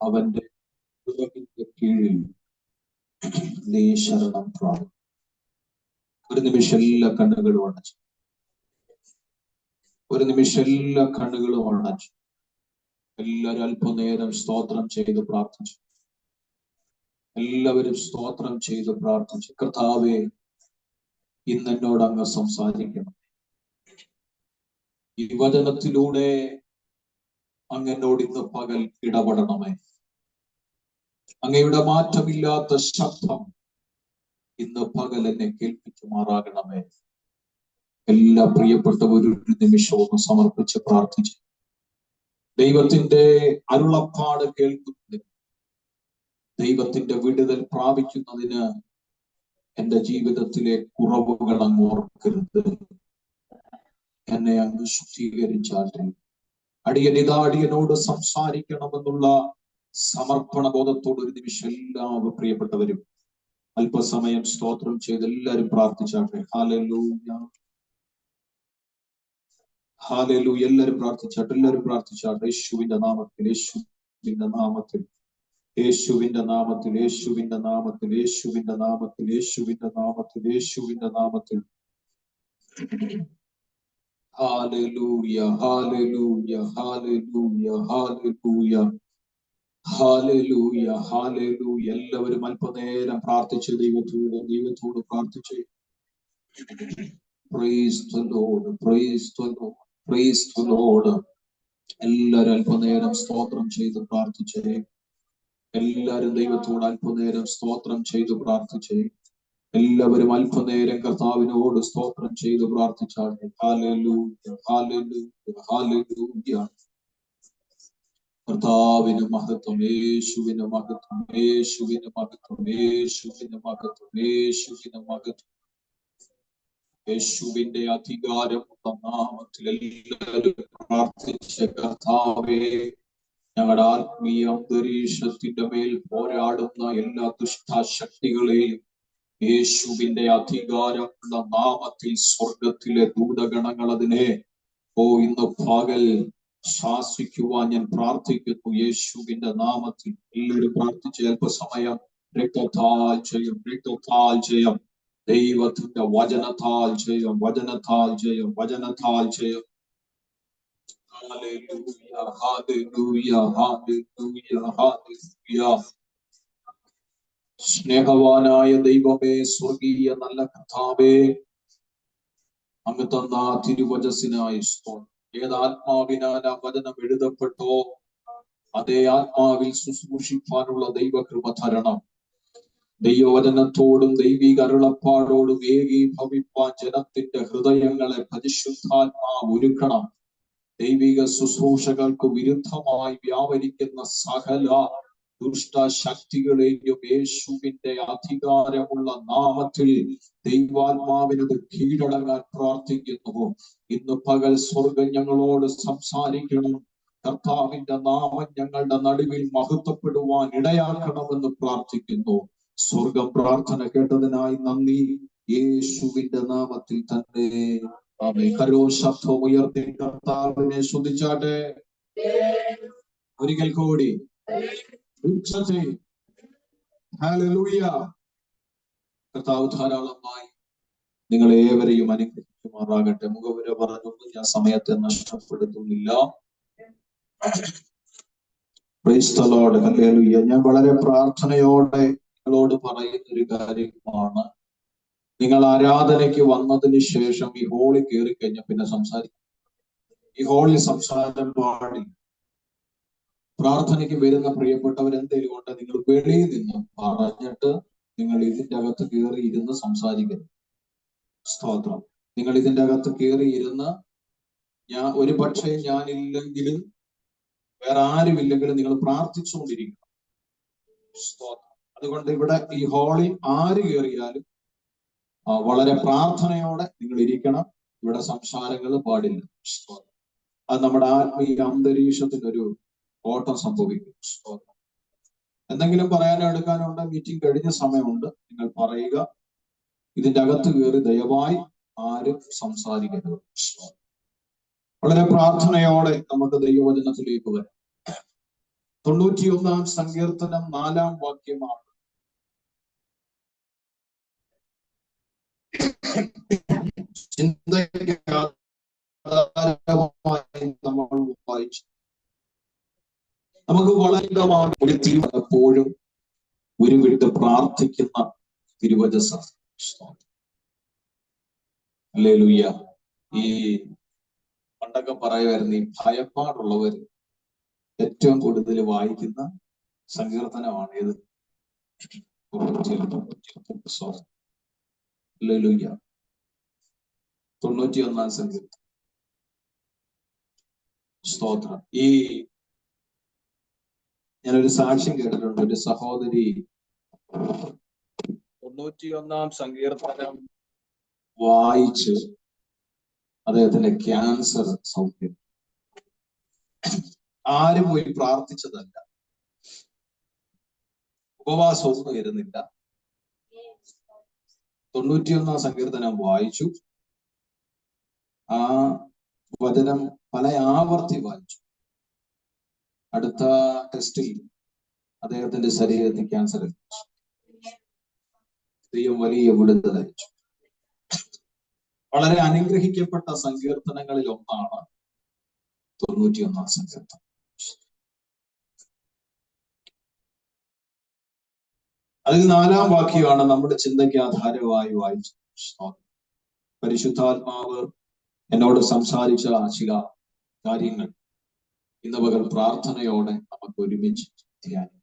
അവന്റെ കീഴിൽ നീ ശരണം പ്രാപിക്കും. ഒരു നിമിഷം എല്ലാ കണ്ണുകളും അടച്ചു. ഒരു നിമിഷം എല്ലാ കണ്ണുകളും അടച്ചു. എല്ലാവരും അല്പനേരം സ്തോത്രം ചെയ്ത് പ്രാർത്ഥിച്ചു. എല്ലാവരും സ്തോത്രം ചെയ്ത് പ്രാർത്ഥിച്ചു. കർത്താവേ, ഇന്ന് എന്നോട് അങ്ങ് സംസാരിക്കണം. ഈ വചനത്തിലൂടെ അങ്ങ് എന്നോട് ഇന്ന് പകൽ ഇടപെടണമേ. അങ്ങയുടെ മാറ്റമില്ലാത്ത ശബ്ദം ഇന്ന് പകൽ എന്നെ കേൾപ്പിക്കുമാറാകണമേ. എല്ലാ പ്രിയപ്പെട്ടവരും ഒരു നിമിഷവും സമർപ്പിച്ച് പ്രാർത്ഥിച്ചു. ദൈവത്തിന്റെ അരുളപ്പാട് കേൾക്കുന്നതിന്, ദൈവത്തിന്റെ വിടുതൽ പ്രാപിക്കുന്നതിന് എന്റെ ജീവിതത്തിലെ കുറവുകൾ അങ്ങ് ഓർക്കരുത്. എന്നെ അങ്ങ് ശുദ്ധീകരിച്ചാട്ടെ. അടിയനോട് സംസാരിക്കണമെന്നുള്ള സമർപ്പണ ബോധത്തോട് ഒരു നിമിഷം എല്ലാവരും പ്രിയപ്പെട്ടവരും അല്പസമയം സ്തോത്രം ചെയ്ത് എല്ലാവരും പ്രാർത്ഥിച്ചാട്ടെ. Hallelujah, hallelujah. എല്ലാവരും പ്രാർത്ഥിച്ചാട്ടെ, എല്ലാവരും പ്രാർത്ഥിച്ചാട്ടെ. യേശുവിന്റെ നാമത്തിൽ, യേശുവിന്റെ നാമത്തിൽ, യേശുവിന്റെ നാമത്തിൽ, യേശുവിന്റെ നാമത്തിൽ, യേശുവിന്റെ നാമത്തിൽ, യേശുവിന്റെ നാമത്തിൽ, യേശുവിന്റെ നാമത്തിൽ. Hallelujah, hallelujah, hallelujah, hallelujah, hallelujah, hallelujah. എല്ലാവരും അല്പനേരം പ്രാർത്ഥിച്ച് ദൈവത്തോട് പ്രാർത്ഥിച്ച്. Price the Lord, praise the Lord, praise the Lord. എല്ലാവരും അല്പനേരം സ്തോത്രം ചെയ്ത് പ്രാർത്ഥിച്ചേ. എല്ലാവരും ദൈവത്തോട് അല്പനേരം സ്തോത്രം ചെയ്ത് പ്രാർത്ഥിച്ചേ. എല്ലാവരും അല്പനേരം കർത്താവിനോട് സ്തോത്രം ചെയ്ത് പ്രാർത്ഥിച്ചാട്ടെ. Hallelujah, hallelujah, hallelujah. കർത്താവിന് മഹത്വം, യേശുവിന് മഹത്വം, യേശുവിന് മഹത്വം, യേശുവിന് മഹത്വം, യേശുവിന് മഹത്വം. യേശുവിന്റെ അധികാരമുള്ള നാമത്തിൽ എല്ലാവരും പ്രാർത്ഥിച്ച കർത്താവേ, ഞങ്ങളുടെ ആത്മീയ അന്തരീക്ഷത്തിന്റെ മേൽ പോരാടുന്ന എല്ലാ ദുഷ്ടശക്തികളെയും യേശുവിന്റെ അധികാരമുള്ള നാമത്തിൽ സ്വർഗത്തിലെ ദൂതഗണങ്ങൾ അതിനെ ഇന്ന് പകൽ ശാസിക്കുവാൻ ഞാൻ പ്രാർത്ഥിക്കുന്നു. യേശുവിന്റെ നാമത്തിൽ എല്ലാവരും പ്രാർത്ഥിച്ച് അല്പസമയം. രക്തത്താൽ ജയം, രക്തത്താൽ ജയം, ദൈവത്തിന്റെ വചനത്താൽ ജയം, വചനത്താൽ ജയം, വചനത്താൽ ജയം. Hallelujah, hallelujah, hallelujah, hallelujah. സ്നേഹവാനായ ദൈവമേ, സ്വർഗീയ നല്ല കർത്താവേ, അങ്ങ് തന്ന തിരുവചസ്സിനായി സ്തോത്രം. ഏതാത്മാവിനാൽ ആ വചനം എഴുതപ്പെട്ടോ അതേ ആത്മാവിൽ ശുശ്രൂഷിക്കാനുള്ള ദൈവകൃപ തരണം. ദൈവവചനത്തോടും ദൈവിക അരുളപ്പാടോടും ഏകീഭവിപ്പാൻ ജനത്തിന്റെ ഹൃദയങ്ങളെ പരിശുദ്ധാത്മാവ് ഒരുക്കണം. ദൈവിക ശുശ്രൂഷകൾക്ക് വിരുദ്ധമായി വ്യാപരിക്കുന്ന സകല ദുഷ്ടശക്തികളെയും യേശുവിന്റെ അധികാരമുള്ള നാമത്തിൽ ദൈവാത്മാവിനത് കീഴടങ്ങാൻ പ്രാർത്ഥിക്കുന്നു. ഇന്ന് പകൽ സ്വർഗം ഞങ്ങളോട് സംസാരിക്കണം. കർത്താവിന്റെ നാമം ഞങ്ങളുടെ നടുവിൽ മഹത്വപ്പെടുവാൻ ഇടയാക്കണമെന്ന് പ്രാർത്ഥിക്കുന്നു. സ്വർഗം പ്രാർത്ഥന കേട്ടതിനായി നന്ദി. യേശുവിന്റെ നാമത്തിൽ തന്നെ ആമേൻ. കരോ ശബ്ദം ഉയർത്തി കർത്താവിനെ സ്തുതിച്ചാട്ടെ. ഒരിക്കൽ കൂടി ഹല്ലേലൂയ. കർത്താവ് ധാരാളമായി നിങ്ങളെ ഏവരെയും അനുഗ്രഹിക്കുമാറാകട്ടെ. മുഖവുര പറഞ്ഞൊന്നും ഞാൻ സമയത്തെ നഷ്ടപ്പെടുത്തുന്നില്ല. Praise the Lord, hallelujah. ഞാൻ വളരെ പ്രാർത്ഥനയോടെ നിങ്ങളോട് പറയുന്ന ഒരു കാര്യമാണ്, നിങ്ങൾ ആരാധനയ്ക്ക് വന്നതിന് ശേഷം ഈ ഹോളിൽ കയറി കഴിഞ്ഞാൽ പിന്നെ സംസാരിക്കും. ഈ ഹോളിൽ സംസാരം പാടില്ല. പ്രാർത്ഥനയ്ക്ക് വരുന്ന പ്രിയപ്പെട്ടവർ എന്തെങ്കിലും കൊണ്ട് നിങ്ങൾ വെളിയിൽ നിന്ന് പറഞ്ഞിട്ട് നിങ്ങൾ ഇതിന്റെ അകത്ത് കയറി ഇരുന്ന് സംസാരിക്കുന്നു. സ്തോത്രം. നിങ്ങൾ ഇതിന്റെ അകത്ത് കയറി ഇരുന്ന് ഒരു പക്ഷേ ഞാനില്ലെങ്കിലും വേറെ ആരുമില്ലെങ്കിലും നിങ്ങൾ പ്രാർത്ഥിച്ചുകൊണ്ടിരിക്കണം. സ്തോത്രം. അതുകൊണ്ട് ഇവിടെ ഈ ഹാളിൽ ആര് കയറിയാലും വളരെ പ്രാർത്ഥനയോടെ നിങ്ങൾ ഇരിക്കണം. ഇവിടെ സംസാരങ്ങൾ പാടില്ല. സ്തോത്രം. അത് നമ്മുടെ ആത്മീയ അന്തരീക്ഷത്തിനൊരു ഓട്ടം സംഭവിക്കും. സ്തോത്രം. എന്തെങ്കിലും പറയാനോ എടുക്കാനുണ്ട്, മീറ്റിംഗ് കഴിഞ്ഞ സമയമുണ്ട്, നിങ്ങൾ പറയുക. ഇതിന്റെ അകത്ത് കയറി ദയവായി ആരും സംസാരിക്കരുത്. വളരെ പ്രാർത്ഥനയോടെ നമുക്ക് ദൈവവചനത്തിലേക്ക് വരാം. 91 സങ്കീർത്തനം 4 വാക്യമാണ്. ചിന്തയ്ക്ക് ആധാരമായി നമ്മൾ വായിച്ചു. നമുക്ക് വളരെ ഒരു എപ്പോഴും ഉരുവിട്ട് പ്രാർത്ഥിക്കുന്ന തിരുവചനം. ഹല്ലേലൂയ. ഈ പണ്ടൊക്കെ പറയുമായിരുന്നു, ഈ ഭയപ്പാടുള്ളവർ ഏറ്റവും കൂടുതൽ വായിക്കുന്ന സങ്കീർത്തനമാണ് ഏത്? ഹല്ലേലൂയ. 91 സങ്കീർത്തനം. സ്തോത്രം. ഈ ഞാനൊരു സാക്ഷ്യം കേട്ടിട്ടുണ്ട്. ഒരു സഹോദരി 91 സങ്കീർത്തനം വായിച്ച് അദ്ദേഹത്തിന്റെ ക്യാൻസർ സൗഖ്യം. ആരും പോയി പ്രാർത്ഥിച്ചതല്ല, ഉപവാസമൊന്നും ഇരുന്നില്ല. 91 സങ്കീർത്തനം വായിച്ചു. ആ വചനം പല ആവർത്തി വായിച്ചു. അടുത്ത ടെസ്റ്റിൽ അദ്ദേഹത്തിന്റെ ശരീരത്തിൽ ക്യാൻസർ അയച്ചു. ദൈവം വലിയ വിടുതൽ അയച്ചു. വളരെ അനുഗ്രഹിക്കപ്പെട്ട സങ്കീർത്തനങ്ങളിൽ ഒന്നാണ് 91 സങ്കീർത്തനം. അതിൽ 4 വാക്യമാണ് നമ്മുടെ ചിന്തയ്ക്ക് ആധാരമായി വായിച്ചത്. പരിശുദ്ധാത്മാവ് എന്നോട് സംസാരിച്ച ചില കാര്യങ്ങൾ ഇന്ന് പകൽ പ്രാർത്ഥനയോടെ നമുക്ക് ഒരുമിച്ച് ധ്യാനിക്കാം.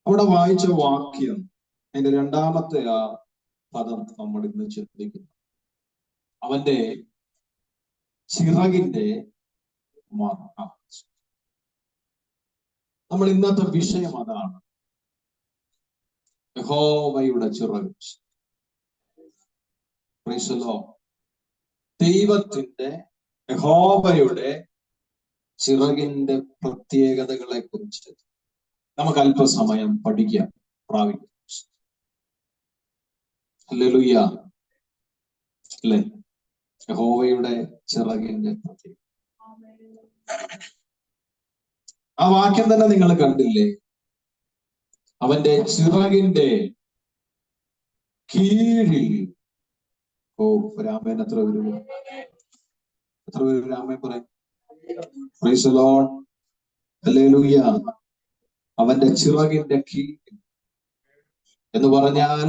അവിടെ വായിച്ച വാക്യം, അതിന്റെ 2ാമത്തെ ആ പദം നമ്മൾ ഇന്ന് ചിന്തിക്കുന്നു. അവന്റെ ചിറകിന്റെ മറ. നമ്മൾ ഇന്നത്തെ വിഷയം അതാണ്, യഹോവയുടെ ചിറക്. ദൈവത്തിന്റെ, യഹോവയുടെ ചിറകിന്റെ പ്രത്യേകതകളെ കുറിച്ച് നമുക്ക് അല്പസമയം പഠിക്കാം, പ്രാപിക്കാം. ഹല്ലേലൂയ. അല്ലേ? യഹോവയുടെ ചിറകിന്റെ പ്രത്യേകത. ആ വാക്യം തന്നെ നിങ്ങൾ കണ്ടില്ലേ? അവന്റെ ചിറകിന്റെ കീഴിൽ. ഓ രാമൻ, എത്ര പേര് രാമൻ പറയും? Price the Lord. ഹല്ലേലൂയ. അവന്റെ ചിറകിന്റെ കീഴിൽ എന്ന് പറഞ്ഞാൽ,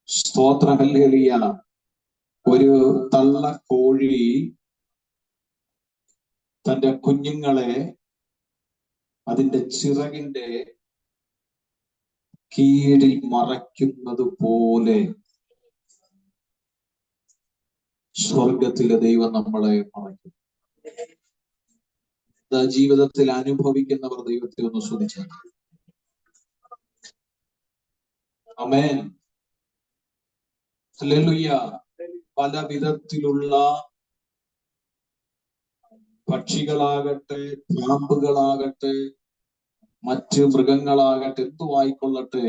സ്തോത്രം, ഹല്ലേലൂയ, ഒരു തള്ളക്കോഴി തന്റെ കുഞ്ഞുങ്ങളെ അതിന്റെ ചിറകിന്റെ കീഴിൽ മറയ്ക്കുന്നത് പോലെ സ്വർഗത്തിലെ ദൈവം നമ്മളെ മറയ്ക്കും. ജീവിതത്തിൽ അനുഭവിക്കുന്നവർ ദൈവത്തെ ഒന്ന് സ്തുതിച്ചു. ആമേൻ. ഹല്ലേലൂയ. പല വിധത്തിലുള്ള പക്ഷികളാകട്ടെ, പാമ്പുകളാകട്ടെ, മറ്റ് മൃഗങ്ങളാകട്ടെ, എന്തുവായിക്കൊള്ളട്ടെ,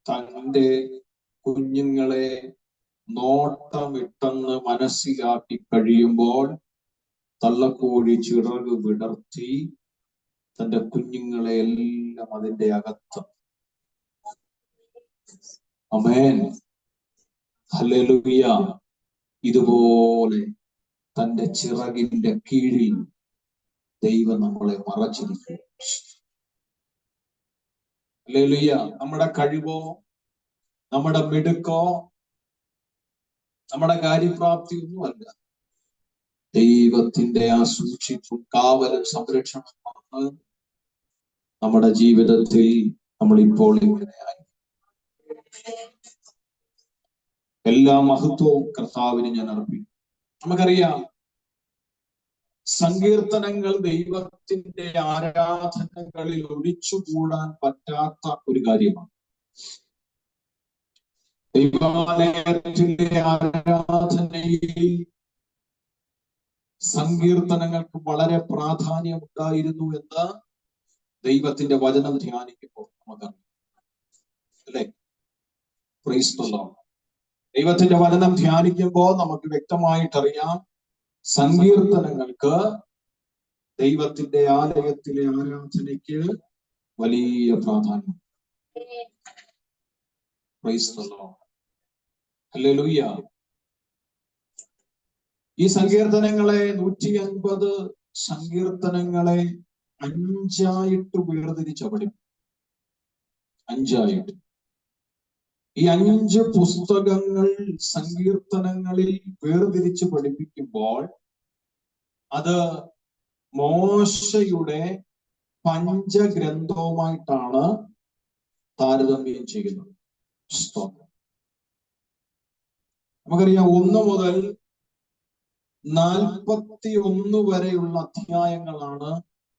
തന്റെ കുഞ്ഞുങ്ങളെ നോട്ടമിട്ടെന്ന് മനസ്സിലാക്കി കഴിയുമ്പോൾ തള്ളക്കോഴി ചിറക് വിടർത്തി തന്റെ കുഞ്ഞുങ്ങളെ എല്ലാം അതിന്റെ അകത്ത്. ആമേൻ. ഹല്ലേലൂയ. ഇതുപോലെ തന്റെ ചിറകിന്റെ കീഴിൽ ദൈവം നമ്മളെ മറച്ചിരിക്കും. ഹല്ലേലൂയ. നമ്മുടെ കഴിവോ, നമ്മുടെ മിടുക്കോ, നമ്മുടെ കാര്യപ്രാപ്തി ഒന്നുമല്ല. ദൈവത്തിന്റെ ആ സൂക്ഷിപ്പും കാവലും സംരക്ഷണമാണ് നമ്മുടെ ജീവിതത്തിൽ നമ്മൾ ഇപ്പോൾ ഇങ്ങനെയായി. എല്ലാ മഹത്വവും കർത്താവിന് ഞാൻ അർപ്പിക്കും. നമുക്കറിയാം, സങ്കീർത്തനങ്ങൾ ദൈവത്തിന്റെ ആരാധനകളിൽ ഒഴിച്ചുകൂടാൻ പറ്റാത്ത ഒരു കാര്യമാണ്. ദൈവാലയത്തിന്റെ ആരാധനയിൽ സങ്കീർത്തനങ്ങൾക്ക് വളരെ പ്രാധാന്യമുണ്ടായിരുന്നു എന്ന് ദൈവത്തിന്റെ വചനം ധ്യാനിക്കുമ്പോൾ നമുക്കറിയാം, അല്ലെ? Price the Lord. ദൈവത്തിന്റെ വചനം ധ്യാനിക്കുമ്പോൾ നമുക്ക് വ്യക്തമായിട്ടറിയാം, സങ്കീർത്തനങ്ങൾക്ക് ദൈവത്തിന്റെ ആലയത്തിലെ ആരാധനയ്ക്ക് വലിയ പ്രാധാന്യം. Price the Lord. ഹല്ലേലൂയ. ഈ സങ്കീർത്തനങ്ങളെ 150 സങ്കീർത്തനങ്ങളെ 5ആയിട്ട് വേർതിരിച്ച് പഠിക്കും. 5ആയിട്ട്. ഈ 5 പുസ്തകങ്ങൾ സങ്കീർത്തനങ്ങളിൽ വേർതിരിച്ച് പഠിപ്പിക്കുമ്പോൾ അത് മോശയുടെ പഞ്ചഗ്രന്ഥവുമായിട്ടാണ് താരതമ്യം ചെയ്യുന്നത്. നമുക്കറിയാം 1 മുതൽ 41 വരെയുള്ള അധ്യായങ്ങളാണ്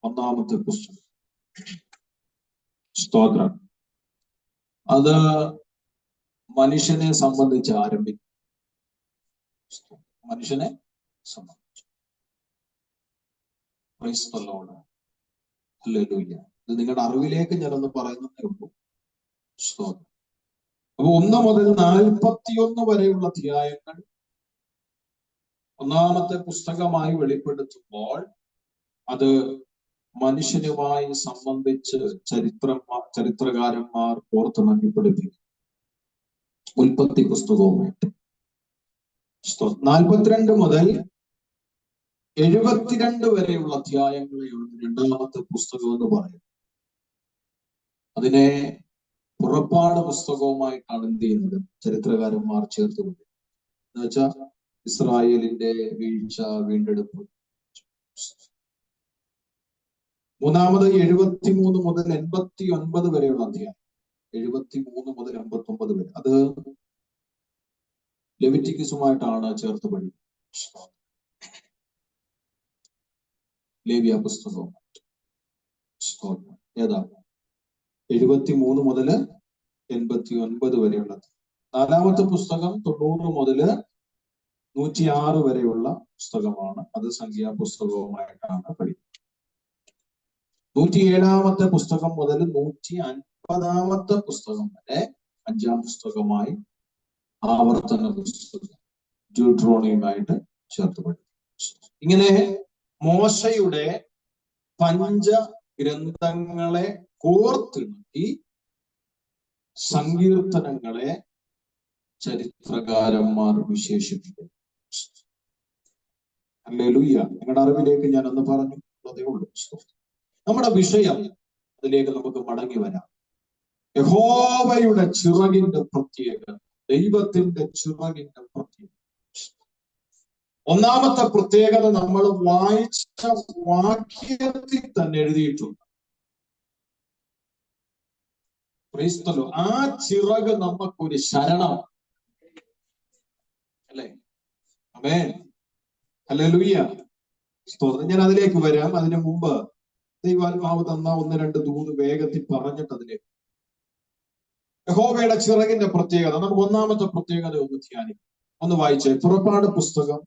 ഒന്നാമത്തെ പുസ്തകം. സ്തോത്രം. അത് മനുഷ്യനെ സംബന്ധിച്ച് ആരംഭിക്കും. മനുഷ്യനെ സംബന്ധിച്ച്. Price the Lord. ഹല്ലേലൂയ. ഇത് നിങ്ങളുടെ അറിവിലേക്ക് ഞാനൊന്ന് പറയുന്നതേ ഉള്ളൂ. സ്തോത്രം. അപ്പൊ 1 മുതൽ 41 വരെയുള്ള അധ്യായങ്ങൾ ഒന്നാമത്തെ പുസ്തകമായി വെളിപ്പെടുത്തുമ്പോൾ അത് മനുഷ്യനുമായി സംബന്ധിച്ച് ചരിത്രകാരന്മാർ ഓർത്തുണക്കി പഠിപ്പിക്കും. ഉൽപ്പത്തി പുസ്തകവുമായിട്ട് 42 മുതൽ 72 വരെയുള്ള അധ്യായങ്ങളെയാണ് രണ്ടാമത്തെ പുസ്തകം എന്ന് പറയുന്നത്. അതിനെ പുറപ്പാട് പുസ്തകവുമായിട്ടാണ് എന്ത് ചെയ്യുന്നത് ചരിത്രകാരന്മാർ ചേർത്ത് കൊണ്ടത്. എന്ന് വെച്ചാൽ ഇസ്രായേലിന്റെ വീഴ്ച, വീണ്ടെടുപ്പ്. മൂന്നാമത് 73 മുതൽ 89 വരെയുള്ള അധ്യായം. 73 മുതൽ 89 വരെ അത് ലെവിറ്റിക്കസുമായിട്ടാണ് ചേർത്ത് പഠിക്കുന്നത്. ലേവ്യ പുസ്തകവുമായിട്ട്. ഏതാ 73 മുതൽ 89 വരെയുള്ള. നാലാമത്തെ പുസ്തകം 90 മുതൽ 106 വരെയുള്ള പുസ്തകമാണ്. അത് സംഖ്യാ പുസ്തകവുമായിട്ടാണ് പഠിക്കുന്നത്. 107ാമത്തെ പുസ്തകം മുതൽ 150ാമത്തെ പുസ്തകം വരെ 5ആം പുസ്തകമായി ആവർത്തന പുസ്തകം ഡ്യൂട്രോണിയുമായിട്ട് ചേർത്ത് പഠിക്കും. ഇങ്ങനെ മോശയുടെ പഞ്ചഗ്രന്ഥങ്ങളെ കോർത്തിണക്കി സങ്കീർത്തനങ്ങളെ ചരിത്രകാരന്മാർ വിശേഷിപ്പിക്കുന്നു. ഹല്ലേലൂയ. നിങ്ങളുടെ അറിവിലേക്ക് ഞാൻ ഒന്ന് പറഞ്ഞു അതേ ഉള്ളൂ. നമ്മുടെ വിഷയം അതിലേക്ക് നമുക്ക് മടങ്ങി വരാം. യഹോവയുടെ ചിറകിന്റെ പ്രത്യേകത, ദൈവത്തിന്റെ ചിറകിന്റെ പ്രത്യേകത. ഒന്നാമത്തെ പ്രത്യേകത നമ്മൾ വായിച്ച വാക്യത്തിൽ തന്നെ എഴുതിയിട്ടുണ്ട്. ക്രൈസ്തലോ ആ ചിറക് നമുക്കൊരു ശരണം അല്ലേ? ആമേൻ. ഹല്ലേലൂയ. സ്തോത്രം. ഞാൻ അതിലേക്ക് വരാം. അതിനു മുമ്പ് ദൈവാത്മാവ് തന്ന 1-2 ദൂത് വേഗത്തിൽ പറഞ്ഞിട്ട് അതിലേക്ക്. യഹോവയുടെ ചിറകിന്റെ പ്രത്യേകത. നമുക്ക് ഒന്നാമത്തെ പ്രത്യേകത ഒന്ന് ധ്യാനിക്കാം. ഒന്ന് വായിച്ചേ. പുറപ്പാട് പുസ്തകം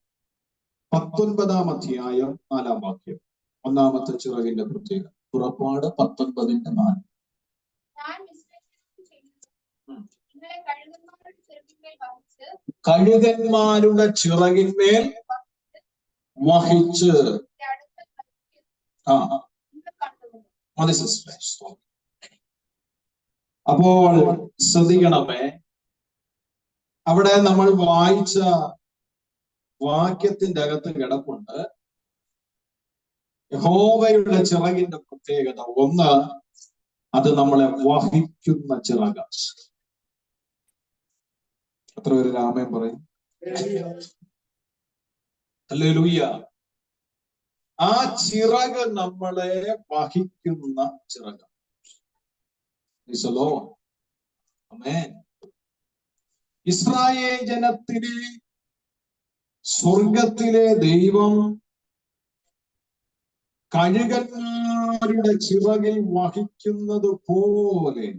19-ാം അധ്യായം 4-ാം വാക്യം. ഒന്നാമത്തെ ചിറകിന്റെ പ്രത്യേകത. പുറപ്പാട് 19:4. കഴുകന്മാരുടെ ചിറകിന്മേൽ വഹിച്ച്. അപ്പോൾ ശ്രദ്ധിക്കണമേ, അവിടെ നമ്മൾ വായിച്ച വാക്യത്തിന്റെ അകത്ത് കിടപ്പുണ്ട് യഹോവയുടെ ചിറകിന്റെ പ്രത്യേകത. ഒന്ന്, അത് നമ്മളെ വഹിക്കുന്ന ചിറക. എത്ര പേര് രാമൻ പറയും? ഹല്ലേലൂയ. ആ ചിറക് നമ്മളെ വഹിക്കുന്ന ചിറക. ഇസ്രായേൽ ജനത്തിനെ സ്വർഗത്തിലെ ദൈവം കഴുകന്മാരുടെ ചിറകിൽ വഹിക്കുന്നത് പോലെ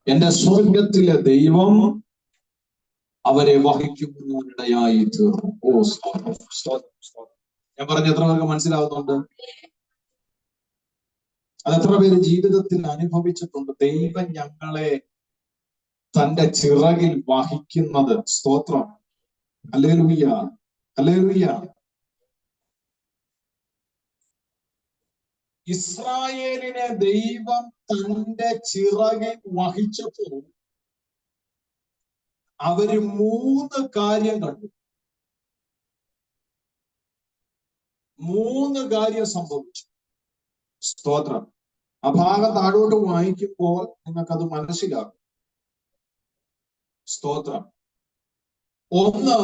എന്റെ സ്വർഗത്തിലെ ദൈവം അവരെ വഹിക്കുന്നതിനിടയായി തീർന്നു. ഞാൻ പറഞ്ഞ എത്ര പേർക്ക് മനസ്സിലാവുന്നുണ്ട്? അതെത്ര പേര് ജീവിതത്തിൽ അനുഭവിച്ചിട്ടുണ്ട്? ദൈവം ഞങ്ങളെ തന്റെ ചിറകിൽ വഹിക്കുന്നത്. സ്തോത്രം. ഹല്ലേലൂയ. ഹല്ലേലൂയ. ഇസ്രായേലിനെ ദൈവം തന്റെ ചിറകിൽ വഹിച്ചപ്പോൾ അവര് 3 കാര്യം കണ്ടു. 3 കാര്യം സംഭവിച്ചു. സ്തോത്രം. ആ ഭാഗം താഴോട്ട് വായിക്കുമ്പോൾ നിങ്ങൾക്കത് മനസ്സിലാകും. സ്തോത്രം. ഒന്ന്,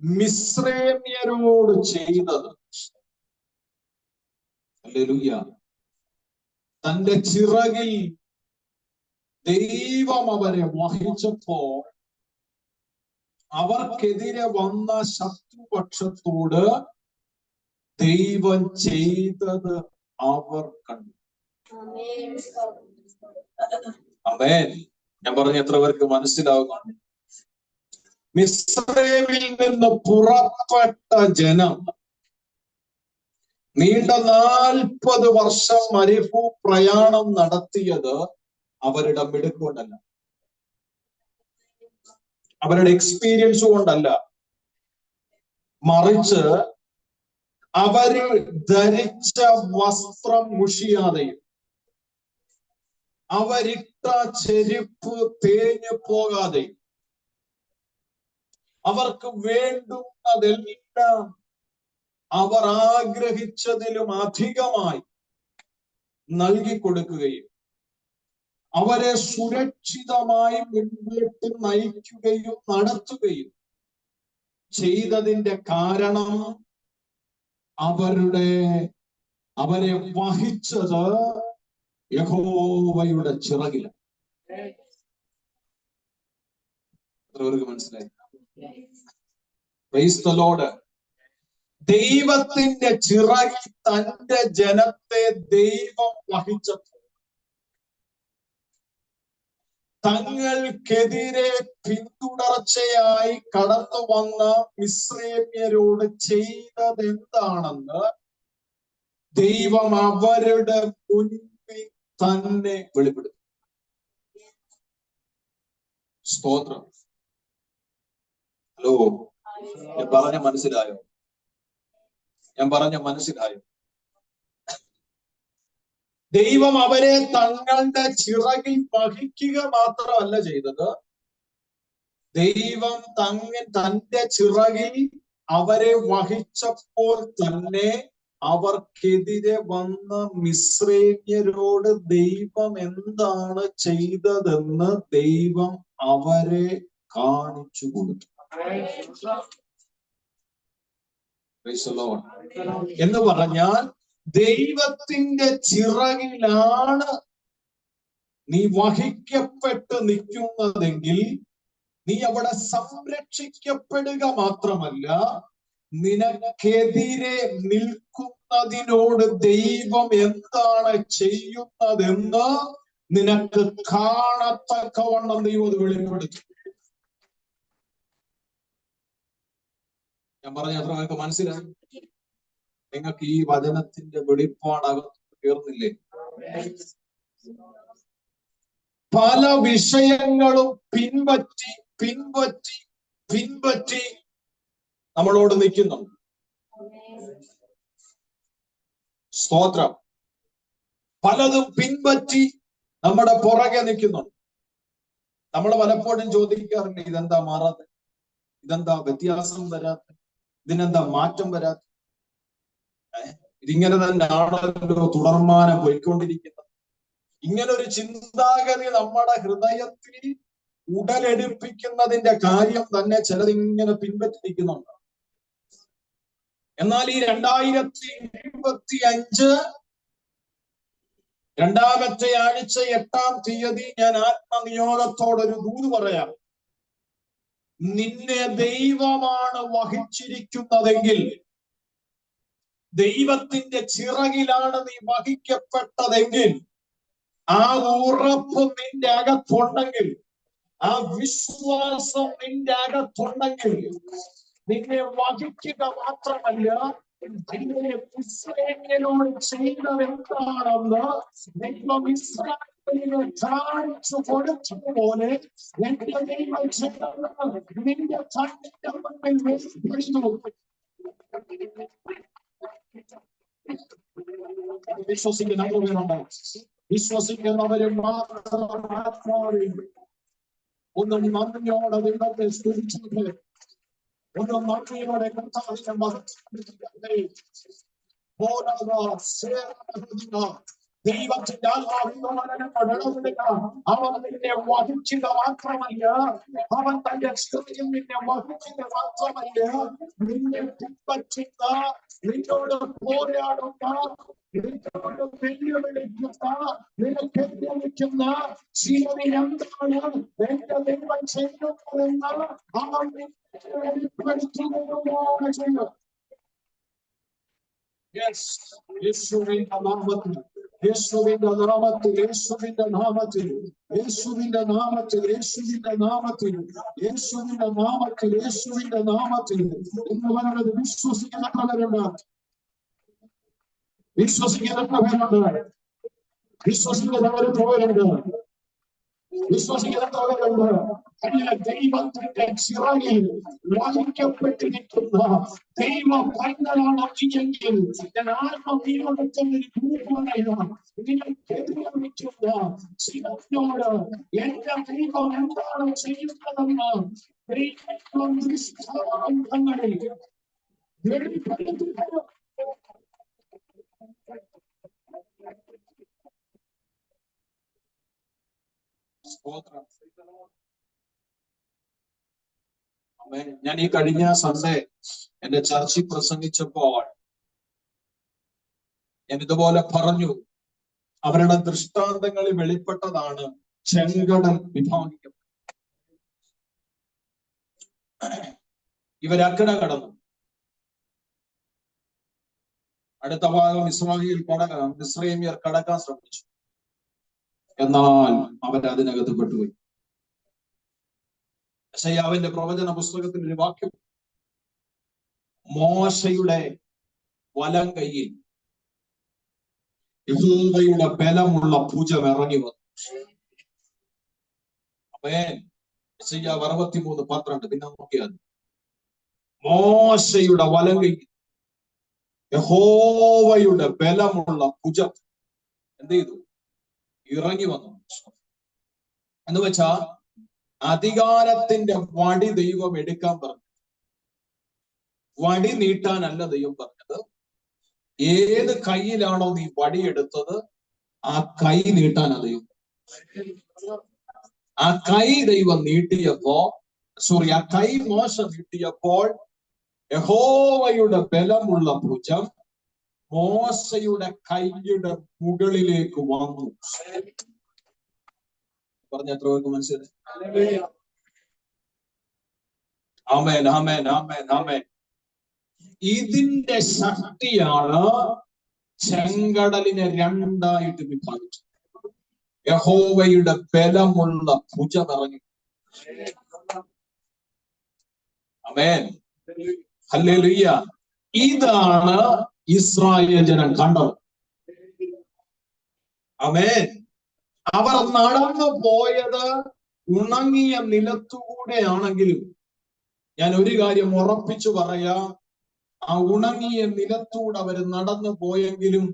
മിസ്രൈമ്യരോട് ചെയ്തത്. ഹല്ലേലൂയ. തന്റെ ചിറകിൽ ദൈവം അവരെ വഹിച്ചപ്പോൾ അവർക്കെതിരെ വന്ന ശത്രുപക്ഷത്തോട് ദൈവം ചെയ്തത് അവർ കണ്ടു. ആമേൻ. ഞാൻ പറഞ്ഞ എത്ര പേർക്ക് മനസ്സിലാകുന്നു? മിസ്രൈമിൽ നിന്ന് പുറപ്പെട്ട ജനം നീണ്ട 40 വർഷം മരുഭൂ പ്രയാണം നടത്തിയത് അവരുടെ മിടുക്ക് കൊണ്ടല്ല, അവരുടെ എക്സ്പീരിയൻസ് കൊണ്ടല്ല, മറിച്ച് അവര് ധരിച്ച വസ്ത്രം മുഷിയാതെയും അവരിട്ട ചെരുപ്പ് തേഞ്ഞു പോകാതെയും അവർക്ക് വേണ്ടുന്നതെല്ലാം അവർ ആഗ്രഹിച്ചതിലും അധികമായി നൽകി കൊടുക്കുകയും അവരെ സുരക്ഷിതമായി മുൻപോട്ട് നയിക്കുകയും നടത്തുകയും ചെയ്തതിന്റെ കാരണം അവരെ വഹിച്ചത് യഹോവയുടെ ചിറകിലാണ്. എത്രവർക്ക് മനസ്സിലായി? Price the Lord. ദൈവത്തിന്റെ ചിറകിൽ തന്റെ ജനത്തെ ദൈവം വഹിച്ചപ്പോൾ തങ്ങൾക്കെതിരെ പിന്തുടർച്ചയായി കടന്നു വന്ന മിസ്രൈമ്യരോട് ചെയ്തതെന്താണെന്ന് ദൈവം അവരുടെ മുൻപിൽ തന്നെ വെളിപ്പെടുത്തി. സ്തോത്രം. ഹലോ, ഞാൻ പറഞ്ഞ മനസ്സിലായോ? ദൈവം അവരെ തങ്ങളുടെ ചിറകിൽ വഹിക്കുക മാത്രമല്ല ചെയ്തത്, ദൈവം തന്റെ ചിറകിൽ അവരെ വഹിച്ചപ്പോൾ തന്നെ അവർക്കെതിരെ വന്ന മിസ്രൈമ്യരോട് ദൈവം എന്താണ് ചെയ്തതെന്ന് ദൈവം അവരെ കാണിച്ചു കൊടുത്തു. എന്ന് പറഞ്ഞാൽ ദൈവത്തിന്റെ ചിറകിലാണ് നീ വഹിക്കപ്പെട്ട് നിൽക്കുന്നതെങ്കിൽ നീ അവിടെ സംരക്ഷിക്കപ്പെടുക മാത്രമല്ല, നിനക്കെതിരെ നിൽക്കുന്നതിനോട് ദൈവം എന്താണ് ചെയ്യുന്നതെന്ന് നിനക്ക് കാണത്തക്കവണ്ണം ദൈവം അത് വെളിപ്പെടുത്തും. ഞാൻ പറഞ്ഞ അത്ര നിങ്ങൾക്ക് മനസ്സിലായി? നിങ്ങൾക്ക് ഈ വചനത്തിന്റെ വെളിപ്പാടകത്ത് തീർന്നില്ലേ? പല വിഷയങ്ങളും പിൻപറ്റി പിൻപറ്റി പിൻപറ്റി നമ്മളോട് നിൽക്കുന്നുണ്ട്. സ്തോത്രം. പലതും പിൻപറ്റി നമ്മുടെ പുറകെ നിൽക്കുന്നുണ്ട്. നമ്മൾ പലപ്പോഴും ചോദിക്കാറുണ്ട്, ഇതെന്താ മാറാത്ത, ഇതെന്താ വ്യത്യാസം വരാത്ത, ഇതിനെന്താ മാറ്റം വരാത്ത? ഇതിങ്ങനെ തന്നെയാണല്ലോ തുടർമാനം പോയിക്കൊണ്ടിരിക്കുന്നത്. ഇങ്ങനൊരു ചിന്താഗതി നമ്മുടെ ഹൃദയത്തിൽ ഉടലെടുപ്പിക്കുന്നതിന്റെ കാര്യം തന്നെ ചിലതിങ്ങനെ പിൻപറ്റി നിൽക്കുന്നുണ്ട്. എന്നാൽ ഈ 2025 രണ്ടാമത്തെ ആഴ്ച 8-ാം തീയതി ഞാൻ ആത്മനിയോഗത്തോടൊരു ദൂത് പറയാം. നിന്നെ ദൈവമാണ് വഹിച്ചിരിക്കുന്നതെങ്കിൽ, ദൈവത്തിന്റെ ചിറകിലാണ് നീ വഹിക്കപ്പെട്ടതെങ്കിൽ, ആ ഉറപ്പ് നിന്റെ അകത്തുണ്ടെങ്കിൽ, ആ വിശ്വാസം നിന്റെ അകത്തുണ്ടെങ്കിൽ, നിന്നെ വഹിക്കുക മാത്രമല്ല, നിന്നെ ഇസ്രായേലിനോട് ചെയ്തതെന്താണെന്ന് ദൈവം ഇസ്രായേലിനെ കാണിച്ചു കൊടുത്തതുപോലെ എന്റെ ദൈവം ചെയ്തത് നിന്റെ കണ്ണിന്റെ മുന്നിൽ വെളിപ്പെടുത്തും. വിശ്വസിക്കുന്ന പേരുണ്ട്. വിശ്വസിക്കുന്നവരെ മാത്രം ആത്മാവിൽ ഒന്നും നന്ദിയോടെ ദൈവത്തെ സ്തുതിച്ചിട്ട് ഒന്നും നന്ദിയോടെ കർത്താവിനെ മഹത്വപ്പെടുത്തിക്കട്ടെ. ദൈവത്തിന്റെ ആത്മാവിനോടുക. അവൻ നിന്നെ വഹിക്കുക മാത്രമല്ല, അവൻ തന്റെ സ്ത്രീയിൽ നിന്നെ വഹിക്കുക മാത്രമല്ല, നിന്നെ പിൻപറ്റുന്ന, നിന്നോട് പോരാടുന്ന, നിന്നോട് വെല്ലുവിളിക്കുന്ന, നിനക്കെതിരിക്കുന്ന ശീലം എന്താണ് എന്റെ ദൈവം ചെയ്യുന്നതെന്ന് അവൻ വെളിപ്പെടുത്തുന്നതാണ് ചെയ്യുന്നത്. യേശുവിന്റെ നാമത്തിൽ, യേശുവിന്റെ നാമത്തിൽ, യേശുവിന്റെ നാമത്തിൽ, യേശുവിന്റെ നാമത്തിൽ, യേശുവിന്റെ നാമത്തിൽ, യേശുവിന്റെ നാമത്തിൽ, യേശുവിന്റെ നാമത്തിൽ ഇന്ന് പറയുന്നത് വിശ്വസിക്കുന്നവരുണ്ട്, വിശ്വസിക്കുന്നവരുണ്ട്, വിശ്വസിക്കുന്നവരുണ്ട്, വിശ്വസിക്കുന്നവരുണ്ട്. ദൈവത്തിന്റെ ചിറകിൽ വഹിക്കപ്പെട്ടിരിക്കുന്ന ദൈവ പൈതലാണ് എങ്കിൽ ഞാൻ ആത്മീയത്തിന്റെ നിങ്ങൾക്കെതിരിക്കുന്ന ചിലനോട് എന്റെ ദൈവം എന്താണ് ചെയ്യുന്നതെന്ന് ദൈവങ്ങളിൽ വെളിപ്പെടുത്തുക. ഞാൻ ഈ കഴിഞ്ഞ സൺഡേ എന്റെ ചർച്ചിൽ പ്രസംഗിച്ചപ്പോൾ ഞാൻ ഇതുപോലെ പറഞ്ഞു, അവരുടെ ദൃഷ്ടാന്തങ്ങളിൽ വെളിപ്പെട്ടതാണ് ചെങ്കടൽ വിഭാഗിക്കും. ഇവരക്കട കടന്നു, അടുത്ത ഭാഗം ഇസ്രായേലിയർ കടക്കാൻ ശ്രമിച്ചു, എന്നാൽ അവരതിനകത്ത് പെട്ടുപോയി. യെശയ്യാവിന്റെ പ്രവചന പുസ്തകത്തിൽ ഒരു വാക്യം, മോശയുടെ വലം കൈയിൽ യഹോവയുടെ ബലമുള്ള ഭുജം ഇറങ്ങി വന്നു. യെശയ്യാവ് 63:12 പിന്നെ നോക്കിയാൽ, മോശയുടെ വലം കൈയിൽ യഹോവയുടെ ബലമുള്ള ഭുജം എന്ത് ചെയ്തു? ഇറങ്ങി വന്നു. എന്ന് വെച്ചാ അധികാരത്തിന്റെ വടി ദൈവം എടുക്കാൻ പറഞ്ഞു. വടി നീട്ടാനല്ല ദൈവം പറഞ്ഞത്. ഏത് കൈയിലാണോ നീ വടിയെടുത്തത് ആ കൈ നീട്ടാനാ ദൈവം. ആ കൈ ദൈവം നീട്ടിയപ്പോ ആ കൈ മോശ നീട്ടിയപ്പോൾ യഹോവയുടെ ബലമുള്ള ഭുജം മോശയുടെ കൈയുടെ മുകളിലേക്ക് വന്നു. പറഞ്ഞ എത്ര പേർക്ക് മനസ്സിലായി? ആമേൻ, ആമേൻ, ആമേൻ, ആമേൻ. ഇതിന്റെ ശക്തിയാണ് ചെങ്കടലിനെ രണ്ടായിട്ട് വിഭാഗിച്ചത്. യഹോവയുടെ ബലമുള്ള ഭുജം ഇറങ്ങി. ആമേൻ, ഹല്ലേലൂയ. ഇതാണ് ഇസ്രായേൽ ജനം കണ്ടത്. ആമേൻ. അവർ നടന്നു പോയത് ഉണങ്ങിയ നിലത്തുകൂടെ ആണെങ്കിലും ഞാൻ ഒരു കാര്യം ഉറപ്പിച്ചു പറയാം, ആ ഉണങ്ങിയ നിലത്തൂടെ അവർ നടന്നു പോയെങ്കിലും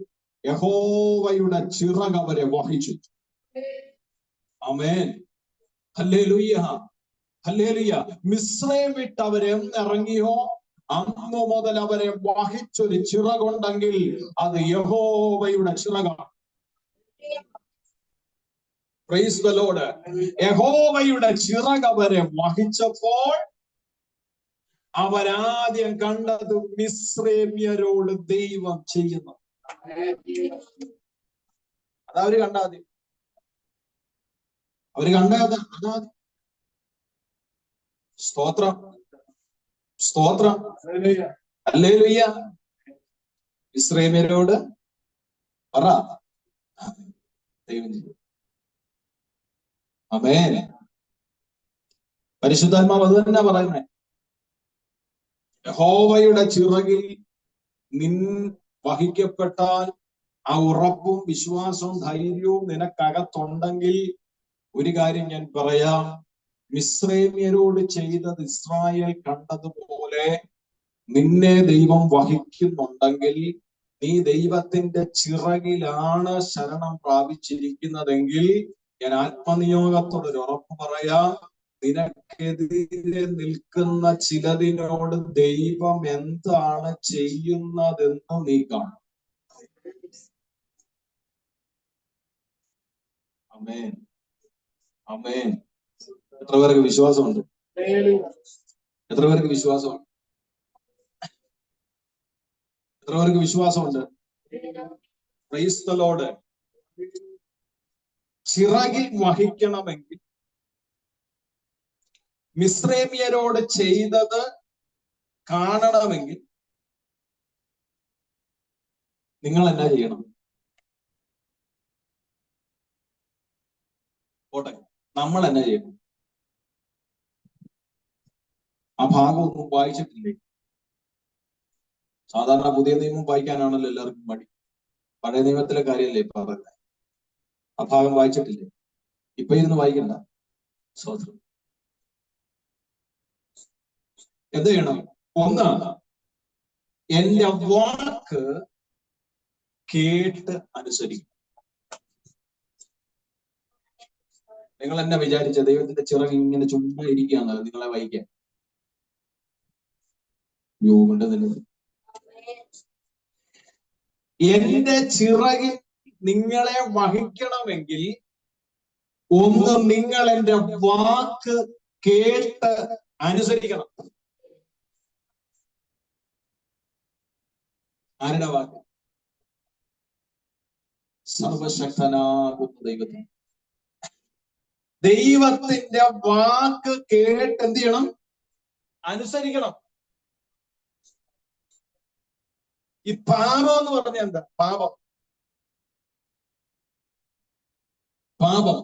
യഹോവയുടെ ചിറക് അവരെ വഹിച്ചു. ആമേൻ, ഹല്ലേലൂയ, ഹല്ലേലൂയ. മിസ്രയീം വിട്ട് അവരെന്നിറങ്ങിയോ അന്നു മുതൽ അവരെ വഹിച്ചൊരു ചിറകുണ്ടെങ്കിൽ അത് യഹോവയുടെ ചിറകാണ്. Price the Lord. യഹോവയുടെ ചിറക് അവരെ വഹിച്ചപ്പോൾ അവരാദ്യം കണ്ടത് മിസ്രയീമ്യരോട് ദൈവം ചെയ്യുന്നു. അതവര് കണ്ടാദ്യം, അവര് കണ്ടത് അതാദ്യം. സ്തോത്രം, സ്തോത്രം, ഹല്ലേലൂയ. മിസ്രയീമ്യരോട് പറ ദൈവം ചെയ്യും. ആമേൻ. പരിശുദ്ധാത്മാവ് അത് തന്നെ പറയുന്നേ. യഹോവയുടെ ചിറകിൽ നിൻ വഹിക്കപ്പെട്ടാൽ ആ ഉറപ്പും വിശ്വാസവും ധൈര്യവും നിനക്കകത്തുണ്ടെങ്കിൽ ഒരു കാര്യം ഞാൻ പറയാം, മിസ്രയീമ്യരോട് ചെയ്തത് ഇസ്രായേൽ കണ്ടതുപോലെ നിന്നെ ദൈവം വഹിക്കുന്നുണ്ടെങ്കിൽ നീ ദൈവത്തിന്റെ ചിറകിലാണ് ശരണം പ്രാപിച്ചിരിക്കുന്നതെങ്കിൽ ഞാൻ ആത്മനിയോഗത്തോട് ഒരു ഉറപ്പ് പറയാം, നിനക്കെതിരെ നിൽക്കുന്ന ചിലതിനോട് ദൈവം എന്താണ് ചെയ്യുന്നതെന്ന് നീ കാണും. ആമേൻ, ആമേൻ. എത്ര പേർക്ക് വിശ്വാസമുണ്ട്? എത്ര പേർക്ക് വിശ്വാസമുണ്ട്? എത്ര പേർക്ക് വിശ്വാസമുണ്ട്? Praise the Lord. ചിറകിൽ വഹിക്കണമെങ്കിൽ മിസ്രൈമ്യരോട് ചെയ്തത് കാണണമെങ്കിൽ നിങ്ങൾ എന്നാ ചെയ്യണം? പോട്ടെ, നമ്മൾ എന്നാ ചെയ്യണം? ആ ഭാഗം ഒന്നും വായിച്ചിട്ടില്ലേ? സാധാരണ പുതിയ നിയമം വായിക്കാനാണല്ലോ എല്ലാവർക്കും മടി. പഴയ നിയമത്തിലെ കാര്യമല്ലേ ഇപ്പൊ പറയുന്നത്. ആ ഭാഗം വായിച്ചിട്ടില്ലേ? ഇപ്പൊ ഇരുന്ന് വായിക്കണ്ട. സ്വതന്ത്രം. എന്ത് ചെയ്യണം? ഒന്ന്, എന്റെ വാക്ക് കേട്ട് അനുസരിക്കും. നിങ്ങൾ എന്നെ വിചാരിച്ച ദൈവത്തിന്റെ ചിറക് ഇങ്ങനെ ചുമ്മാ ഇരിക്കുകയാണ് നിങ്ങളെ വഹിക്കാൻ? യോഗണ്ട് നിന്നത്. എന്റെ ചിറകിൽ നിങ്ങളെ വഹിക്കണമെങ്കിൽ ഒന്ന്, നിങ്ങൾ എന്റെ വാക്ക് കേട്ട് അനുസരിക്കണം. ആരുടെ വാക്ക്? സർവശക്തനാകുന്ന ദൈവത്തിന്. ദൈവത്തിന്റെ വാക്ക് കേട്ട് എന്ത് ചെയ്യണം? അനുസരിക്കണം. ഈ പാപം എന്ന് പറഞ്ഞാൽ എന്താ? പാപം, പാപം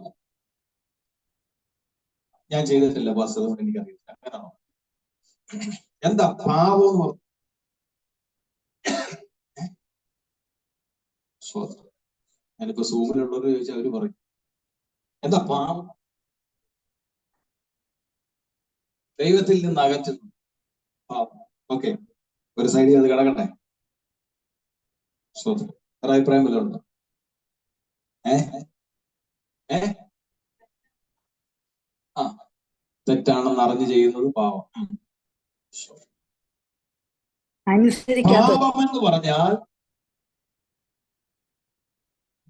ഞാൻ ചെയ്തിട്ടില്ല ബസ്, അതുകൊണ്ട് എനിക്കറിയില്ല. അങ്ങനെയാണോ? എന്താ പാപം എന്ന് പറഞ്ഞു? ഞാനിപ്പോ സൂമിലുള്ളവർ ചോദിച്ചാൽ അവര് പറയും എന്താ പാപം? ദൈവത്തിൽ നിന്ന് അകറ്റുന്നു പാപം. ഓക്കെ, ഒരു സൈഡിൽ അത് കിടക്കട്ടെ. ഒരു അഭിപ്രായം വല്ലതും ഉണ്ടോ? ആ, തെറ്റാണെന്ന് അറിഞ്ഞു ചെയ്യുന്നത് പാപം. പാപം എന്ന് പറഞ്ഞാൽ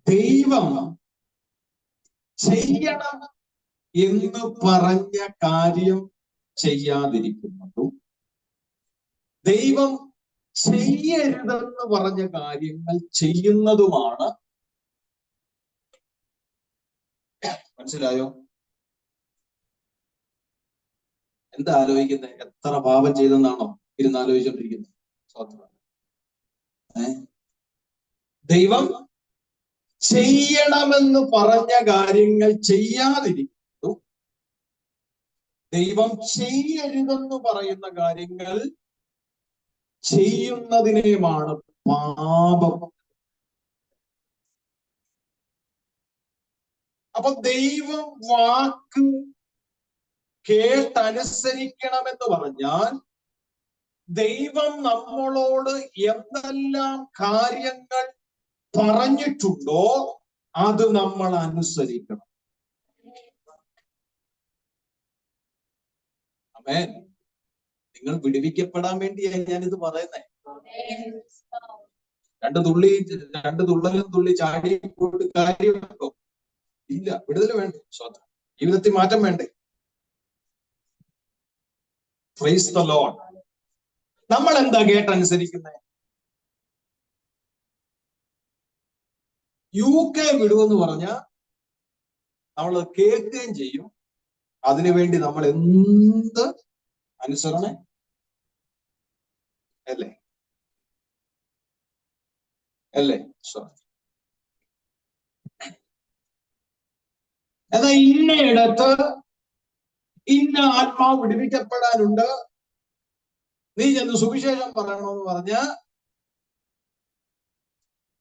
ദൈവം ചെയ്യണം എന്ന് പറഞ്ഞ കാര്യം ചെയ്യാതിരിക്കുന്നതും ദൈവം ചെയ്യരുതെന്ന് പറഞ്ഞ കാര്യങ്ങൾ ചെയ്യുന്നതുമാണ്. മനസ്സിലായോ? എന്താ ആലോചിക്കുന്നത്? എത്ര പാപം ചെയ്തെന്നാണോ ഇരുന്ന് ആലോചിച്ചോണ്ടിരിക്കുന്നത്? ദൈവം ചെയ്യണമെന്ന് പറഞ്ഞ കാര്യങ്ങൾ ചെയ്യാതിരിക്കുന്നതും ദൈവം ചെയ്യരുതെന്ന് പറയുന്ന കാര്യങ്ങൾ ചെയ്യുന്നതിനെയുമാണ് പാപം. അപ്പൊ ദൈവം വാക്ക് കേട്ടനുസരിക്കണമെന്ന് പറഞ്ഞാൽ ദൈവം നമ്മളോട് എന്തെല്ലാം കാര്യങ്ങൾ പറഞ്ഞിട്ടുണ്ടോ അത് നമ്മൾ അനുസരിക്കണം. ആമേൻ. നിങ്ങൾ വിടുവിക്കപ്പെടാൻ വേണ്ടിയാണ് ഞാനിത് പറയുന്നത്. രണ്ട് തുള്ളലും തുള്ളി ചാടി പോയിട്ട് കാര്യമുണ്ടോ? ഇല്ല. വിടുതൽ വേണ്ടേ? ജീവിതത്തിൽ മാറ്റം വേണ്ടേ? Price the Lord. നമ്മൾ എന്താ കേട്ടനുസരിക്കുന്നത്? UK വിടുമെന്ന് പറഞ്ഞാൽ നമ്മൾ കേൾക്കുകയും ചെയ്യും. അതിനുവേണ്ടി നമ്മൾ എന്ത് അനുസരണ അല്ലേ? എന്നാ ഇന്നയിടത്ത് ഇന്ന ആത്മാവ് വിടുവിക്കപ്പെടാനുണ്ട്, നീ ചെന്ന് സുവിശേഷം പറയണമെന്ന് പറഞ്ഞ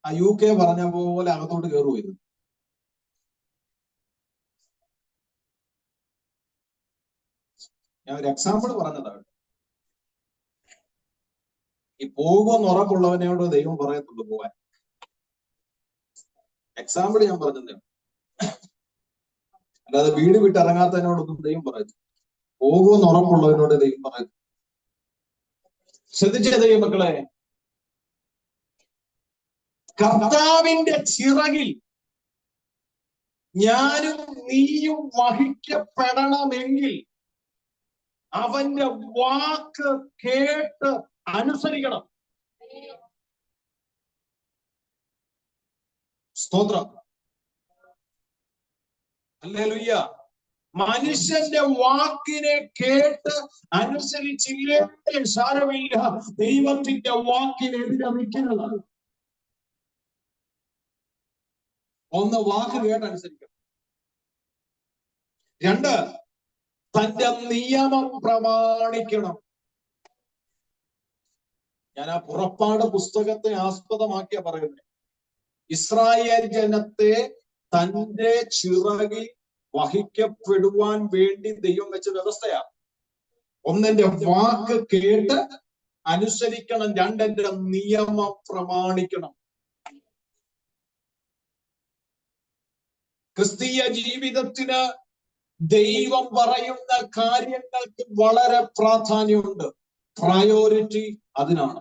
ആ UK പറഞ്ഞ പോലെ അകത്തോട്ട് കയറുമായിരുന്നു. ഞാൻ ഒരു എക്സാമ്പിൾ പറഞ്ഞതാണ്. ഈ പോകുമെന്ന് ഉറപ്പുള്ളവനോട് ദൈവം പറയത്തുള്ളൂ പോവാൻ. എക്സാമ്പിൾ ഞാൻ പറഞ്ഞതേ, അല്ലാതെ വീട് വിട്ടിറങ്ങാത്തതിനോടൊന്നും ദൈവം പറയത്തില്ല. പോകുമെന്ന് ഉറപ്പുള്ളവനോട് ദൈവം പറയത്തില്ല. ശ്രദ്ധിച്ചേ ദൈവമക്കളെ, കർത്താവിന്റെ ചിറകിൽ ഞാനും നീയും വഹിക്കപ്പെടണമെങ്കിൽ അവന്റെ വാക്ക് കേട്ട് അനുസരിക്കണം. സ്തോത്രം. ഹല്ലേലൂയ. മനുഷ്യന്റെ വാക്കിനെ കേട്ട് അനുസരിച്ചില്ലേ സാരമില്ല, ദൈവത്തിന്റെ വാക്കിനെതിരെ നിൽക്കുന്നത്. ഒന്ന്, വാക്ക് കേട്ട് അനുസരിക്കണം. രണ്ട്, തന്റെ നിയമം പ്രമാണിക്കണം. ഞാൻ ആ പുറപ്പാട് പുസ്തകത്തെ ആസ്പദമാക്കിയ പറയുന്നത്. ഇസ്രായേൽ ജനത്തെ തന്റെ ചിറകിൽ വഹിക്കപ്പെടുവാൻ വേണ്ടി ദൈവം വെച്ച വ്യവസ്ഥയാണ്. ഒന്നെന്റെ വാക്ക് കേട്ട് അനുസരിക്കണം, രണ്ടെന്റെ നിയമം പ്രമാണിക്കണം. ക്രിസ്തീയ ജീവിതത്തിന് ദൈവം പറയുന്ന കാര്യങ്ങൾക്ക് വളരെ പ്രാധാന്യമുണ്ട്. പ്രയോറിറ്റി അതിനാണ്.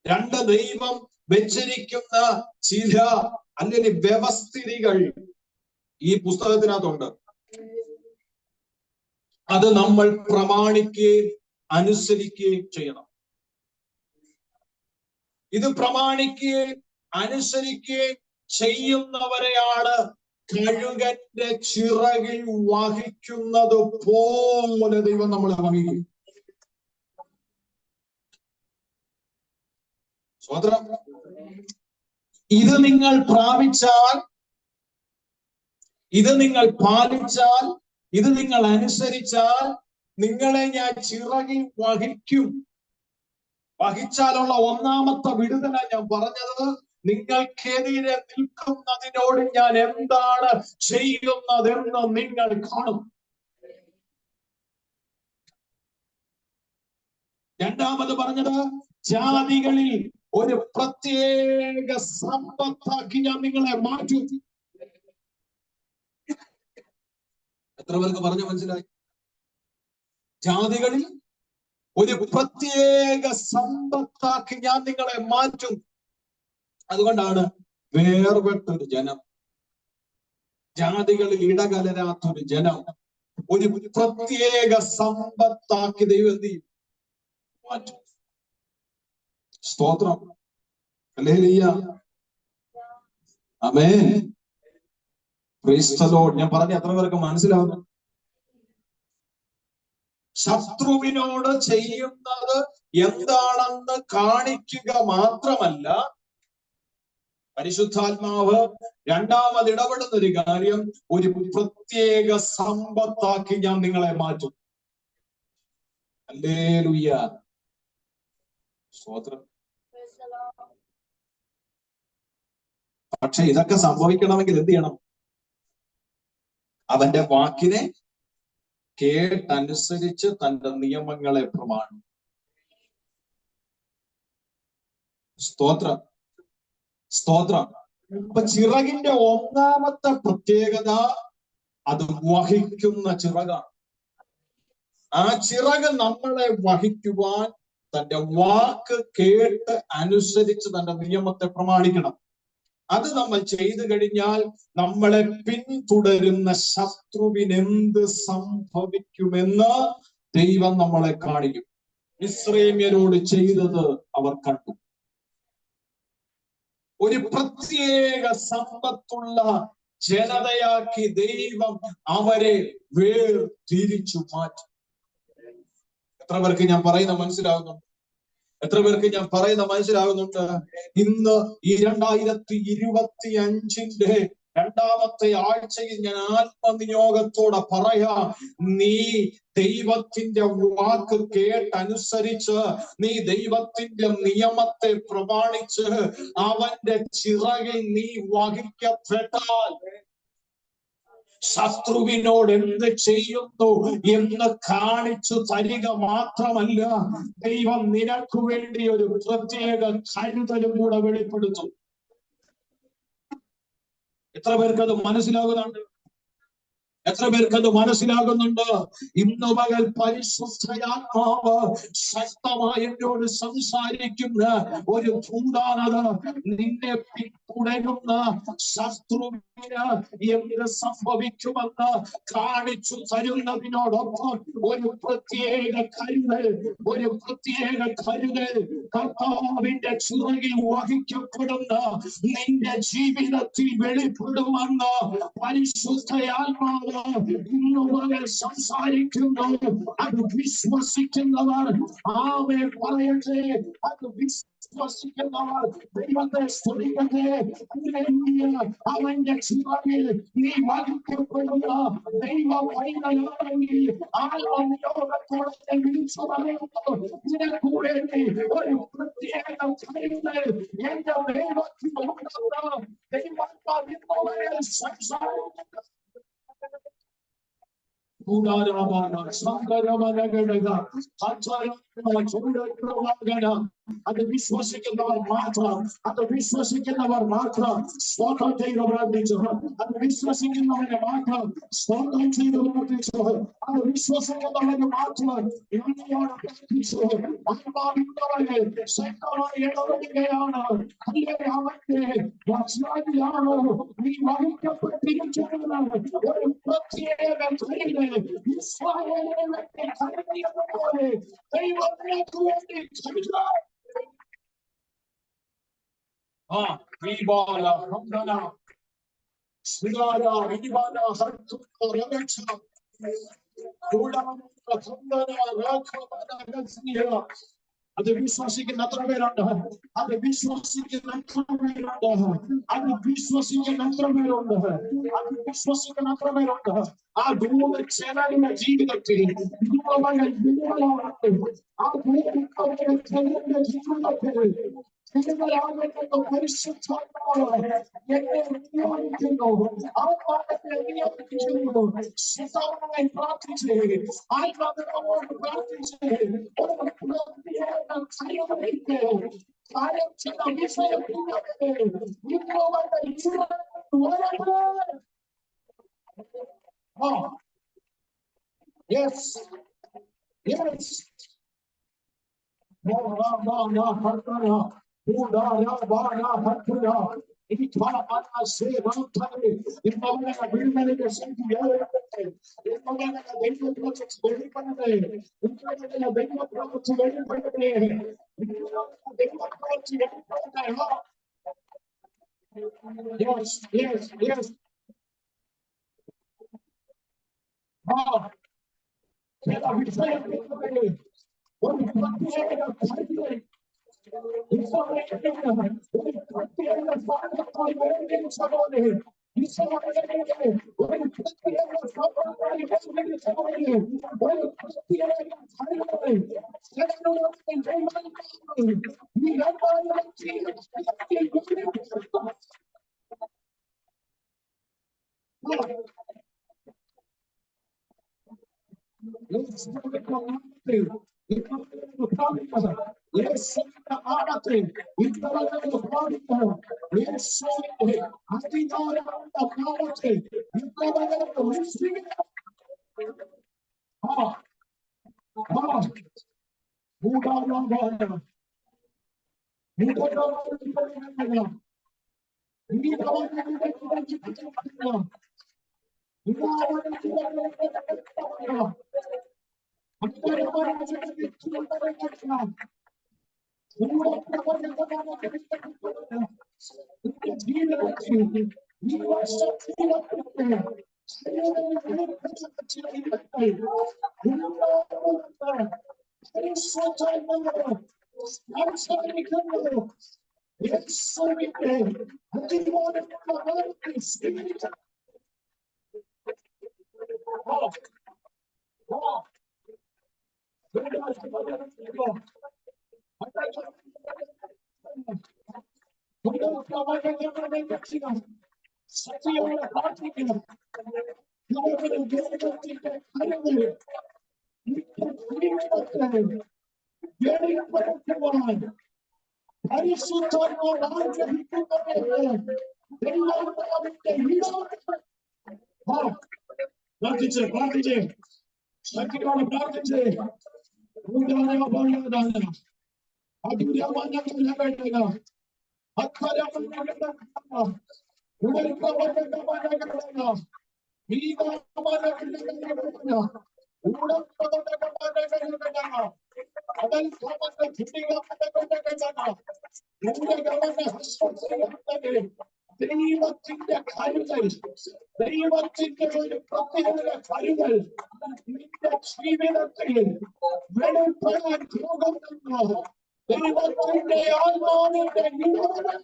രണ്ട്, ദൈവം വെച്ചിരിക്കുന്ന ചില അല്ലെങ്കിൽ വ്യവസ്ഥിതികൾ ഈ പുസ്തകത്തിനകത്തുണ്ട്. അത് നമ്മൾ പ്രമാണിക്കുകയും അനുസരിക്കുകയും ചെയ്യണം. ഇത് പ്രമാണിക്കുകയും അനുസരിക്കുകയും ചെയ്യുന്നവരെയാണ് കഴുകന്റെ ചിറകിൽ വഹിക്കുന്നത് പോലെ ദൈവം നമ്മളെ വഹിക്കും. സ്വതന്ത്രം. ഇത് നിങ്ങൾ പ്രാപിച്ചാൽ, ഇത് നിങ്ങൾ പാലിച്ചാൽ, ഇത് നിങ്ങൾ അനുസരിച്ചാൽ നിങ്ങളെ ഞാൻ ചിറകിൽ വഹിക്കും. വഹിച്ചാലുള്ള ഒന്നാമത്തെ വിടുതല ഞാൻ പറഞ്ഞത്, നിങ്ങൾക്കെതിരെ നിൽക്കുന്നതിനോട് ഞാൻ എന്താണ് ചെയ്യുന്നതെന്ന് നിങ്ങൾ കാണും. രണ്ടാമത് പറഞ്ഞത്, ജാതികളിൽ ഒരു പ്രത്യേക സമ്പത്താക്കി ഞാൻ നിങ്ങളെ മാറ്റും. എത്ര പേർക്ക് പറഞ്ഞു മനസ്സിലായി? ജാതികളിൽ ഒരു പ്രത്യേക സമ്പത്താക്കി ഞാൻ നിങ്ങളെ മാറ്റും. അതുകൊണ്ടാണ് വേർപെട്ടൊരു ജനം, ജാതികളിൽ ഇടകലരാത്തൊരു ജനം, ഒരു പ്രത്യേക സമ്പത്താക്കി ദൈവം എന്ത് ചെയ്യും? മാറ്റും. സ്തോത്രം. Hallelujah. Amen. Price the Lord. ഞാൻ പറഞ്ഞ എത്ര പേർക്ക് മനസ്സിലാവുന്നു? ശത്രുവിനോട് ചെയ്യുന്നത് എന്താണെന്ന് കാണിക്കുക മാത്രമല്ല, പരിശുദ്ധാത്മാവ് രണ്ടാമത് ഇടപെടുന്ന ഒരു കാര്യം, ഒരു പ്രത്യേക സമ്പത്താക്കി ഞാൻ നിങ്ങളെ മാറ്റും. ഹല്ലേലൂയ. സ്തോത്രം. പക്ഷെ ഇതൊക്കെ സംഭവിക്കണമെങ്കിൽ എന്ത് ചെയ്യണം? അവന്റെ വാക്കിനെ കേട്ടനുസരിച്ച് തന്റെ നിയമങ്ങളെ പ്രമാണം. സ്തോത്രം. സ്തോത്രം. അപ്പൊ ചിറകിന്റെ ഒന്നാമത്തെ പ്രത്യേകത, അത് വഹിക്കുന്ന ചിറകാണ്. ആ ചിറക് നമ്മളെ വഹിക്കുവാൻ തന്റെ വാക്ക് കേട്ട് അനുസരിച്ച് തന്റെ നിയമത്തെ പ്രമാണിക്കണം. അത് നമ്മൾ ചെയ്തു കഴിഞ്ഞാൽ നമ്മളെ പിന്തുടരുന്ന ശത്രുവിന് എന്ത് സംഭവിക്കുമെന്ന് ദൈവം നമ്മളെ കാണിക്കും. ഇസ്രായേല്യരോട് ചെയ്തത് അവർ കണ്ടു. ഒരു പ്രത്യേക സമ്പത്തുള്ള ജനതയാക്കി ദൈവം അവരെ വേർതിരിച്ചു മാറ്റി. എത്ര പേർക്ക് ഞാൻ പറയുന്ന മനസ്സിലാകുന്നുണ്ട്? എത്ര പേർക്ക് ഞാൻ പറയുന്ന മനസ്സിലാകുന്നുണ്ട്? ഇന്ന് ഈ 2025 രണ്ടാമത്തെ ആഴ്ചയിൽ ഞാൻ ആത്മനിയോഗത്തോടെ പറയാം, നീ ദൈവത്തിന്റെ വാക്ക് കേട്ടനുസരിച്ച്, നീ ദൈവത്തിന്റെ നിയമത്തെ പ്രമാണിച്ച് അവന്റെ ചിറകിൽ നീ വഹിക്കപ്പെട്ടാൽ ശത്രുവിനോട് എന്ത് ചെയ്യുന്നു എന്ന് കാണിച്ചു തരിക മാത്രമല്ല, ദൈവം നിനക്ക് വേണ്ടി ഒരു പ്രത്യേക കരുതലും കൂടെ വെളിപ്പെടുത്തും. എത്ര പേർക്ക് അത് മനസ്സിലാകുന്നുണ്ട്? എത്ര പേർക്ക് അത് മനസ്സിലാകുന്നുണ്ട്? ഇന്നു പകൽ പരിശുദ്ധയാത്മാവ് ശക്തമായി എന്നോട് സംസാരിക്കുന്ന ഒരു ഭൂതാനത നിന്നെ പിന്തുടരുന്ന ശത്രുവിന് എന്ത് സംഭവിക്കുമെന്ന് കാണിച്ചു തരുന്നതിനോടൊപ്പം ഒരു പ്രത്യേക കരുതൽ കർത്താവിന്റെ ചിറകിൽ വഹിക്കപ്പെടുന്ന നിന്റെ ജീവിതത്തിൽ വെളിപ്പെടുമെന്ന് പരിശുദ്ധയാത്മാവ് ഇന്നു പകൽ സംസാരിക്കുന്നു. അത് വിശ്വസിക്കുന്നവർ ആമേൻ പറയട്ടെ. അത് വിശ്വസിക്കുന്നവർ ദൈവത്തെ സ്തുതിക്കട്ടെ. അവന്റെ ചിറകിൽ നീ വഹിക്കപ്പെടുന്ന ദൈവ പൈതലാണെങ്കിൽ ആത്മനിയോഗത്തോടെ വിളിച്ചു പറയുന്നു, നിനക്ക് വേണ്ടി ഒരു പ്രത്യേക കരുതൽ എന്റെ ദൈവത്തിനുണ്ടെന്ന് ദൈവാത്മാവിനോട് സംസാരിക്കുന്നു. അത് വിശ്വസിക്കുന്നവർ മാത്രം സ്തോത്രം ചെയ്ത് പ്രാർത്ഥിച്ചു. അത് വിശ്വസിക്കുന്നവരെ മാത്രം സ്തോത്രം ചെയ്ത് പ്രാർത്ഥിച്ചു. അത് വിശ്വസിക്കുന്നവരെ മാത്രം യോട് പ്രാർത്ഥിച്ചു. ആത്മാവിന്നവരെ ശക്തമായി ഇടപെടുകയാണ്. അല്ലെങ്കിൽ അവന്റെ വചനത്തിലാണ് നീ വഹിക്കപ്പെട്ടിരിക്കുന്നത്. ഒരു പ്രത്യേക കരുതൽ ഇസ്രായേലിനെ കരുതിയതുപോലെ ദൈവത്തിനു വേണ്ടി കരുതാൻ. അത് വിശ്വസിക്കുന്ന എത്ര പേരുണ്ട്? ആ ദൂത ചേരാനുള്ള ജീവിതത്തിൽ ആ ജീവിതത്തിൽ പരിശുദ്ധാത്മാവ് എന്നെ നിയോഗിക്കുന്നു. ആത്മാവിനെ നിയോഗിക്കുന്നു. ശുദ്ധമായി പ്രാർത്ഥിച്ച് ആത്മാവിനോട് പ്രാർത്ഥിച്ച് കാര്യം ചില വിഷയത്തിലൊക്കെ Yes. Yes. ദൈവത്തിന്റെ കരുതൽ, ദൈവത്തിന്റെ ഒരു പ്രത്യേക കരുതൽ നിന്റെ ജീവിതത്തിൽ വെളിപ്പെടാൻ പോകുന്നു. ദൈവത്തിന്റെ ആത്മാവിന്റെ ഇടപെടൽ.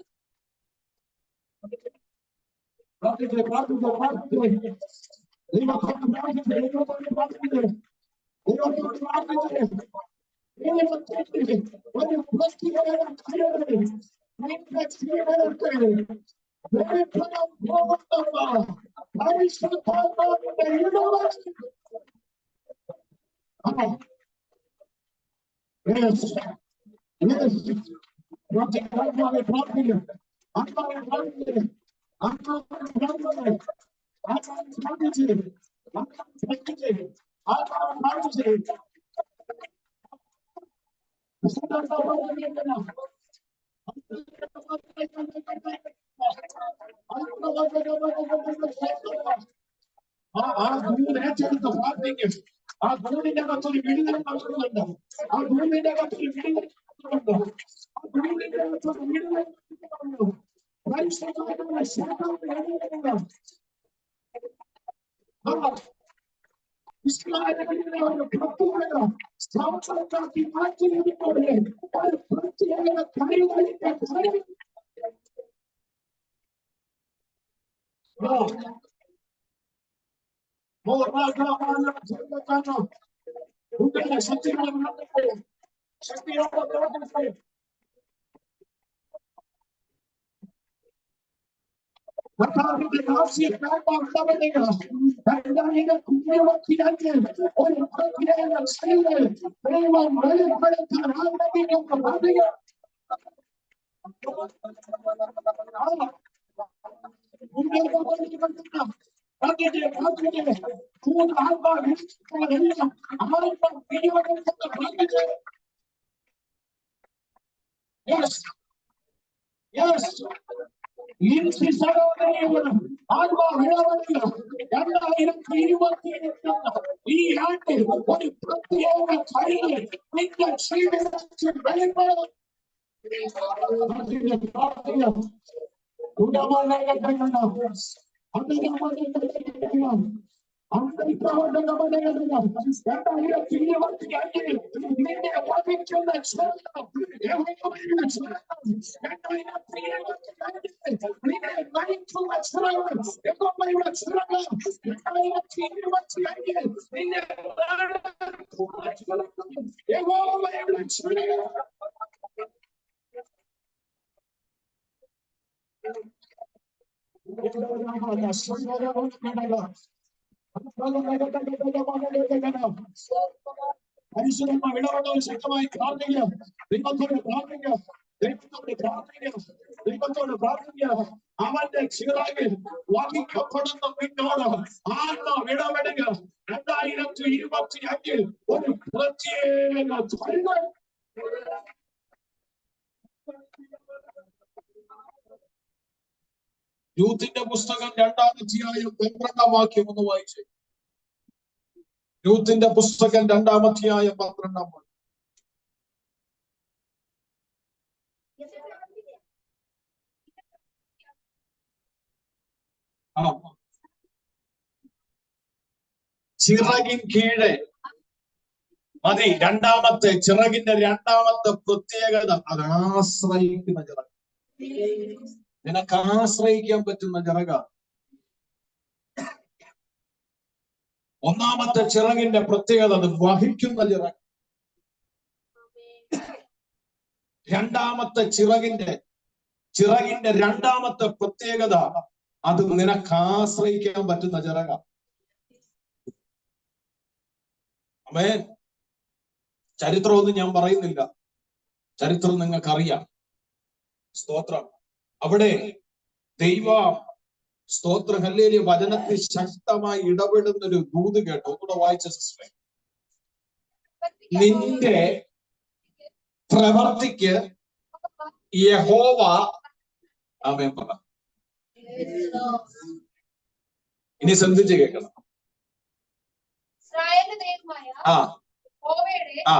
പ്രാർത്ഥിച്ച് പ്രാർത്ഥിച്ച് പ്രാർത്ഥിച്ച് ദൈവത്തോട് പ്രാർത്ഥിച്ച് ദൈവത്തോട് പ്രാർത്ഥിച്ച് ദൈവത്തോട് പ്രാർത്ഥിച്ച് ദൈവത്തിന്റെ ഒരു പ്രത്യേക കരുതൽ നിന്റെ ജീവിതത്തിൽ വെളിപ്പെടാൻ പോകുന്നു. പരിശുദ്ധാത്മാവിന്റെ ഇടപെടൽ. Yes. Yes. Praർത്ഥിക്കുക, പ്രാർത്ഥിക്കുക. ആത്മാവിനെ പ്രാർത്ഥിക്കുക. ആത്മാവിനെ പ്രാർത്ഥിക്കുക. ആത്മാവിനെ പ്രാർത്ഥിക്കുക. ആത്മാവിനെ പ്രാർത്ഥിക്കുക. ആത്മാവിനെ പ്രാർത്ഥിക്കുക. ആ ഭൂമി ഏറ്റെടുത്ത് പ്രാർത്ഥിക്കും. ആ ഭൂമിന്റെ അകത്തൊരു വിടുതൽ നടക്കുന്നുണ്ട്. ആ ഭൂമിന്റെ അകത്തൊരു വിടുതൽ നടക്കുന്നുണ്ട്. ആ ഭൂമിന്റെ അകത്തൊരു വിടുതൽ നടക്കുന്നുണ്ട്. പരിശുദ്ധാത്മാവിന്റെ ശബ്ദം കേൾക്കുന്നുണ്ട്. ഇസ്രായേലിനെ ഒരു പ്രത്യേക സംസ്ഥാനത്താക്കി മാറ്റിയതുപോലെ ഒരു പ്രത്യേക കരുതലിന്റെ കരുതൽ. Yes. Yes. ഈ ആണ്ടിൽ ഒരു പ്രത്യേക കരുതൽ നിന്റെ ജീവിതത്തിൽ വെളിപ്പെടും. പരിശുദ്ധ ഇടപെടൽ ശക്തമായി പ്രാർത്ഥിക്കുക. ദൈവത്തോട് പ്രാർത്ഥിക്കുക. ദൈവത്തോട് പ്രാർത്ഥിക്കുക. ദൈവത്തോട് പ്രാർത്ഥിക്കുക. അവന്റെ ചിറകിൽ വഹിക്കപ്പെടുന്ന നിന്നോട് ആത്മാവ് ഇടപെടുക. 2025 ഒരു പ്രത്യേക കരുതൽ. യൂത്തിന്റെ പുസ്തകം 2-ാം അധ്യായം 12-ാം വാക്യം ഒന്ന് വായിച്ചേ. യൂത്തിന്റെ പുസ്തകം 2-ാം അധ്യായം 12-ാം വാക്യം. ചിറകിൻ കീഴെ മതി. രണ്ടാമത്തെ ചിറകിന്റെ രണ്ടാമത്തെ പ്രത്യേകത അത് ആശ്രയിക്കുന്ന ചിറക്. നിനക്ക് ആശ്രയിക്കാൻ പറ്റുന്ന ചിറക. ഒന്നാമത്തെ ചിറകിന്റെ പ്രത്യേകത അത് വഹിക്കുന്ന ചിറക്. രണ്ടാമത്തെ ചിറകിന്റെ രണ്ടാമത്തെ പ്രത്യേകത അത് നിനക്ക് ആശ്രയിക്കാൻ പറ്റുന്ന ചിറക. ആമേൻ. ചരിത്രമൊന്നും ഞാൻ പറയുന്നില്ല, ചരിത്രം നിങ്ങൾക്കറിയാം. സ്തോത്രം. അവിടെ ദൈവ സ്തോത്ര ഹല്ലേലൂയ വചനത്തിൽ ശക്തമായി ഇടപെടുന്ന ഒരു ദൂത് കേട്ടോ. ഒന്നുകൂടെ വായിച്ച സിസ്റ്ററെ. നിന്റെ പ്രവർത്തിക്ക് യഹോവ ആമേൻ പറ. ഇനി ശ്രദ്ധിച്ച് കേൾക്കണം. ആ ആ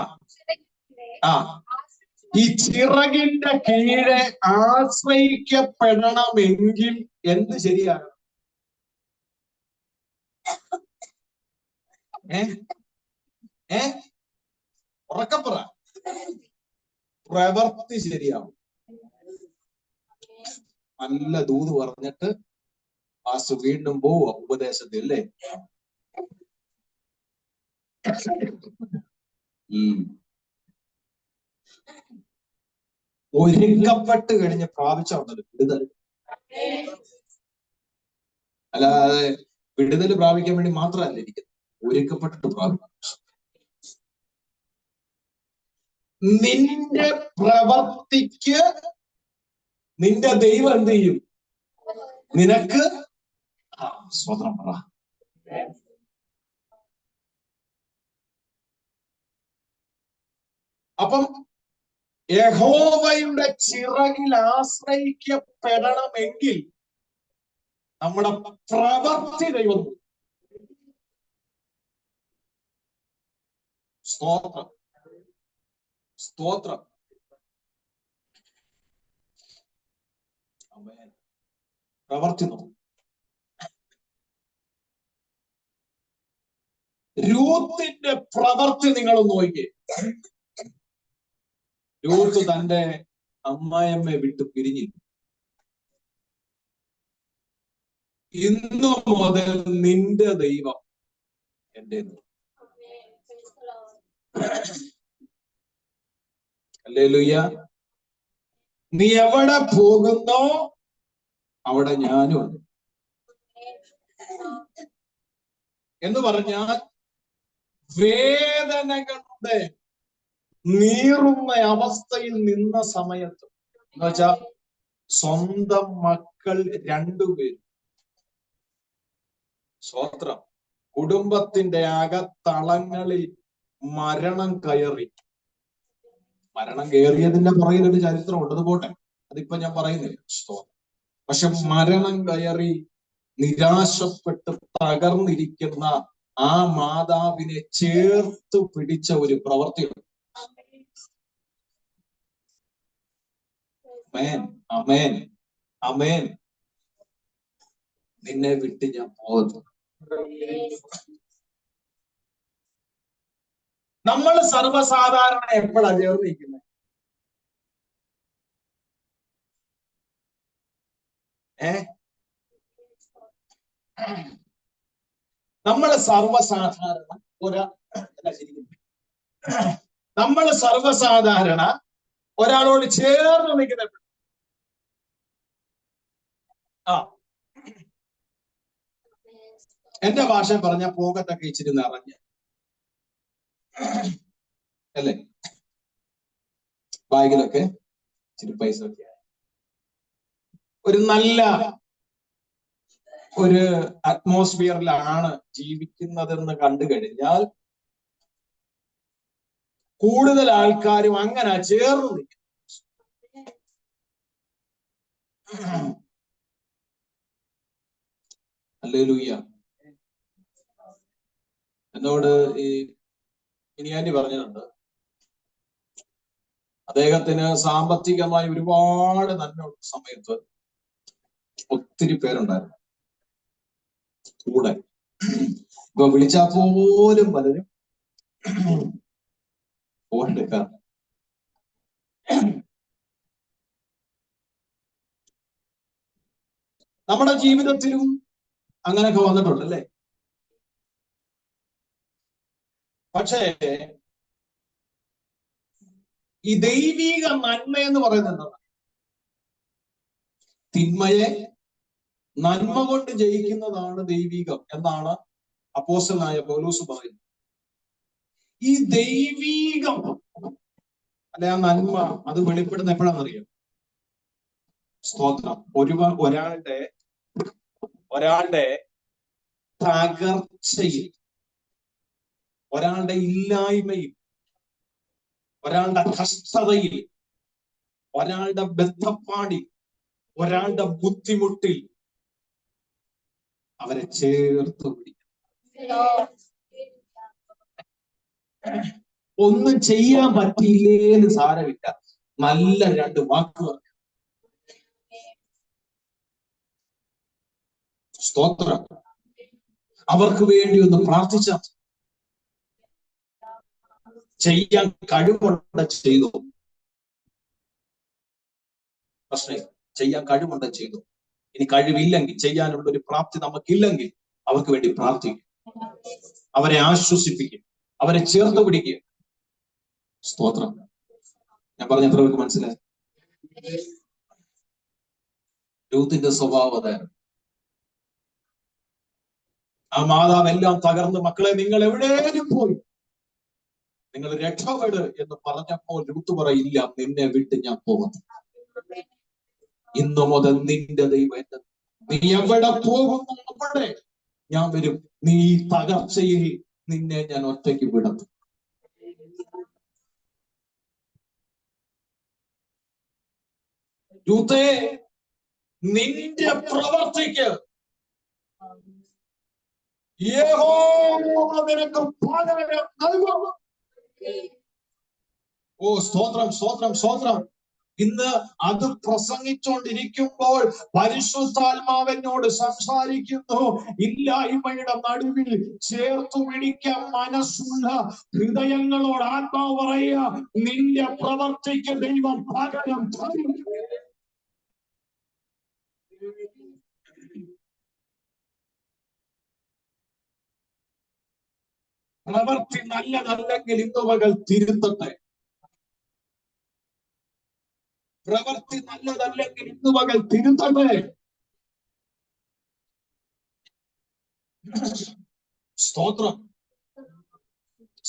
ആ ഈ ചിറകിന്റെ കീഴെ ആശ്രയിക്കപ്പെടണമെങ്കിൽ എന്ത് ശരിയാണ്? ഉറക്കപ്പുറ പ്രവർത്തി ശരിയാവും. നല്ല ദൂത് പറഞ്ഞിട്ട് പാസ്റ്റർ വീണ്ടും പോവുക ഉപദേശത്തിൽ അല്ലേ? ഒരുക്കപ്പെട്ട് കഴിഞ്ഞ് പ്രാപിച്ചുണ്ടല്ലോ വിടുതൽ. അല്ലാതെ വിടുതൽ പ്രാപിക്കാൻ വേണ്ടി മാത്രമല്ല ഇരിക്കുന്നത്, ഒരുക്കപ്പെട്ടിട്ട് പ്രാപിക്കും. നിന്റെ പ്രവർത്തിക്ക് നിന്റെ ദൈവം എന്ത് ചെയ്യും? നിനക്ക് സ്വതന്ത്രം പറ. അപ്പം യഹോവയുടെ ചിറകിൽ ആശ്രയിക്കപ്പെടണമെങ്കിൽ നമ്മുടെ പ്രവർത്തി ദൈവം. സ്തോത്രം സ്തോത്രം. പ്രവർത്തി നോക്കും. രൂത്തിന്റെ പ്രവർത്തി നിങ്ങളൊന്ന് നോക്കിയേ. രൂത്ത് തന്റെ അമ്മായിയമ്മയെ വിട്ട് പിരിഞ്ഞില്ല. ഇന്നു മുതൽ നിന്റെ ദൈവം എന്റെ. ഹല്ലേലൂയ. നീ എവിടെ പോകുന്നോ അവിടെ ഞാനും ഉണ്ട് എന്ന് പറഞ്ഞാൽ വേദനകളുടെ നീറുന്ന അവസ്ഥയിൽ നിന്ന സമയത്ത് എന്ന് വെച്ചാൽ സ്വന്തം മക്കൾ രണ്ടുപേരും സ്വത്രം കുടുംബത്തിന്റെ അകത്തളങ്ങളിൽ മരണം കയറി. മരണം കയറിയതിന്റെ പുറകിൽ ഒരു ചരിത്രമുണ്ട്, അത് പോട്ടെ, അതിപ്പോ ഞാൻ പറയുന്നില്ല. പക്ഷെ മരണം കയറി നിരാശപ്പെട്ട് തകർന്നിരിക്കുന്ന ആ മാതാവിനെ ചേർത്ത് പിടിച്ച ഒരു പ്രവൃത്തിയുണ്ട്. അമേൻ അമേൻ അമേൻ. നിന്നെ വിട്ട് ഞാൻ പോകുന്നു. നമ്മൾ സർവ്വസാധാരണ എപ്പോഴാ ചേർന്നിരിക്കുന്നത്? നമ്മള് സർവ്വസാധാരണ നമ്മള് സർവ്വസാധാരണ ഒരാളോട് ചേർന്ന് നിൽക്കുന്ന എന്റെ ഭാഷ പറഞ്ഞ പോകത്തൊക്കെ ഇച്ചിരി നിറഞ്ഞ് അല്ലേ, ബാഗിലൊക്കെ ഇച്ചിരി പൈസ ഒക്കെ ഒരു നല്ല ഒരു അറ്റ്മോസ്ഫിയറിലാണ് ജീവിക്കുന്നതെന്ന് കണ്ടു കഴിഞ്ഞാൽ കൂടുതൽ ആൾക്കാരും അങ്ങനെ ചേർന്ന് നിൽക്കും. ഹല്ലേലൂയ. എന്നോട് ഈ ഇനിയാന്റി പറഞ്ഞിട്ടുണ്ട്, അദ്ദേഹത്തിന് സാമ്പത്തികമായി ഒരുപാട് നന്മയുള്ള സമയത്ത് ഒത്തിരി പേരുണ്ടായിരുന്നു കൂടെ. ഇപ്പൊ വിളിച്ചാൽ പോലും പലരും ഫോൺ എടുക്കാം. നമ്മുടെ ജീവിതത്തിലും അങ്ങനെയൊക്കെ വന്നിട്ടുണ്ടല്ലേ. പക്ഷേ ഈ ദൈവിക നന്മ എന്ന് പറയുന്നത് എന്താണ്? തിന്മയെ നന്മ കൊണ്ട് ജയിക്കുന്നതാണ് ദൈവികം എന്നാണ് അപ്പോസ്തലനായ പൗലോസ് പറയുന്നത്. ഈ ദൈവീകം അല്ലെ ആ നന്മ അത് വെളിപ്പെടുന്ന എപ്പോഴാണെന്നറിയാം? സ്തോത്രം. ഒരാളുടെ തകർച്ചയിൽ, ഒരാളുടെ ഇല്ലായ്മയിൽ, ഒരാളുടെ കഷ്ടതയിൽ, ഒരാളുടെ ബന്ധപ്പാടിൽ, ഒരാളുടെ ബുദ്ധിമുട്ടിൽ അവരെ ചേർത്ത് പിടിക്കും. ഒന്നും ചെയ്യാൻ പറ്റിയില്ലേന്ന് സാരമില്ല, നല്ല രണ്ട് വാക്കുകൾ. സ്തോത്രം. അവർക്ക് വേണ്ടി ഒന്ന് പ്രാർത്ഥിച്ചാൽ ചെയ്യാൻ കഴിവുണ്ട് ചെയ്തു. പ്രശ്നം ചെയ്യാൻ കഴിവുണ്ട് ചെയ്തു. ഇനി കഴിവില്ലെങ്കിൽ, ചെയ്യാനുള്ള ഒരു പ്രാപ്തി നമുക്കില്ലെങ്കിൽ അവർക്ക് വേണ്ടി പ്രാർത്ഥിക്കും, അവരെ ആശ്വസിപ്പിക്കും, അവരെ ചേർത്ത് പിടിക്കുക. സ്തോത്രം. ഞാൻ പറഞ്ഞ എത്ര പേർക്ക് മനസ്സിലായി? രൂത്തിന്റെ സ്വഭാവം അതായിരുന്നു. ആ മാതാവ് എല്ലാം തകർന്ന്, മക്കളെ നിങ്ങൾ എവിടേലും പോയി നിങ്ങൾ രക്ഷപ്പെട് എന്ന് പറഞ്ഞപ്പോൾ രൂത്ത് പറയില്ല, നിന്നെ വിട്ട് ഞാൻ പോകുന്നു. ഇന്നു മുതൽ നിന്റെ ദൈവം, നീ എവിടെ പോകുന്നു അവിടെ ഞാൻ വരും. നീ തകർച്ചയിൽ നിന്നെ ഞാൻ ഒറ്റയ്ക്ക് വിടുന്നു. രൂത്തേ, നിന്റെ പ്രവർത്തിക്ക് യഹോവ നിനക്ക് പകരം നൽകും. ഓ സ്തോത്രം, സ്തോത്രം, സ്തോത്രം. ഇന്ന് അത് പ്രസംഗിച്ചുകൊണ്ടിരിക്കുമ്പോൾ പരിശുദ്ധാത്മാവിനോട് സംസാരിക്കുന്നു. ഇല്ലായ്മയുടെ നടുവിൽ ചേർത്തു പിടിക്കാൻ മനസ്സുള്ള ഹൃദയങ്ങളോട് ആത്മാവ് പറയുക, നിന്റെ പ്രവർത്തിക്ക് ദൈവം പകരം തരും. പ്രവർത്തി നല്ലതല്ലെങ്കിൽ ഇന്ന് പകൽ തിരുത്തട്ടെ. പ്രവർത്തി നല്ലതല്ലെങ്കിൽ ഇന്ന് പകൽ തിരുത്തട്ടെ. സ്തോത്രം,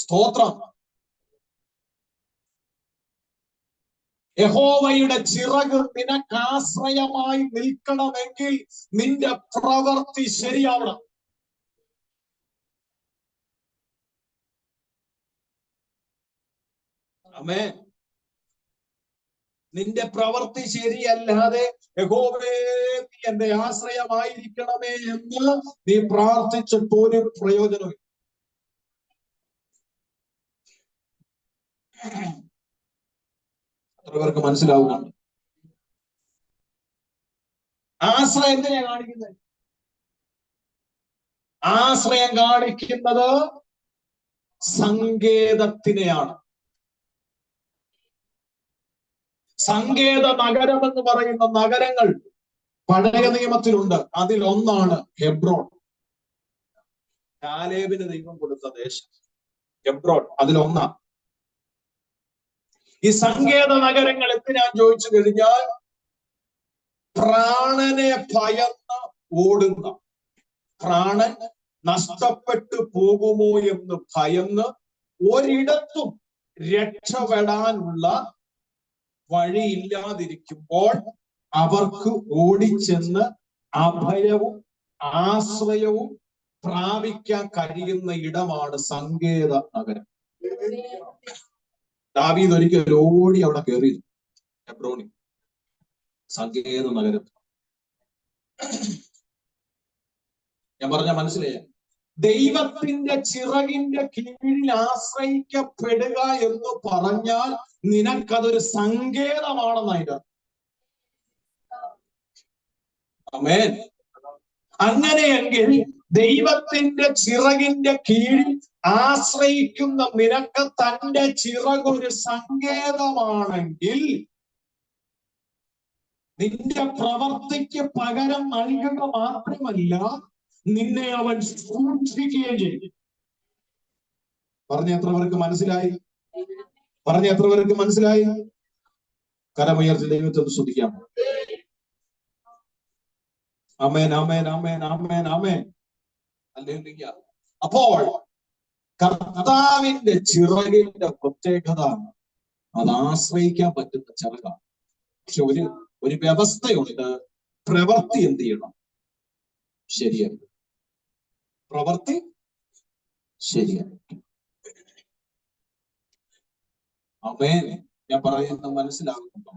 സ്തോത്രം. യഹോവയുടെ ചിറക് നിനക്ക് ആശ്രയമായി നിൽക്കണമെങ്കിൽ നിന്റെ പ്രവർത്തി ശരിയാവണം. ആമേൻ. നിന്റെ പ്രവർത്തി ശരിയല്ലാതെ യഹോവേ നീ എന്റെ ആശ്രയമായിരിക്കണമേ എന്ന് നീ പ്രാർത്ഥിച്ചിട്ട് ഒരു പ്രയോജനവും. എത്ര പേർക്ക് മനസ്സിലാവുന്നുണ്ട്? ആശ്രയം എന്തിനാ കാണിക്കുന്നത്? ആശ്രയം കാണിക്കുന്നത് സങ്കേതത്തിനെയാണ്. സങ്കേത നഗരം എന്ന് പറയുന്ന നഗരങ്ങൾ പഴയ നിയമത്തിലുണ്ട്. അതിൽ ഒന്നാണ് ഹെബ്രോൺ. കാലേബിന് ദൈവം കൊടുത്ത ദേശം ഹെബ്രോൺ അതിലൊന്നാണ്. ഈ സങ്കേത നഗരങ്ങൾ എന്തിനാ ചോദിച്ചു കഴിഞ്ഞാൽ, പ്രാണനെ ഭയന്ന് ഓടുന്ന, പ്രാണൻ നഷ്ടപ്പെട്ടു പോകുമോ എന്ന് ഭയന്ന് ഒരിടത്തും രക്ഷപ്പെടാനുള്ള വഴിയില്ലാതിരിക്കുമ്പോൾ അവർക്ക് ഓടിച്ചെന്ന് അഭയവും ആശ്രയവും പ്രാപിക്കാൻ കഴിയുന്ന ഇടമാണ് സങ്കേത നഗരം. ദാവീദ് ഒരിക്കൽ ഓടി അവിടെ കയറി ഹെബ്രോണിൽ, സങ്കേത നഗരം. ഞാൻ പറഞ്ഞ മനസ്സിലായ? ദൈവത്തിന്റെ ചിറകിന്റെ കീഴിൽ ആശ്രയിക്കപ്പെടുക എന്ന് പറഞ്ഞാൽ നിനക്കതൊരു സങ്കേതമാണെന്നതിന്റെ. ആമേൻ. അങ്ങനെയെങ്കിൽ ദൈവത്തിന്റെ ചിറകിന്റെ കീഴിൽ ആശ്രയിക്കുന്ന നിനക്ക് തന്റെ ചിറകൊരു സങ്കേതമാണെങ്കിൽ നിന്റെ പ്രവർത്തിക്ക് പകരം നൽകുക മാത്രമല്ല, നിന്നെ അവൻ സൂക്ഷിക്കുകയും ചെയ്യും. പറഞ്ഞ എത്ര പേർക്ക് മനസ്സിലായി? പറഞ്ഞ എത്ര പേർക്ക് മനസ്സിലായി? കരമുയർത്തി ദൈവത്തെ സ്തുതിക്കാം. ആമേൻ, ആമേൻ, ആമേൻ, ആമേൻ, ആമേൻ. ഹല്ലേലൂയ. അപ്പോൾ കർത്താവിന്റെ ചിറകിന്റെ പ്രത്യേകത അത് ആശ്രയിക്കാൻ പറ്റുന്ന ചിറകാണ്. പക്ഷെ ഒരു വ്യവസ്ഥയുണ്ട്. പ്രവൃത്തി എന്ത് ചെയ്യണം? ശരിയാണ്. പ്രവൃത്തി ശരിയാണ്. ആമേൻ. ഞാൻ പറയുന്നത് മനസ്സിലാകുന്നുണ്ടോ?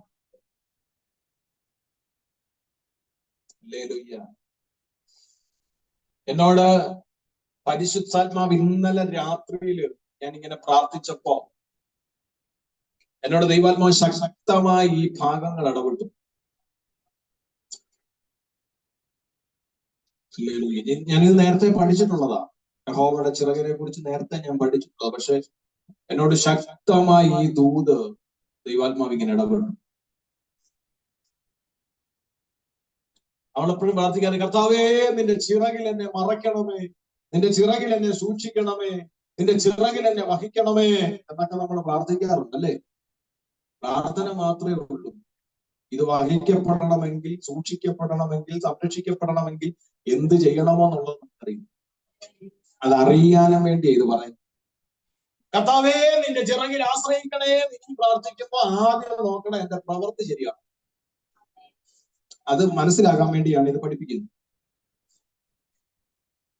ഹല്ലേലൂയ. എന്നോട് പരിശുദ്ധാത്മാവ് ഇന്നലെ രാത്രിയില് ഞാനിങ്ങനെ പ്രാർത്ഥിച്ചപ്പോ എന്നോട് ദൈവാത്മാവ് ശക്തമായി ഈ ഭാഗങ്ങൾ ഇടപെട്ടു. ഞാനിത് നേരത്തെ പഠിച്ചിട്ടുള്ളതാ. യഹോവയുടെ ചിറകിനെ കുറിച്ച് നേരത്തെ ഞാൻ പഠിച്ചിട്ടുള്ളത്. പക്ഷെ എന്നോട് ശക്തമായി ഈ ദൂത് ദൈവാത്മാവ് ഇങ്ങനെ ഇടപെടും. അവളെപ്പോഴും പ്രാർത്ഥിക്കാൻ, കർത്താവേ നിന്റെ ചിറകിൽ എന്നെ മറയ്ക്കണമേ, നിന്റെ ചിറകിൽ എന്നെ സൂക്ഷിക്കണമേ, നിന്റെ ചിറകിൽ എന്നെ വഹിക്കണമേ എന്നൊക്കെ നമ്മൾ പ്രാർത്ഥിക്കാറുണ്ട് അല്ലേ? പ്രാർത്ഥന മാത്രമേ ഉള്ളൂ. ഇത് വഹിക്കപ്പെടണമെങ്കിൽ, സൂക്ഷിക്കപ്പെടണമെങ്കിൽ, സംരക്ഷിക്കപ്പെടണമെങ്കിൽ എന്ത് ചെയ്യണമോ എന്നുള്ളത് നമുക്കറിയും. അതറിയാനും വേണ്ടി ഇത് പറയുന്നത്. കർത്താവേ നിന്റെ ചിറകിൽ ആശ്രയിക്കണേ നീ പ്രാർത്ഥിക്കുമ്പോ ആദ്യം നോക്കണേ എന്റെ പ്രവൃത്തി ശരിയാണ്. അത് മനസ്സിലാകാൻ വേണ്ടിയാണ് ഇത് പഠിപ്പിക്കുന്നത്.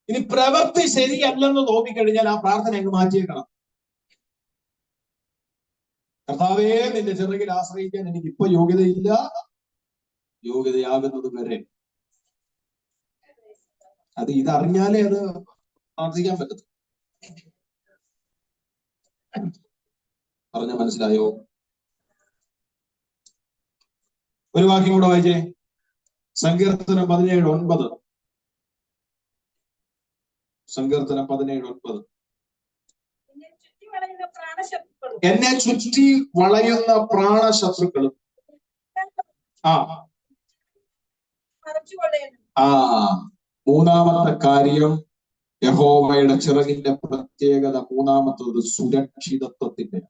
ഇനി പ്രവൃത്തി ശരിയല്ലെന്ന് തോന്നിക്കഴിഞ്ഞാൽ ആ പ്രാർത്ഥന അങ്ങ് മാറ്റിയേക്കണം. കർത്താവേ നിന്റെ ചിറകിൽ ആശ്രയിക്കാൻ എനിക്ക് ഇപ്പൊ യോഗ്യതയില്ല, യോഗ്യതയാകുന്നത് വരെ. ഇതറിഞ്ഞാലേ അത് പ്രാർത്ഥിക്കാൻ പറ്റത്തു. പറഞ്ഞ മനസ്സിലായോ? ഒരു വാക്യം കൂടെ വായിച്ചേ. സങ്കീർത്തനം 17:9. സങ്കീർത്തനം 17:9. എന്നെ ചുറ്റി വളയുന്ന പ്രാണശത്രുക്കളും മൂന്നാമത്തെ കാര്യം യഹോവയുടെ ചിറകിന്റെ പ്രത്യേകത. മൂന്നാമത്തത് സുരക്ഷിതത്വത്തിന്റെ.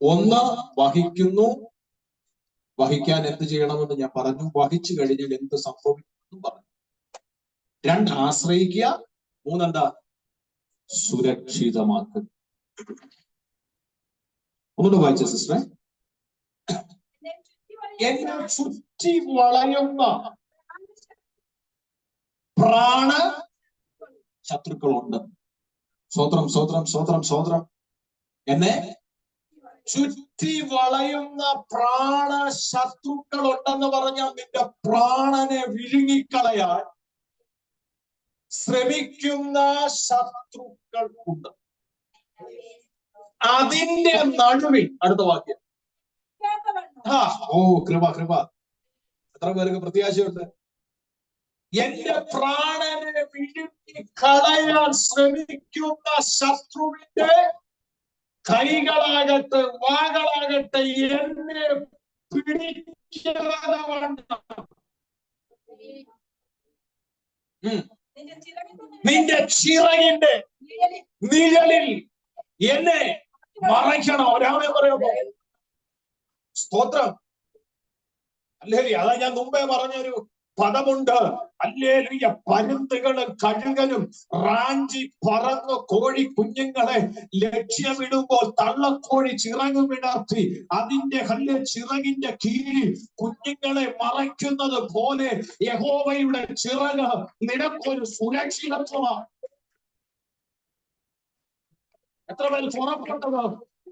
ഒന്ന് വഹിക്കുന്നു. വഹിക്കാൻ എന്ത് ചെയ്യണമെന്ന് ഞാൻ പറഞ്ഞു. വഹിച്ചു കഴിഞ്ഞാൽ എന്ത് സംഭവിക്കുമെന്നും പറഞ്ഞു. 2 ആശ്രയിക്കുക. 3 എന്താ? സുരക്ഷിതമാക്കുക. ഒന്നുകൂടെ വായിച്ച സിസ്റ്ററെ. എന്നെ ചുറ്റി വളയുന്ന പ്രാണ ശത്രുക്കളുണ്ട്. സ്വോത്രം സ്വോത്രം സ്വോത്രം സ്വോത്രം. എന്നെ ചുറ്റി വളയുന്ന പ്രാണശത്രുക്കളുണ്ടെന്ന് പറഞ്ഞാൽ നിന്റെ പ്രാണനെ വിഴുങ്ങിക്കളയാൻ ശ്രമിക്കുന്ന ശത്രുക്കൾ ഉണ്ട്. അതിന്റെ നടുവിൽ അടുത്ത വാക്യം. കൃപ കൃപ. എത്ര പേർക്ക് പ്രത്യാശയുണ്ട്? എന്റെ പ്രാണനെ വിഴുങ്ങിക്കളയാൻ ശ്രമിക്കുന്ന ശത്രുവിന്റെ കൈകളാകട്ടെ വാകളാകട്ടെ എന്നെ പിടിക്കാതെ നിന്റെ ചിറകിന്റെ നിഴലിൽ എന്നെ മറയ്ക്കണം. ഒരാളെ പറയുമ്പോ സ്തോത്രം. അല്ലേ? അതാ ഞാൻ മുമ്പേ പറഞ്ഞൊരു പദമുണ്ട്. അല്ലേലൂയ. പരുന്തുകളും കഴുകനും റാഞ്ചി പറന്ന് കോഴി കുഞ്ഞുങ്ങളെ ലക്ഷ്യമിടുമ്പോൾ തള്ളക്കോഴി ചിറകു വിടർത്തി അതിന്റെ ചിറകിന്റെ കീഴിൽ കുഞ്ഞുങ്ങളെ മറയ്ക്കുന്നത് പോലെ യഹോവയുടെ ചിറക് നിനക്കൊരു സുരക്ഷിതത്വമാണ്. എത്ര പേർ പുറപ്പെട്ടത്?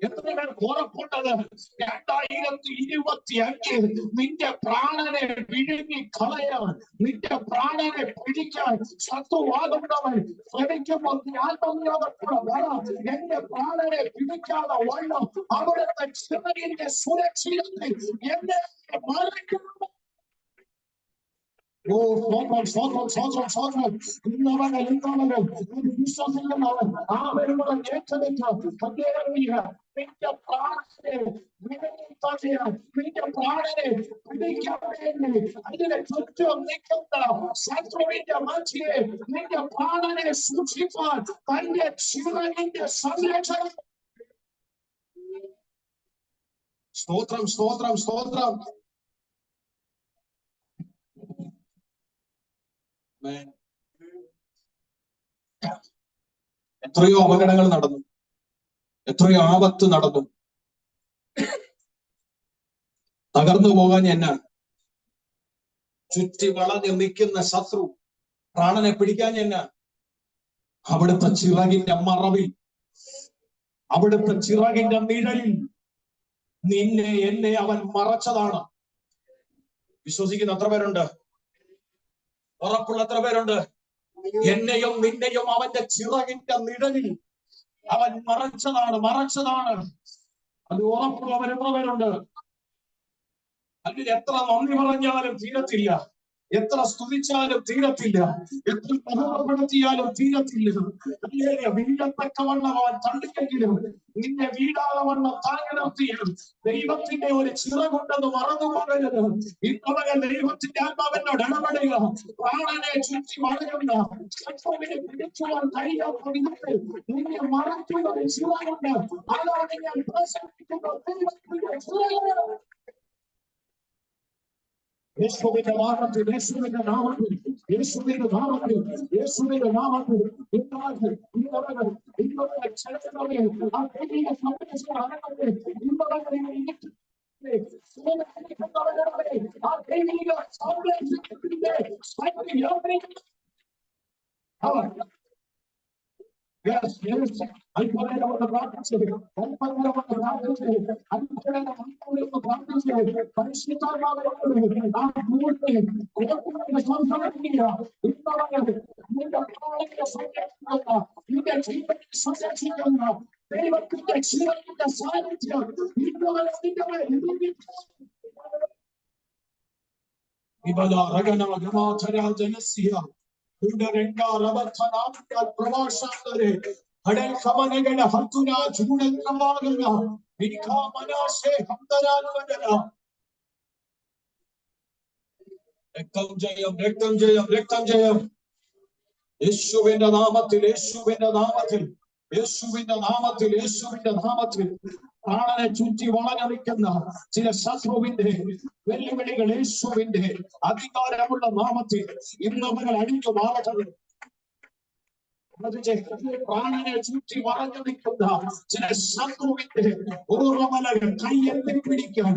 എത്ര പേർ പുറപ്പെട്ടത്? 2025 നിന്റെ പ്രാണനെ വിഴുങ്ങി കളയാൻ, നിന്റെ പ്രാണനെ പിടിക്കാൻ ശത്രുവാകുന്നവൻ ശ്രമിക്കുമ്പോൾ ആത്മനിയോഗത്തോടെ വരാം. എന്റെ പ്രാണനെ പിടിക്കാതെ വണ്ണം അവിടുത്തെ ചിറകിന്റെ സുരക്ഷിതത്തിൽ എന്നെ മറയ്ക്കുന്നു. വിശ്വസിക്കുന്നവൻ ആ വരുമ്പോൾ നിന്റെ പ്രാണനെ പിടിക്കാൻ വേണ്ടി അതിനെ ചുറ്റും നിൽക്കുന്ന ശത്രുവിന്റെ മധ്യേ നിന്റെ പ്രാണനെ സൂക്ഷിക്കാൻ തന്റെ ചിറകിന്റെ സംരക്ഷണം. സ്തോത്രം സ്തോത്രം സ്തോത്രം. എത്രയോ അപകടങ്ങൾ നടന്നു, എത്രയോ ആപത്ത് നടന്നു. തകർന്നു പോകാൻ എന്നാ? ചുറ്റി വളഞ്ഞു നിൽക്കുന്ന ശത്രു പ്രാണനെ പിടിക്കാൻ എന്നാ? അവിടുത്തെ ചിറകിന്റെ മറവിൽ, അവിടുത്തെ ചിറകിന്റെ നിഴലിൽ നിന്നെ എന്നെ അവൻ മറച്ചതാണ്. വിശ്വസിക്കുന്ന എത്ര പേരുണ്ട്? ഉറപ്പുള്ള എത്ര പേരുണ്ട്? എന്നെയും നിന്നെയും അവന്റെ ചിറകിന്റെ നിഴലിൽ അവൻ മറച്ചതാണ്. അത് ഉറപ്പുള്ളവർ എത്ര പേരുണ്ട്? അതിൽ എത്ര നന്ദി പറഞ്ഞാലും തീരത്തില്ല, എത്ര സ്തുതിച്ചാലും തീരത്തില്ല, എത്ര മഹത്വപ്പെടുത്തിയാലും തീരത്തില്ല. വീഴത്തക്കവണ്ണം അവൻ തള്ളിയെങ്കിലും നിന്നെ വീഴാതവണ്ണം താങ്ങി നിർത്തിയും ദൈവത്തിന്റെ ഒരു ചിറകുണ്ടെന്ന് മറന്നുപോകരുത്. ഇന്നവൻ ദൈവത്തിന്റെ ആത്മാവിനോട് ഇടപെടുക. പ്രാണനെ ചുറ്റി വളരുന്ന ശത്രുവിനെ പിടിക്കുവാൻ കഴിയാത്ത വിധത്തിൽ നിന്നെ മറയ്ക്കുന്ന ഒരു ചിറകുണ്ട്. അതാണ് ഞാൻ പ്രസംഗിക്കുന്ന ദൈവത്തിന്റെ ചിറക്. യേശുവിന്റെ നാമത്തിൽ, യേശുവിന്റെ നാമത്തിൽ, യേശുവിന്റെ നാമത്തിൽ, യേശുവിന്റെ നാമത്തിൽ രക്തം ജയം. യേശുവിന്റെ നാമത്തിൽ, യേശുവിന്റെ നാമത്തിൽ, യേശുവിന്റെ നാമത്തിൽ, യേശുവിന്റെ നാമത്തിൽ പ്രാണനെ ചുറ്റി വളഞ്ഞു നിൽക്കുന്ന ചില ശത്രുവിന്റെ വെല്ലുവിളികൾ യേശുവിന്റെ അധികാരമുള്ള നാമത്തിൽ ഇന്ന് മുതൽ അടിഞ്ഞു മാറട്ടെ. പ്രാണനെ ചുറ്റി വളഞ്ഞു നിൽക്കുന്ന ചില ശത്രുവിന്റെ ഓർമ്മലകൾ കയ്യെത്തിപ്പിടിക്കാൻ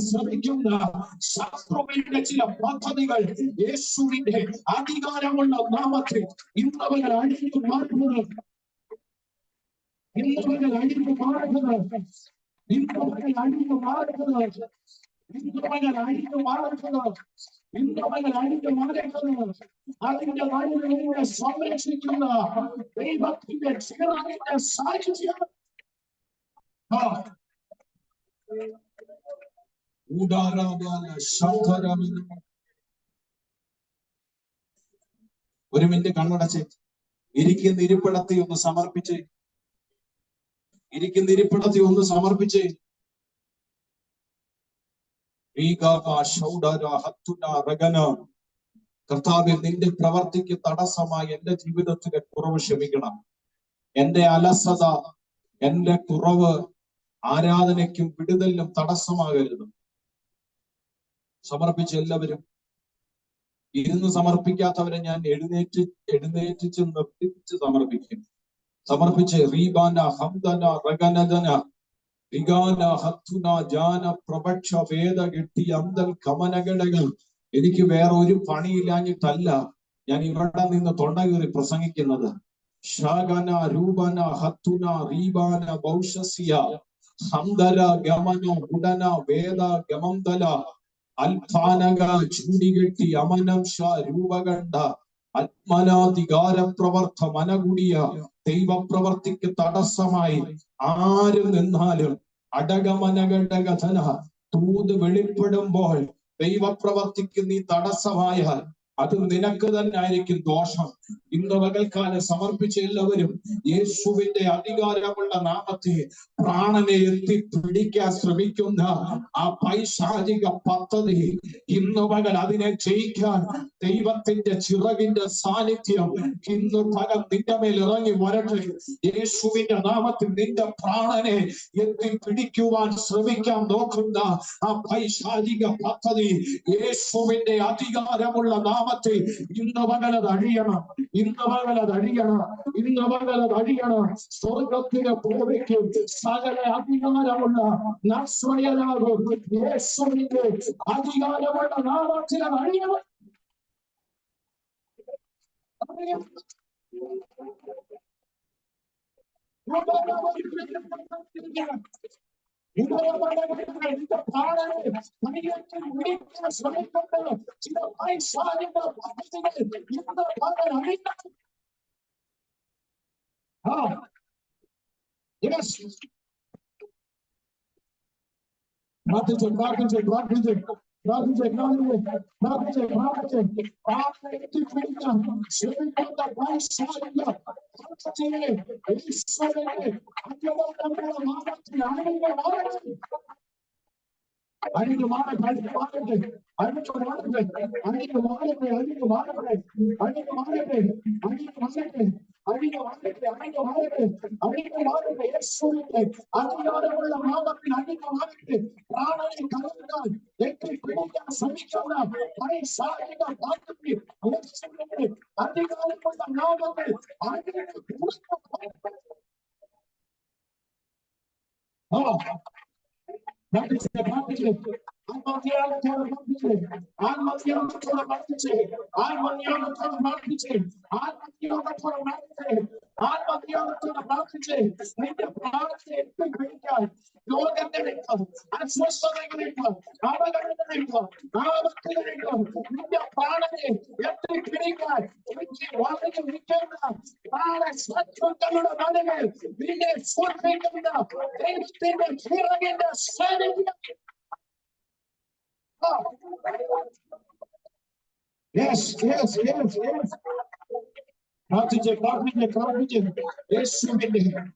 ശ്രമിക്കുന്ന ശത്രുവിന്റെ ചില പദ്ധതികൾ യേശുവിന്റെ അധികാരമുള്ള നാമത്തിൽ ഇന്നവകൾ അടിഞ്ഞു മാറുന്നത്, ഇന്നവകൾ അടിഞ്ഞു മാറുന്നത്, ഇന്നവകൾ അടിഞ്ഞു മാറുന്നത്, ഇന്നവകൾ അടിഞ്ഞു മാറുന്നത്, ഇന്നവകൾ അടിഞ്ഞു മാറുന്നത്. അതിന്റെ വഴികളിലൂടെ സംരക്ഷിക്കുന്ന ദൈവത്തിന്റെ ചിറകിന്റെ സാന്നിധ്യം. ഒരു മിനിറ്റ് കണ്ണടച്ച് ഇരിക്കുന്ന ഇരിപ്പിടത്തെ ഒന്ന് സമർപ്പിച്ച്, ഇരിക്കുന്ന ഇരിപ്പിടത്തെ ഒന്ന് സമർപ്പിച്ച്. കർത്താവേ, നിന്റെ പ്രവർത്തിക്ക് തടസ്സമായി എന്റെ ജീവിതത്തിലെ കുറവ് ക്ഷമിക്കണം. എന്റെ അലസത, എന്റെ കുറവ് ആരാധനയ്ക്കും വിടുതലിനും തടസ്സമാകരുത്. സമർപ്പിച്ച് എല്ലാവരും. ഇരുന്ന് സമർപ്പിക്കാത്തവരെ ഞാൻ എഴുന്നേറ്റിച്ച് നിർത്തിച്ച് സമർപ്പിക്കും. സമർപ്പിച്ച് റീബാന ഹംദന റഗനദന വിഗാന ഹത്തുന ജാന പ്രഭക്ഷ വേദ കെട്ടി അന്തൽ കമനഘടകൾ. എനിക്ക് വേറെ ഒരു പണിയില്ലാഞ്ഞിട്ടല്ല ഞാൻ ഇവിടെ നിന്ന് തൊണ്ട കീറി പ്രസംഗിക്കുന്നത്. ഷാഗന രൂപന ഹത്തുന റീബാന ബൗഷസിയ ഹംദര ഗമന ഉടന വേദ ഗമന്തല അൽഫാനക ചൂടികെട്ടി അമനംശ രൂപകണ്ഠ ആത്മനാധികാര പ്രവർത്ത മനകുടിയ ദൈവപ്രവർത്തിക്ക് തടസ്സമായി ആര് നിന്നാലും അടകമനഘടകഥന തൂത് വെളിപ്പെടുമ്പോൾ ദൈവപ്രവർത്തിക്ക് നീ തടസ്സമായാൽ അത് നിനക്ക് തന്നെ ആയിരിക്കും ദോഷം. ഇന്ന് പകൽക്കാലം സമർപ്പിച്ച എല്ലാവരും യേശുവിന്റെ അധികാരമുള്ള നാമത്തെ പ്രാണനെ എത്തിപ്പിടിക്കാൻ ശ്രമിക്കുന്ന ആ പൈശാചിക പദ്ധതി ഇന്ന് പകൽ അതിനെ ജയിക്കാൻ ദൈവത്തിന്റെ ചിറകിന്റെ സാന്നിധ്യം ഇന്ന് പകൽ നിന്റെ മേൽ ഇറങ്ങി വരട്ടെ. യേശുവിന്റെ നാമത്തിൽ നിന്റെ പ്രാണനെ എത്തിപ്പിടിക്കുവാൻ ശ്രമിക്കാൻ നോക്കുന്ന ആ പൈശാചിക പദ്ധതി യേശുവിന്റെ അധികാരമുള്ള നാമം നാമത്തിൽ ഇന്ന് പകലത് അഴിയണം, ഇന്ന് പകലത് അഴിയണം, ഇന്ന് പകലത് അഴിയണം. സ്വർഗത്തിലെ പൂർവ്വയ്ക്കും സകല അധികാരമുള്ള നസ്രയനാകും യേശുവിന്റെ അധികാരമുള്ള നാമത്തിൽ അത് അഴിയണം.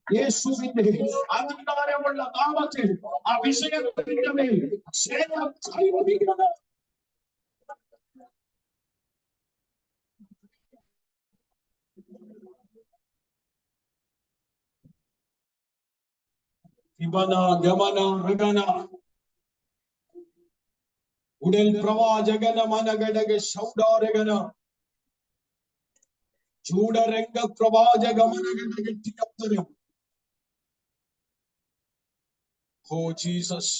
യേശുവിന്റെ അധികാരമുള്ള നാമത്തിൽ അഭിഷേകത്തിന്റെ മേൽ കൈവരിക്കുന്നത്. ഉടൽ പ്രവാചകന മനഘടക ശൗഡാരകന ചൂടരംഗ പ്രവാചക മനഘടകത്തിനും. ഓ ജീസസ്,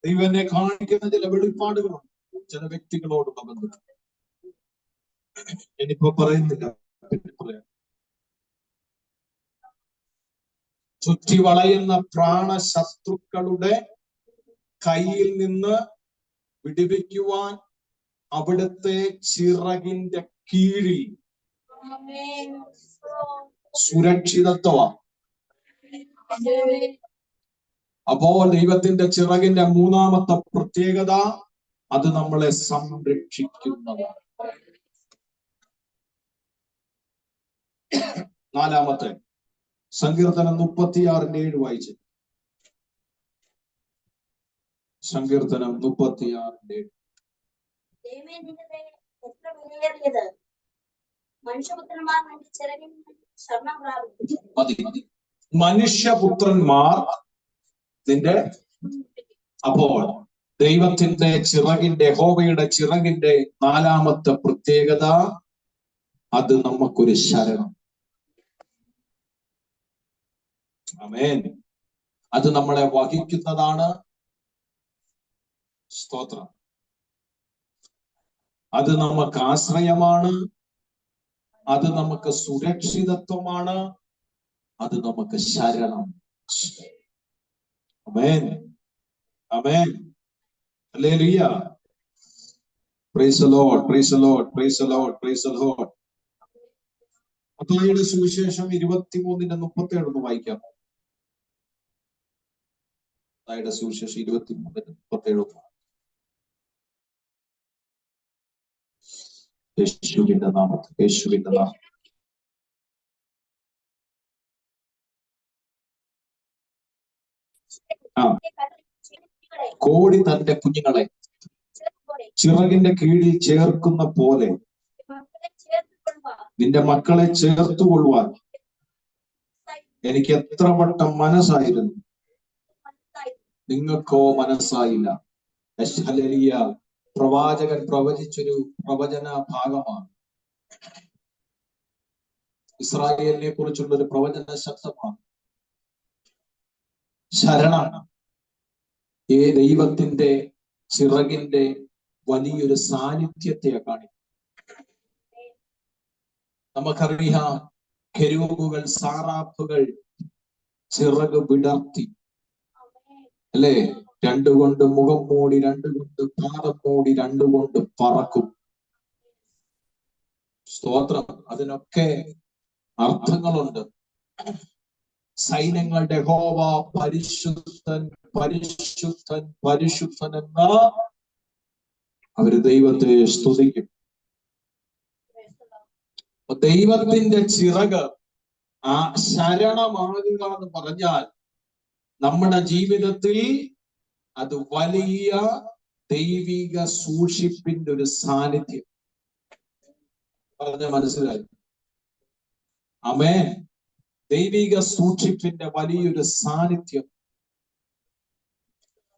ദൈവനെ കാണിക്കുന്ന ചില വെളിപ്പാടുകളുണ്ട് ചില വ്യക്തികളോട് ബന്ധം. എനിക്കിപ്പോ പറയുന്നില്ല, പറയാം. ചുറ്റി വളയുന്ന പ്രാണശത്രുക്കളുടെ കയ്യിൽ നിന്ന് വിടുവിക്കുവാൻ അവിടുത്തെ ചിറകിന്റെ കീഴിൽ സുരക്ഷിതത്വം. അപ്പോൾ ദൈവത്തിന്റെ ചിറകിന്റെ മൂന്നാമത്തെ പ്രത്യേകത, അത് നമ്മളെ സംരക്ഷിക്കുന്നതാണ്. നാലാമത്തെ സങ്കീർത്തനം 36:7 വായിച്ചു. സങ്കീർത്തനം 36:7. മനുഷ്യപുത്രന്മാർ നിന്റെ, അപ്പോൾ ദൈവത്തിന്റെ ചിറകിന്റെ, യഹോവയുടെ ചിറകിന്റെ നാലാമത്തെ പ്രത്യേകത, അത് നമുക്കൊരു ശരണം. ആമേൻ. അത് നമ്മളെ വഹിക്കുന്നതാണ്. സ്തോത്രം. അത് നമുക്ക് ആശ്രയമാണ്, അത് നമുക്ക് സുരക്ഷിതത്വമാണ്, അത് നമുക്ക് ശരണം. Amen, amen, hallelujah. Praise the Lord, praise the Lord, praise the Lord, praise the Lord. മത്തായിയുടെ സുവിശേഷം 23:37 വായിക്കാം. മത്തായിയുടെ സുവിശേഷം 23:37. യേശുവിന്റെ നാമത്തിൽ, യേശുവിന്റെ നാമം. കോടി തന്റെ കുഞ്ഞുങ്ങളെ ചിറകിന്റെ കീഴിൽ ചേർക്കുന്ന പോലെ നിന്റെ മക്കളെ ചേർത്തുകൊള്ളുവാൻ എനിക്ക് എത്ര വട്ടം മനസ്സായിരുന്നു, നിങ്ങൾക്കോ മനസ്സായില്ല. ഹല്ലേലൂയ. പ്രവാചകൻ പ്രവചിച്ചൊരു പ്രവചന ഭാഗമാണ്. ഇസ്രായേലിനെ കുറിച്ചുള്ള ഒരു പ്രവചന ശബ്ദമാണ്. ശരണം ദൈവത്തിന്റെ ചിറകിന്റെ വലിയൊരു സാന്നിധ്യത്തെ കാണിക്കും. നമുക്കറിയാം, കെരൂബുകൾ, സാറാഫുകൾ ചിറക് വിടർത്തി, അല്ലേ? രണ്ടുകൊണ്ട് മുഖം മൂടി, രണ്ടുകൊണ്ട് പാദം മൂടി, രണ്ടുകൊണ്ട് പറക്കും. സ്തോത്രം. അതിനൊക്കെ അർത്ഥങ്ങളുണ്ട്. സൈന്യങ്ങളുടെ യഹോവ പരിശുദ്ധൻ, പരിശുദ്ധൻ, പരിശുദ്ധൻ എന്ന അവര് ദൈവത്തെ സ്തുതിക്കും. ദൈവത്തിന്റെ ചിറക് ആ ശരണമാകുക എന്ന് പറഞ്ഞാൽ നമ്മുടെ ജീവിതത്തിൽ അത് വലിയ ദൈവിക സൂക്ഷിപ്പിന്റെ ഒരു സാന്നിധ്യം. പറഞ്ഞ മനസ്സിലായി? ആമേൻ. ദൈവിക സൂക്ഷിപ്പിന്റെ വലിയൊരു സാന്നിധ്യം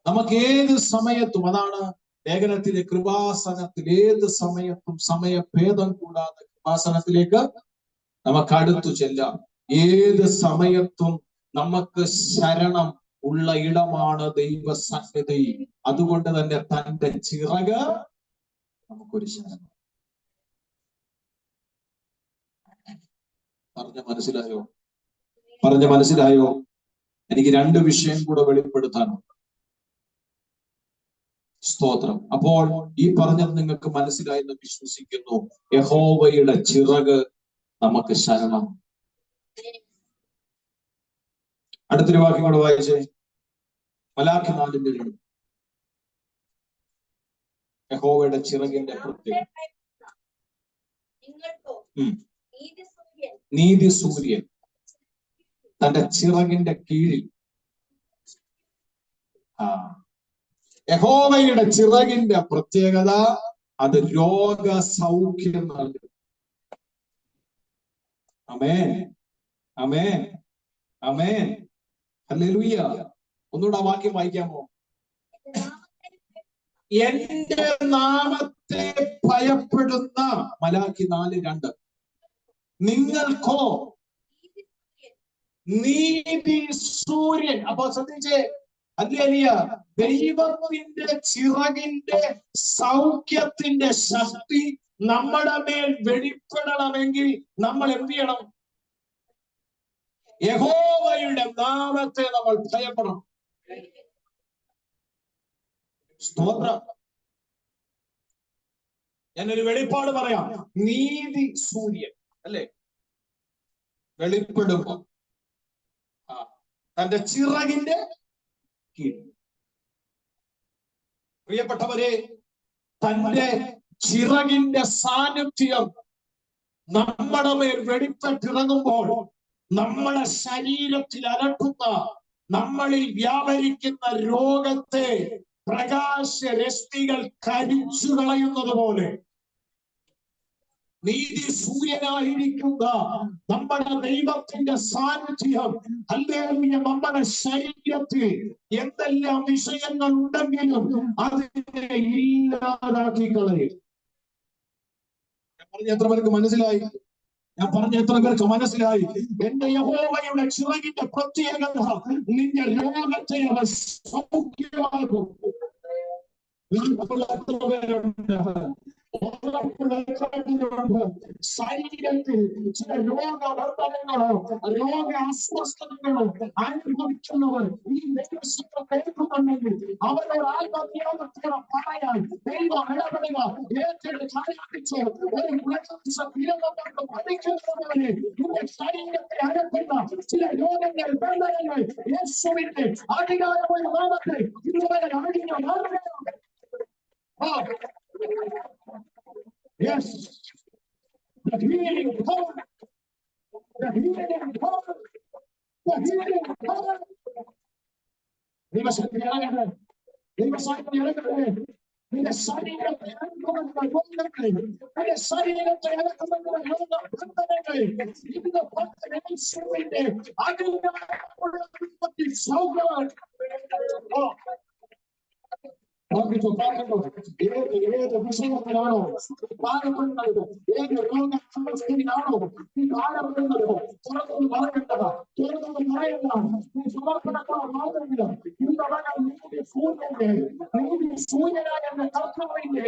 നമുക്ക് ഏത് സമയത്തും, അതാണ് ലേഖനത്തിലെ കൃപാസനത്തിൽ ഏത് സമയത്തും സമയഭേദം കൂടാതെ കൃപാസനത്തിലേക്ക് നമുക്ക് അടുത്തു ചെല്ലാം. ഏത് സമയത്തും നമുക്ക് ശരണം ഉള്ള ഇടമാണ് ദൈവ സന്നിധി. അതുകൊണ്ട് തന്നെ തന്റെ ചിറക് നമുക്കൊരു ശരണം. മനസ്സിലായോ? പറഞ്ഞ മനസ്സിലായോ? എനിക്ക് രണ്ട് വിഷയം കൂടെ വെളിപ്പെടുത്താനുണ്ട്. സ്തോത്രം. അപ്പോൾ ഈ പറഞ്ഞത് നിങ്ങൾക്ക് മനസ്സിലായെന്ന് വിശ്വസിക്കുന്നു. യഹോവയുടെ ചിറക് നമുക്ക് ശരണം. അടുത്തൊരു വാക്യം കൂടെ വായിച്ചേ. മലാഖി 4:2. യഹോവയുടെ ചിറകിന്റെ പ്രത്യേകത. നീതി സൂര്യൻ തന്റെ ചിറകിന്റെ കീഴിൽ. യഹോവയുടെ ചിറകിന്റെ പ്രത്യേകത അത് രോഗസൗഖ്യം നൽകും. ആമേൻ, ആമേൻ, ആമേൻ. ഹല്ലേലൂയ. ഒന്നുകൂടെ ആ വാക്യം വായിക്കാമോ? എന്റെ നാമത്തെ ഭയപ്പെടുന്ന, മലാഖി 4:2, നിങ്ങൾക്കോ നീതി സൂര്യൻ. അപ്പൊ ശ്രദ്ധിച്ചേ, ഹല്ലേലൂയ. ദൈവത്തിന്റെ ചിറകിന്റെ സൗഖ്യത്തിന്റെ ശക്തി നമ്മുടെ മേൽ വെളിപ്പെടണമെങ്കിൽ നമ്മൾ എന്ത് ചെയ്യണം? യഹോവയുടെ നാമത്തെ നമ്മൾ ഭയപ്പെടണം. സ്തോത്രം. ഞാനൊരു വെളിപ്പാട് പറയാം. നീതി സൂര്യൻ, അല്ലേ? വെളിപ്പെടുമ്പോ തന്റെ ചിറകിന്റെ കീഴിൽ. പ്രിയപ്പെട്ടവരെ, തന്റെ ചിറകിന്റെ സാന്നിധ്യം നമ്മുടെ മേൽ വെളിപ്പെട്ടിറങ്ങുമ്പോൾ നമ്മുടെ ശരീരത്തിൽ അലട്ടുന്ന, നമ്മളിൽ വ്യാപരിക്കുന്ന രോഗത്തെ പ്രകാശരശ്മികൾ കരിച്ചു കളയുന്നത് പോലെ നീതി സൂര്യനായിരിക്കുന്ന നമ്മുടെ ദൈവത്തിന്റെ സാന്നിധ്യം, ഹല്ലേലൂയ, നമ്മുടെ ശരീരത്തിൽ എന്തെല്ലാം വിഷയങ്ങൾ ഉണ്ടെങ്കിലും അതിനെ ഇല്ലാതാക്കി കളയും. ഞാൻ പറഞ്ഞ എത്ര പേർക്ക് മനസ്സിലായി? ഞാൻ പറഞ്ഞ എത്ര പേർക്ക് മനസ്സിലായി? എന്റെ യഹോവയുടെ ചിറകിന്റെ പ്രത്യേകത നിന്റെ രോഗത്തെ അവർ സൗഖ്യമാക്കും. എത്ര പേരുണ്ട്? ശരീരത്തിൽ ചില രോഗബന്ധനങ്ങളോ രോഗ അസ്വസ്ഥതകളോ അനുഭവിക്കുന്നവർ ഈ ദേശത്തെ കേൾക്കുന്നുണ്ടെങ്കിൽ അവരോട് ആത്മത്യാഗത്തോടെ പറയാൻ ദൈവം ഇടപെടുക. ഏറ്റെടുത്ത് ആരംഭിച്ച് ഒരു പഠിക്കുന്നവരെ നിന്റെ ശരീരത്തെ അകറ്റുന്ന ചില രോഗങ്ങൾ, ബന്ധനങ്ങൾ യേശുവിന്റെ അധികാരമുള്ള നാമത്തിൽ ഇതുവരെ അഴിഞ്ഞു മാറുകയാണ്. Yes, the healing power, the healing power, the healing power. നിന്റെ ശരീരത്തെ ഇന്ന് ഏത് വിഷയത്തിലാണോ ഭാരപ്പെടുന്നത്, ഏത് രോഗാണോ ഈ ഭാരപ്പെടുന്നത്, തുറന്നു പറയേണ്ടത്, തുറന്നു പറയേണ്ടത്, ഈ സമർപ്പണമാകുന്നില്ല. ഇന്നവകൾ നീതി സൂര്യന്റെ സൂര്യനായ എന്റെ കർത്താവിന്റെ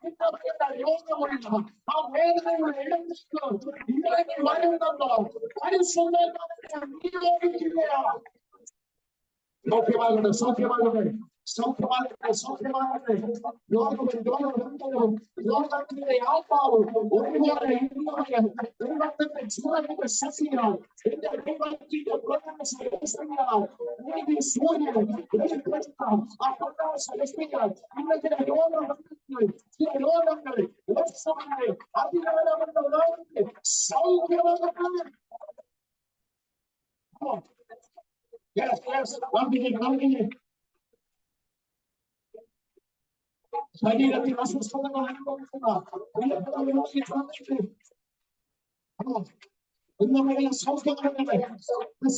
ഇന്നവരുടെ രോഗമുള്ള ആ വേദനയുടെ ഇടത്തേക്ക് ഇറങ്ങി വരുന്നുണ്ടോ? പരിശുദ്ധാത്മാവിനെ നിയോഗിക്കുകയാണ്. സൗഖ്യമാകട്ടെ, സൗഖ്യമാകട്ടെ, സൗഖ്യമാകട്ടെ, സൗഖ്യമാകട്ടെ. രോഗവും രോഗത്തിന്റെ ആത്മാവും ഒരുപോലെ ഇന്നവരെ ദൈവത്തിന്റെ ജീവന്റെ ശക്തിയാൽ എന്റെ ദൈവത്തിന്റെ പ്രകാശരശ്മിയാൽ നീതി സൂര്യൻ വെളിപ്പെടുത്താം. ആ പ്രകാശരശ്മിയാൽ ഇന്നത്തെ രോഗങ്ങൾ, ചില രോഗങ്ങൾ, ലക്ഷണങ്ങൾ, അധികാരമെന്ന ലോകത്തെ സൗഖ്യമാകട്ടെ. Yes, yes, ശരീരത്തിൽ അസ്വസ്ഥതകൾ അനുഭവിക്കുന്ന ഇന്നവരെ സൗഖ്യം നടക്കട്ടെ,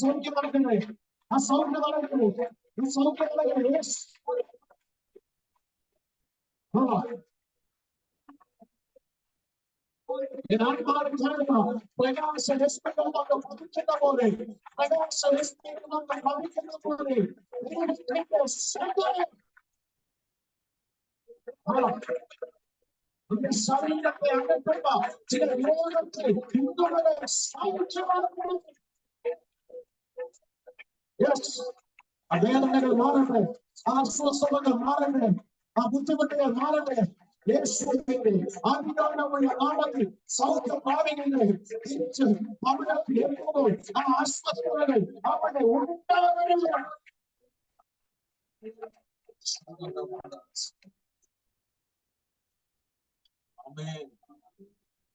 സൗഖ്യം നടക്കട്ടെ, ആ സൗഖ്യം നടക്കട്ടെ, ഈ സൗഖ്യം നടക്കട്ടെ. പ്രകാശരശ്മികൾ ഭവിക്കുന്ന പോലെ, പ്രകാശരശ്മികൾ ഭവിക്കുന്ന പോലെ ശരീരത്തെ അകറ്റുന്ന ചില രോഗത്തെ ഇന്നുവരെ സൗഖ്യമാക്കുന്നു. ആ വേദനകൾ മാറട്ടെ, ആ അസ്വസ്ഥതകൾ മാറട്ടെ, ആ ബുദ്ധിമുട്ടുകൾ മാറട്ടെ. യേശുവിന്റെ അധികാരമുള്ള നാമത്തിൽ സൗഖ്യം പ്രാപിക്കുന്നത് തിരിച്ച് അവിടെ എത്തുമ്പോൾ ആ അസ്വസ്ഥതകൾ അവിടെ ഉണ്ടാകരുത്.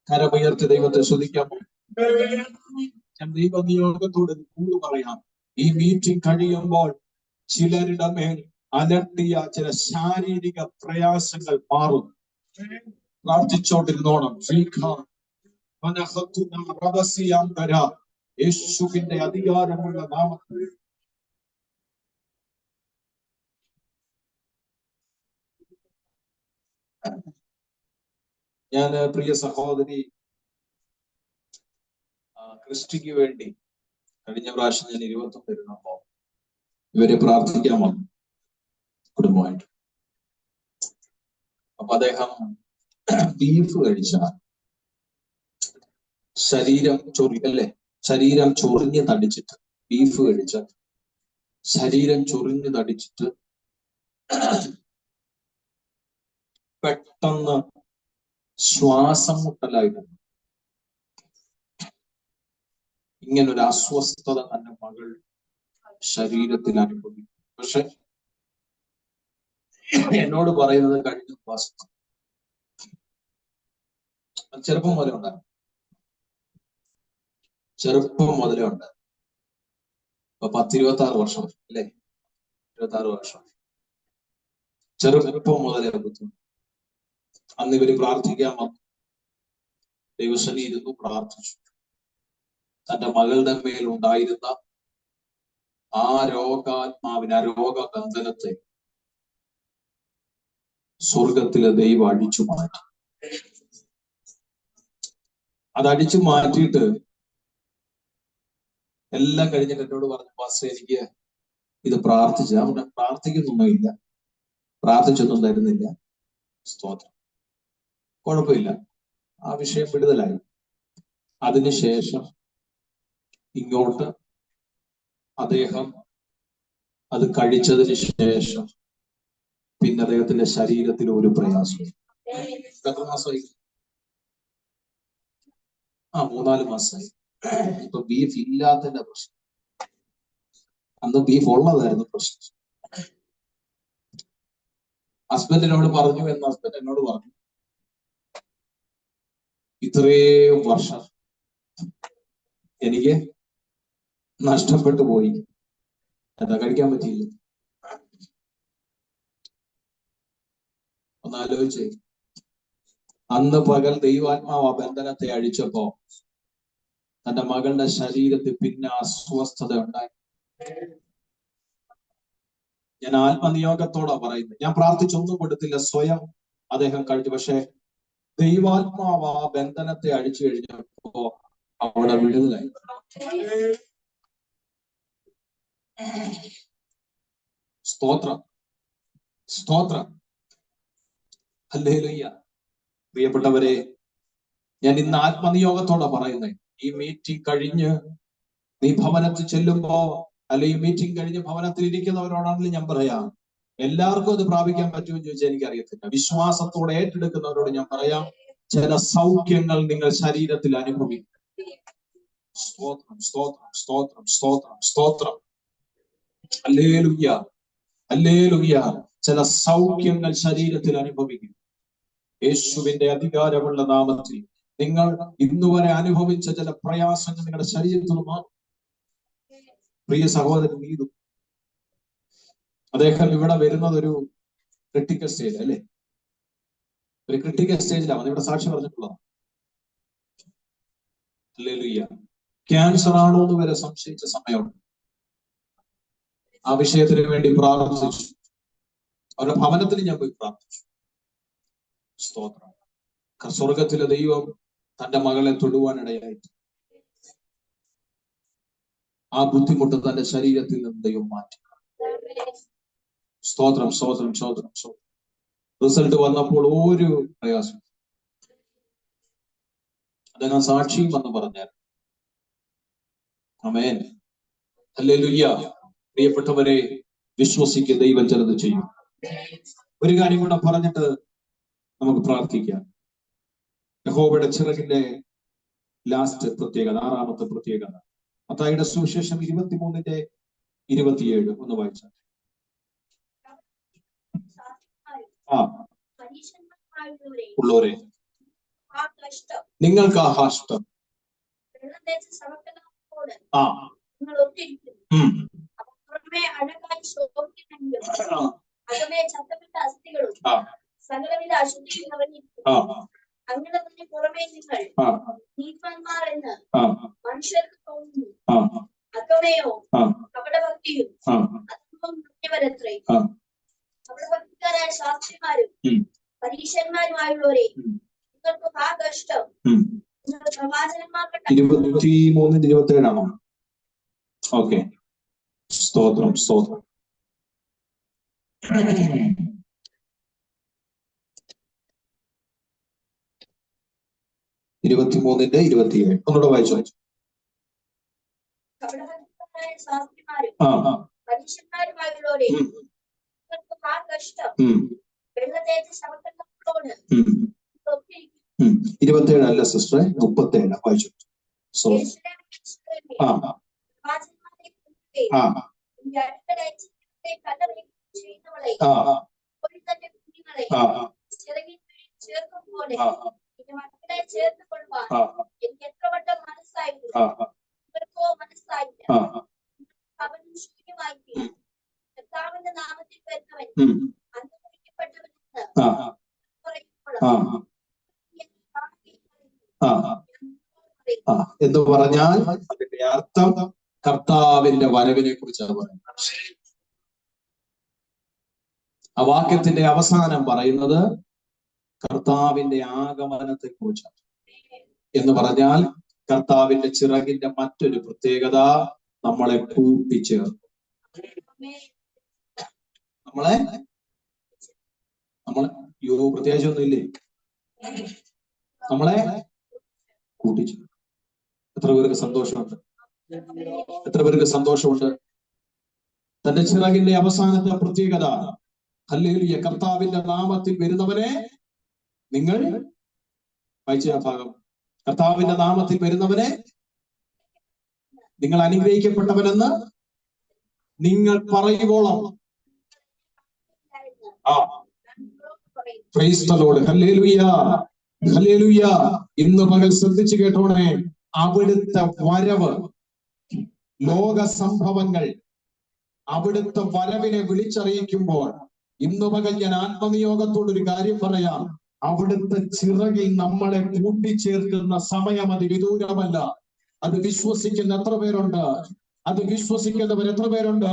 കരമുയർത്തി ദൈവത്തെ സ്തുതിക്കാമോ? ഞാൻ ദൈവനിയോഗത്തോട് കൂടി പറയാം, ഈ മീറ്റിംഗ് കഴിയുമ്പോൾ ചിലരുടെ മേൽ അലട്ടിയ ചില ശാരീരിക പ്രയാസങ്ങൾ മാറും. പ്രാർത്ഥിച്ചോണ്ടിരുന്നോണം. യേശുവിന്റെ അധികാരമുള്ള നാമത്തിൽ ഞാൻ പ്രിയ സഹോദരി ക്രിസ്റ്റിക്ക് വേണ്ടി കഴിഞ്ഞ പ്രാവശ്യം ഞാൻ 21 ഇരുന്നപ്പോ ഇവരെ പ്രാർത്ഥിക്കാൻ വന്നു കുടുംബമായിട്ട്. അപ്പൊ അദ്ദേഹം ബീഫ് കഴിച്ച ശരീരം ചൊറിഞ്ഞ് തടിച്ചിട്ട്, ബീഫ് കഴിച്ച ശരീരം ചൊറിഞ്ഞ് തടിച്ചിട്ട് പെട്ടെന്ന് ശ്വാസം മുട്ടലായിരുന്നു. ഇങ്ങനൊരു അസ്വസ്ഥത തന്റെ മകൾ ശരീരത്തിൽ അനുഭവിക്കും. പക്ഷെ എന്നോട് പറയുന്നത് കഴിഞ്ഞ മാസം ചെറുപ്പം മുതലേ ഉണ്ടായിരുന്നു. ഇപ്പൊ 10-26 വർഷം അല്ലേ? 26 വർഷം. ചെറുപ്പം മുതലേ ബുദ്ധിമുട്ട്. അന്ന് ഇവര് പ്രാർത്ഥിക്കാൻ വന്നു. ദൈവസന്നിധിയിൽ ഇരുന്നു പ്രാർത്ഥിച്ചു. തന്റെ മകളുടെ മേൽ ഉണ്ടായിരുന്ന ആ രോഗാത്മാവിനെ, ആ രോഗബന്ധനത്തെ സ്വർഗത്തിലെ ദൈവം അടിച്ചു മാറ്റി. അതടിച്ചു മാറ്റിയിട്ട് എല്ലാം കഴിഞ്ഞിട്ട് എന്നോട് പറഞ്ഞു, പാസ്റ്റർ എനിക്ക് ഇത് പ്രാർത്ഥിച്ചു. അവിടെ പ്രാർത്ഥിക്കുന്നൊന്നുമില്ല, പ്രാർത്ഥിച്ചൊന്നും തരുന്നില്ല. സ്തോത്രം, കുഴപ്പമില്ല, ആ വിഷയം വിടുതലായി. അതിനുശേഷം ഇങ്ങോട്ട് അദ്ദേഹം അത് കഴിച്ചതിന് ശേഷം പിന്നെ അദ്ദേഹത്തിന്റെ ശരീരത്തിൽ ഒരു പ്രയാസം. എത്ര മാസമായി? 3-4 മാസമായി. ഇപ്പൊ ബീഫ് ഇല്ലാത്തതിന്റെ പ്രശ്നം. അന്ന് ബീഫ് ഉള്ളതായിരുന്നു പ്രശ്നം. ഹസ്ബൻഡിനോട് പറഞ്ഞു എന്ന് ഹസ്ബൻഡ് എന്നോട് പറഞ്ഞു, ഇത്രയും വർഷം എനിക്ക് നഷ്ടപ്പെട്ടു പോയി, എന്താ കഴിക്കാൻ പറ്റിയില്ല. ഒന്ന് ആലോചിച്ചേ, അന്ന് പകൽ ദൈവാത്മാവ് ആ ബന്ധനത്തെ അഴിച്ചപ്പോ തന്റെ മകളുടെ ശരീരത്തിൽ പിന്നെ അസ്വസ്ഥത ഉണ്ടായി. ഞാൻ ആത്മനിയോഗത്തോടാ പറയുന്നത്. ഞാൻ പ്രാർത്ഥിച്ചൊന്നും കൊടുത്തില്ല, സ്വയം അദ്ദേഹം കഴിച്ചു. പക്ഷെ ദൈവാത്മാവ് ആ ബന്ധനത്തെ അഴിച്ചു കഴിഞ്ഞപ്പോ അവിടെ വിടുതലായി. സ്തോത്രം, സ്തോത്രം, ഹല്ലേലൂയ. പ്രിയപ്പെട്ടവരെ, ഞാൻ ഇന്ന് ആത്മനിയോഗത്തോടെ പറയുന്നത്, ഈ മീറ്റിംഗ് കഴിഞ്ഞ് നീ ഭവനത്തിൽ ചെല്ലുമ്പോ, അല്ലെ ഈ മീറ്റിംഗ് കഴിഞ്ഞ് ഭവനത്തിൽ ഇരിക്കുന്നവരോടാണെങ്കിലും ഞാൻ പറയാം, എല്ലാവർക്കും അത് പ്രാപിക്കാൻ പറ്റുമെന്ന് ചോദിച്ചാൽ എനിക്കറിയത്തില്ല. വിശ്വാസത്തോടെ ഏറ്റെടുക്കുന്നവരോട് ഞാൻ പറയാം, ചില സൗഖ്യങ്ങൾ നിങ്ങൾ ശരീരത്തിൽ അനുഭവിക്കും. സ്തോത്രം, സ്തോത്രം, സ്തോത്രം, സ്തോത്രം, സ്തോത്രം, ഹല്ലേലൂയ, ഹല്ലേലൂയ. ചില സൗഖ്യങ്ങൾ ശരീരത്തിൽ അനുഭവിക്കും യേശുവിന്റെ അധികാരമുള്ള നാമത്തിൽ. നിങ്ങൾ ഇന്നുവരെ അനുഭവിച്ച ചില പ്രയാസങ്ങൾ നിങ്ങളുടെ ശരീരത്തിൽ മാറും. പ്രിയ സഹോദരൻ നീതു, അദ്ദേഹം ഇവിടെ വരുന്നത് ഒരു ക്രിട്ടിക്കൽ സ്റ്റേജ് അല്ലേ? ഒരു ക്രിട്ടിക്കൽ സ്റ്റേജിലാണ് ഇവിടെ സാക്ഷി പറഞ്ഞിട്ടുള്ളത്. ഹല്ലേലൂയ. ക്യാൻസർ ആണോ എന്ന് വരെ സംശയിച്ച സമയമുണ്ട്. ആ വിഷയത്തിന് വേണ്ടി പ്രാർത്ഥിച്ചു. അവരുടെ ഭവനത്തിൽ ഞാൻ പോയി പ്രാർത്ഥിച്ചു. സ്തോത്രം. സ്വർഗത്തിലെ ദൈവം തന്റെ മകളെ തൊടുവാനിടയായി. ആ ബുദ്ധിമുട്ട് തന്റെ ശരീരത്തിൽ നിന്ന് ദൈവം മാറ്റി. സ്തോത്രം, സ്തോത്രം, സ്തോത്രം, സ്തോത്രം. റിസൾട്ട് വന്നപ്പോൾ ഒരു പ്രയാസം അദ്ദേഹം സാക്ഷിയും വന്ന് പറഞ്ഞായിരുന്നു. ആമേൻ, ഹല്ലേലൂയ. പ്രിയപ്പെട്ടവരെ, വിശ്വസിക്കുക, ദൈവം ചിലത് ചെയ്യും. ഒരു കാര്യം കൂടെ പറഞ്ഞിട്ട് നമുക്ക് പ്രാർത്ഥിക്കാം. യഹോവയുടെ ചിറകിന്റെ ലാസ്റ്റ് പ്രത്യേകത, 6ാമത്തെ പ്രത്യേകത, മത്തായിയുടെ സുവിശേഷം 23:27 ഒന്ന് വായിച്ചാൽ. ഉള്ളവരെ, നിങ്ങൾക്ക് ആ കഷ്ടം സകലവിധ അശുദ്ധിയും നിറഞ്ഞിരിക്കുന്നു. അങ്ങനെ തന്നെ പുറമേ നിങ്ങൾ നീതിമാന്മാർ എന്ന് മനുഷ്യർക്ക് തോന്നുന്നു. അകമയോ കപടഭക്തിയും അധർമ്മവും നിറഞ്ഞവരത്രേ. കപടഭക്തിക്കാരായ ശാസ്ത്രിമാരും പരീശന്മാരുമായുള്ളവരെ, നിങ്ങൾക്ക് ആ കഷ്ടം. നിങ്ങൾ പ്രവാചകന്മാർക്ക് 23:27 ഓക്കെ. സ്തോത്രം, സ്തോത്രം. 23:27 ഒന്നുകൂടെ വായിച്ചു. പരീശന്മാരുമായുള്ളവരെ, നിങ്ങൾക്ക് ആ കഷ്ടം. 27 അല്ല സിസ്റ്ററെ, 37 വായിച്ചു. മക്കളെ ചേർത്ത് കൊള്ളുവാൻ എനിക്ക് എത്ര വട്ടം മനസ്സായിരുന്നു, ഇവർക്കോ മനസ്സായില്ല. അവനും ശൂന്യമായി കർത്താവിന്റെ നാമത്തിൽ വരുന്നവൻ അന്ധകരിക്കപ്പെട്ടവനെന്ന് എന്ന് പറഞ്ഞാൽ അതിന്റെ അർത്ഥം കർത്താവിന്റെ വരവിനെ കുറിച്ചാണ് പറയുന്നത്. ആ വാക്യത്തിന്റെ അവസാനം പറയുന്നത് കർത്താവിന്റെ ആഗമനത്തെ കുറിച്ചാണ്. എന്ന് പറഞ്ഞാൽ കർത്താവിന്റെ ചിറകിന്റെ മറ്റൊരു പ്രത്യേകത നമ്മളെ കൂട്ടിച്ചേർക്കും. നമ്മളെ പ്രത്യേകിച്ച് ഒന്നുമില്ലേ, നമ്മളെ കൂട്ടിച്ചേർക്കും. എത്ര പേർക്ക് സന്തോഷമുണ്ട്? എത്ര പേർക്ക് സന്തോഷമുണ്ട്? തന്റെ ചിറകിന്റെ അവസാനത്തെ പ്രത്യേകത, ഹല്ലേലൂയ, കർത്താവിന്റെ നാമത്തിൽ വരുന്നവനെ നിങ്ങൾ വായിച്ച ഭാഗം, കർത്താവിന്റെ നാമത്തിൽ വരുന്നവനെ നിങ്ങൾ അനുഗ്രഹിക്കപ്പെട്ടവനെന്ന് നിങ്ങൾ പറയുവോളം. Praise the Lord, hallelujah, hallelujah. ഇന്ന് പകൽ ശ്രദ്ധിച്ചു കേട്ടോണേ, അവിടുത്തെ വരവ്, ലോക സംഭവങ്ങൾ അവിടുത്തെ വരവിനെ വിളിച്ചറിയിക്കുമ്പോൾ ഇന്ന് പകൽ ഞാൻ ആത്മനിയോഗത്തോടൊരു കാര്യം പറയാം. അവിടുത്തെ ചിറകിൽ നമ്മളെ കൂട്ടിച്ചേർക്കുന്ന സമയം അത് വിദൂരമല്ല. അത് വിശ്വസിക്കുന്ന എത്ര പേരുണ്ട്? അത് വിശ്വസിക്കുന്നവർ എത്ര പേരുണ്ട്?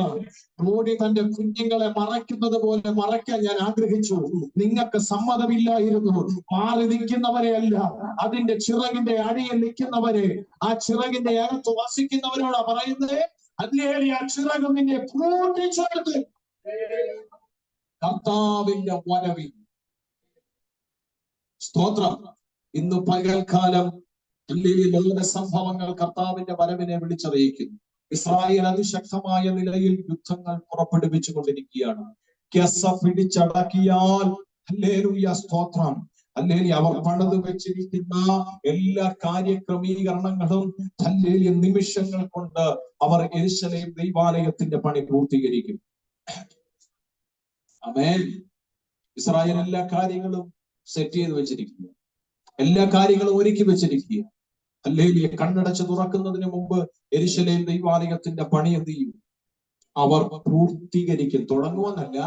മോഡി തന്റെ കുഞ്ഞുങ്ങളെ മറയ്ക്കുന്നത് പോലെ മറയ്ക്കാൻ ഞാൻ ആഗ്രഹിച്ചു. നിങ്ങൾക്ക് സമ്മതമില്ലായിരുന്നു. മാറി നിൽക്കുന്നവരെ അല്ല, അതിന്റെ ചിറകിന്റെ അടിയിൽ നിൽക്കുന്നവരെ, ആ ചിറകിന്റെ അകത്ത് വസിക്കുന്നവരോടാ പറയുന്നത്. അല്ലെങ്കിൽ ആ ചിറക് നിന്നെ കൂട്ടിച്ചേർത്ത് കർത്താവിന്റെ വരവിൽ. സ്തോത്രം. ഇന്ന് പകൽക്കാലം ലോക സംഭവങ്ങൾ കർത്താവിന്റെ വരവിനെ വിളിച്ചറിയിക്കുന്നു. ഇസ്രായേൽ അതിശക്തമായ നിലയിൽ യുദ്ധങ്ങൾ പുറപ്പെടുവിച്ചു കൊണ്ടിരിക്കുകയാണ്. ഗസ പിടിച്ചടക്കിയാൽ ഹല്ലേലൂയ, സ്തോത്രം, ഹല്ലേലൂയ, അവർ പണിതു വെച്ചിരിക്കുന്ന എല്ലാ കാര്യക്രമീകരണങ്ങളും ഹല്ലേലൂയ നിമിഷങ്ങൾ കൊണ്ട് അവർ യെരൂശലേം ദൈവാലയത്തിന്റെ പണി പൂർത്തീകരിക്കും. ആമേൻ. ഇസ്രായേൽ എല്ലാ കാര്യങ്ങളും സെറ്റ് ചെയ്ത് വെച്ചിരിക്കുക, എല്ലാ കാര്യങ്ങളും ഒരുക്കി വെച്ചിരിക്കുക. ഹല്ലേലൂയ. കണ്ണടച്ച് തുറക്കുന്നതിന് മുമ്പ് യെരൂശലേം ദൈവാലയത്തിന്റെ പണി എന്ത് ചെയ്യും? അവർ പൂർത്തീകരിക്കും. തുടങ്ങുമെന്നല്ല,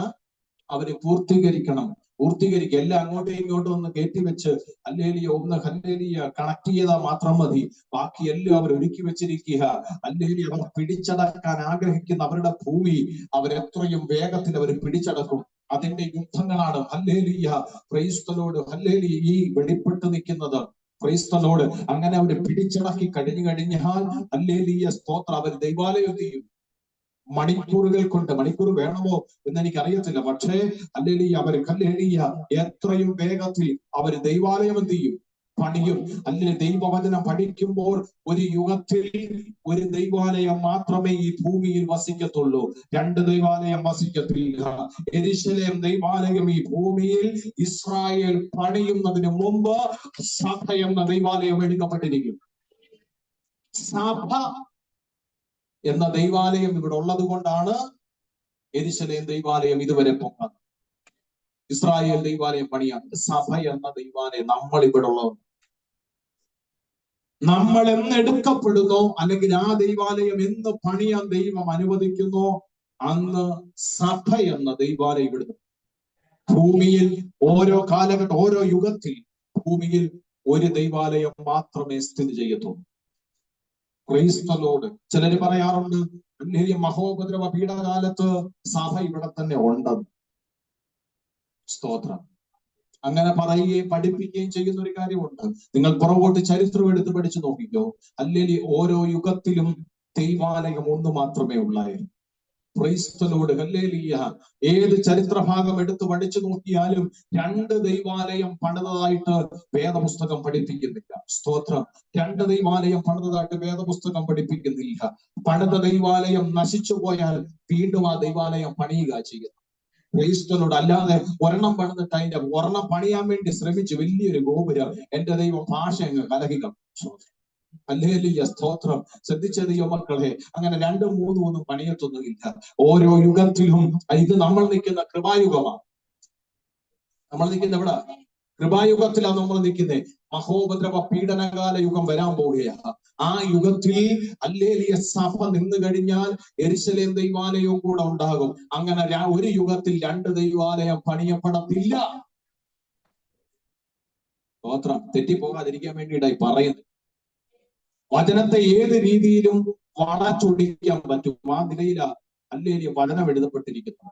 അവര് പൂർത്തീകരിക്കണം. പൂർത്തീകരിക്കുക. എല്ലാം അങ്ങോട്ടും ഇങ്ങോട്ടും ഒന്ന് കയറ്റിവെച്ച് ഹല്ലേലൂയ ഒന്ന് ഹല്ലേലൂയ കണക്ട് ചെയ്താൽ മാത്രം മതി. ബാക്കി എല്ലാം അവർ ഒരുക്കി വെച്ചിരിക്കുക. ഹല്ലേലൂയ. അവർ പിടിച്ചടക്കാൻ ആഗ്രഹിക്കുന്ന അവരുടെ ഭൂമി അവരെത്രയും വേഗത്തിൽ അവർ പിടിച്ചടക്കും. അതിന്റെ യുദ്ധങ്ങളാണ് hallelujah, praise the Lord, hallelujah ഈ വെളിപ്പെട്ട് നിൽക്കുന്നത്. Praise the Lord. അങ്ങനെ അവർ പിടിച്ചടക്കി കഴിഞ്ഞാൽ ഹല്ലേലൂയ, സ്തോത്രം, അവർ ദൈവാലയം ചെയ്യും. മണിക്കൂറുകൾ കൊണ്ട്, മണിക്കൂർ വേണമോ എന്ന് എനിക്കറിയത്തില്ല, പക്ഷേ ഹല്ലേലൂയ അവർ ഹല്ലേലൂയ എത്രയും വേഗത്തിൽ അവർ ദൈവാലയം എന്ത് ചെയ്യും? പണിയും. അല്ലെങ്കിൽ ദൈവവചനം പഠിക്കുമ്പോൾ ഒരു യുഗത്തിൽ ഒരു ദൈവാലയം മാത്രമേ ഈ ഭൂമിയിൽ വസിക്കത്തുള്ളൂ. രണ്ട് ദൈവാലയം വസിക്കത്തില്ല. യെരൂശലേം ദൈവാലയം ഈ ഭൂമിയിൽ ഇസ്രായേൽ പണിയുന്നതിന് മുമ്പ് സഭ എന്ന ദൈവാലയം എടുക്കപ്പെട്ടിരിക്കും. സഭ എന്ന ദൈവാലയം ഇവിടെ ഉള്ളത് കൊണ്ടാണ് യെരൂശലേം ദൈവാലയം ഇതുവരെ പൊങ്ങുന്നത്. ഇസ്രായേൽ ദൈവാലയം പണിയാണ്. സഭ എന്ന ദൈവാലയം നമ്മൾ ഇവിടെ ഉള്ളത്. നമ്മൾ എന്ന് എടുക്കപ്പെടുന്നോ, അല്ലെങ്കിൽ ആ ദൈവാലയം എന്ന് പണിയാൻ ദൈവം അനുവദിക്കുന്നോ, അന്ന് സഭ എന്ന ദൈവാലയം ഇവിടുന്ന് ഭൂമിയിൽ ഓരോ കാലഘട്ടം, ഓരോ യുഗത്തിൽ ഭൂമിയിൽ ഒരു ദൈവാലയം മാത്രമേ സ്ഥിതി ചെയ്യത്തുള്ളൂ. Price the Lord. ചിലര് പറയാറുണ്ട് മഹോപദ്രവ പീഡകാലത്ത് സഭ ഇവിടെ തന്നെ ഉണ്ടെന്ന്. സ്തോത്രം. അങ്ങനെ പറയുകയും പഠിപ്പിക്കുകയും ചെയ്യുന്ന ഒരു കാര്യമുണ്ട്. നിങ്ങൾ പുറകോട്ട് ചരിത്രം എടുത്ത് പഠിച്ചു നോക്കിക്കോ. അല്ലെങ്കിൽ ഓരോ യുഗത്തിലും ദൈവാലയം ഒന്ന് മാത്രമേ ഉള്ളായിരുന്നു. Price the Lord, hallelujah. ഏത് ചരിത്രഭാഗം എടുത്ത് പഠിച്ചു നോക്കിയാലും രണ്ട് ദൈവാലയം പണിതതായിട്ട് വേദപുസ്തകം പഠിപ്പിക്കുന്നില്ല. സ്തോത്രം. രണ്ട് ദൈവാലയം പണിതതായിട്ട് വേദപുസ്തകം പഠിപ്പിക്കുന്നില്ല. പണിത ദൈവാലയം നശിച്ചു പോയാൽ വീണ്ടും ആ ദൈവാലയം പണിയുക ചെയ്യുന്നു. Price the Lord. അല്ലാതെ ഒരെണ്ണം പണിതിട്ട് അതിന്റെ ഒരെണ്ണം പണിയാൻ വേണ്ടി ശ്രമിച്ച് വലിയൊരു ഗോപുരം, എന്റെ ദൈവം ഭാഷ അങ്ങ് കലഹിക. ഹല്ലേലൂയ, സ്തോത്രം. ശ്രദ്ധിച്ച ദൈവമക്കളെ, അങ്ങനെ രണ്ടും മൂന്നും ഒന്നും പണിയത്തൊന്നുമില്ല. ഓരോ യുഗത്തിലും ഇത് നമ്മൾ നിൽക്കുന്ന കൃപായുഗമാണ്. നമ്മൾ നിൽക്കുന്ന എവിടെ? കൃപായുഗത്തിലാണ് നമ്മൾ നിൽക്കുന്നത്. മഹോപദ്രവ പീഡനകാല യുഗം വരാൻ പോവുകയാണ്. ആ യുഗത്തിൽ ഹല്ലേലൂയ സഭ നിന്ന് കഴിഞ്ഞാൽ യെരൂശലേം ദൈവാലയവും കൂടെ ഉണ്ടാകും. അങ്ങനെ ഒരു യുഗത്തിൽ രണ്ട് ദൈവാലയം പണിയപ്പെടത്തില്ല. സ്തോത്രം. തെറ്റിപ്പോകാതിരിക്കാൻ വേണ്ടിയിട്ടായി പറയുന്നത്. വചനത്തെ ഏത് രീതിയിലും വളച്ചൊടിക്കാൻ പറ്റും. ആ നിലയിലാണ് ഹല്ലേലൂയ വചനം എഴുതപ്പെട്ടിരിക്കുന്നത്.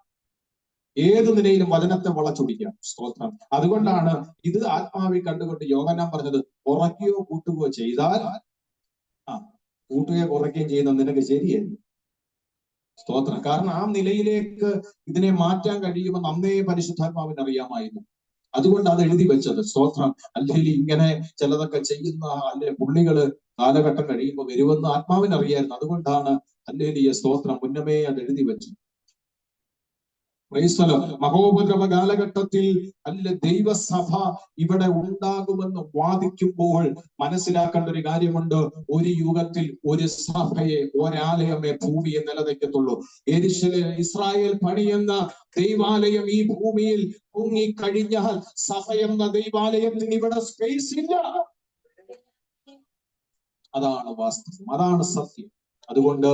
ഏത് നിലയിലും വചനത്തെ വളച്ചൊടിക്കാം. സ്തോത്രം. അതുകൊണ്ടാണ് ഇത് ആത്മാവിൽ കണ്ടുകൊണ്ട് യോഹന്നാൻ പറഞ്ഞത്, കുറയ്ക്കുകയോ കൂട്ടുകയോ ചെയ്താൽ, കൂട്ടുകയോ കുറയ്ക്കുകയും ചെയ്യുന്ന നിനക്ക് ശരിയായിരുന്നു. സ്തോത്രം. കാരണം ആ നിലയിലേക്ക് ഇതിനെ മാറ്റാൻ കഴിയുമെന്ന് അന്നേ പരിശുദ്ധാത്മാവിന് അറിയാമായിരുന്നു. അതുകൊണ്ട് അത് എഴുതി വെച്ചത്. സ്തോത്രം. അല്ലെങ്കിൽ ഇങ്ങനെ ചിലതൊക്കെ ചെയ്യുന്ന അല്ലെ പുള്ളികള് കാലഘട്ടം കഴിയുമ്പോൾ വരുമെന്ന് ആത്മാവിന് അറിയായിരുന്നു. അതുകൊണ്ടാണ് ഹല്ലേലൂയ, സ്തോത്രം, മുന്നമേ അത് എഴുതി വെച്ചത്. മഹോപദ്രവ കാലഘട്ടത്തിൽ അല്ല ദൈവസഭ ഇവിടെ ഉണ്ടാകുമെന്ന് വാദിക്കുമ്പോൾ മനസ്സിലാക്കേണ്ട ഒരു കാര്യമുണ്ട്. ഒരു യുഗത്തിൽ ഒരു സഭയെ, ഒരാലയമേ ഭൂമിയെ നിലനിൽക്കത്തുള്ളൂ. ഇസ്രായേൽ പണിയെന്ന ദൈവാലയം ഈ ഭൂമിയിൽ പൊങ്ങിക്കഴിഞ്ഞാൽ സഭ എന്ന ദൈവാലയത്തിന് ഇവിടെ സ്പേസ് ഇല്ല. അതാണ് വാസ്തവം, അതാണ് സത്യം. അതുകൊണ്ട്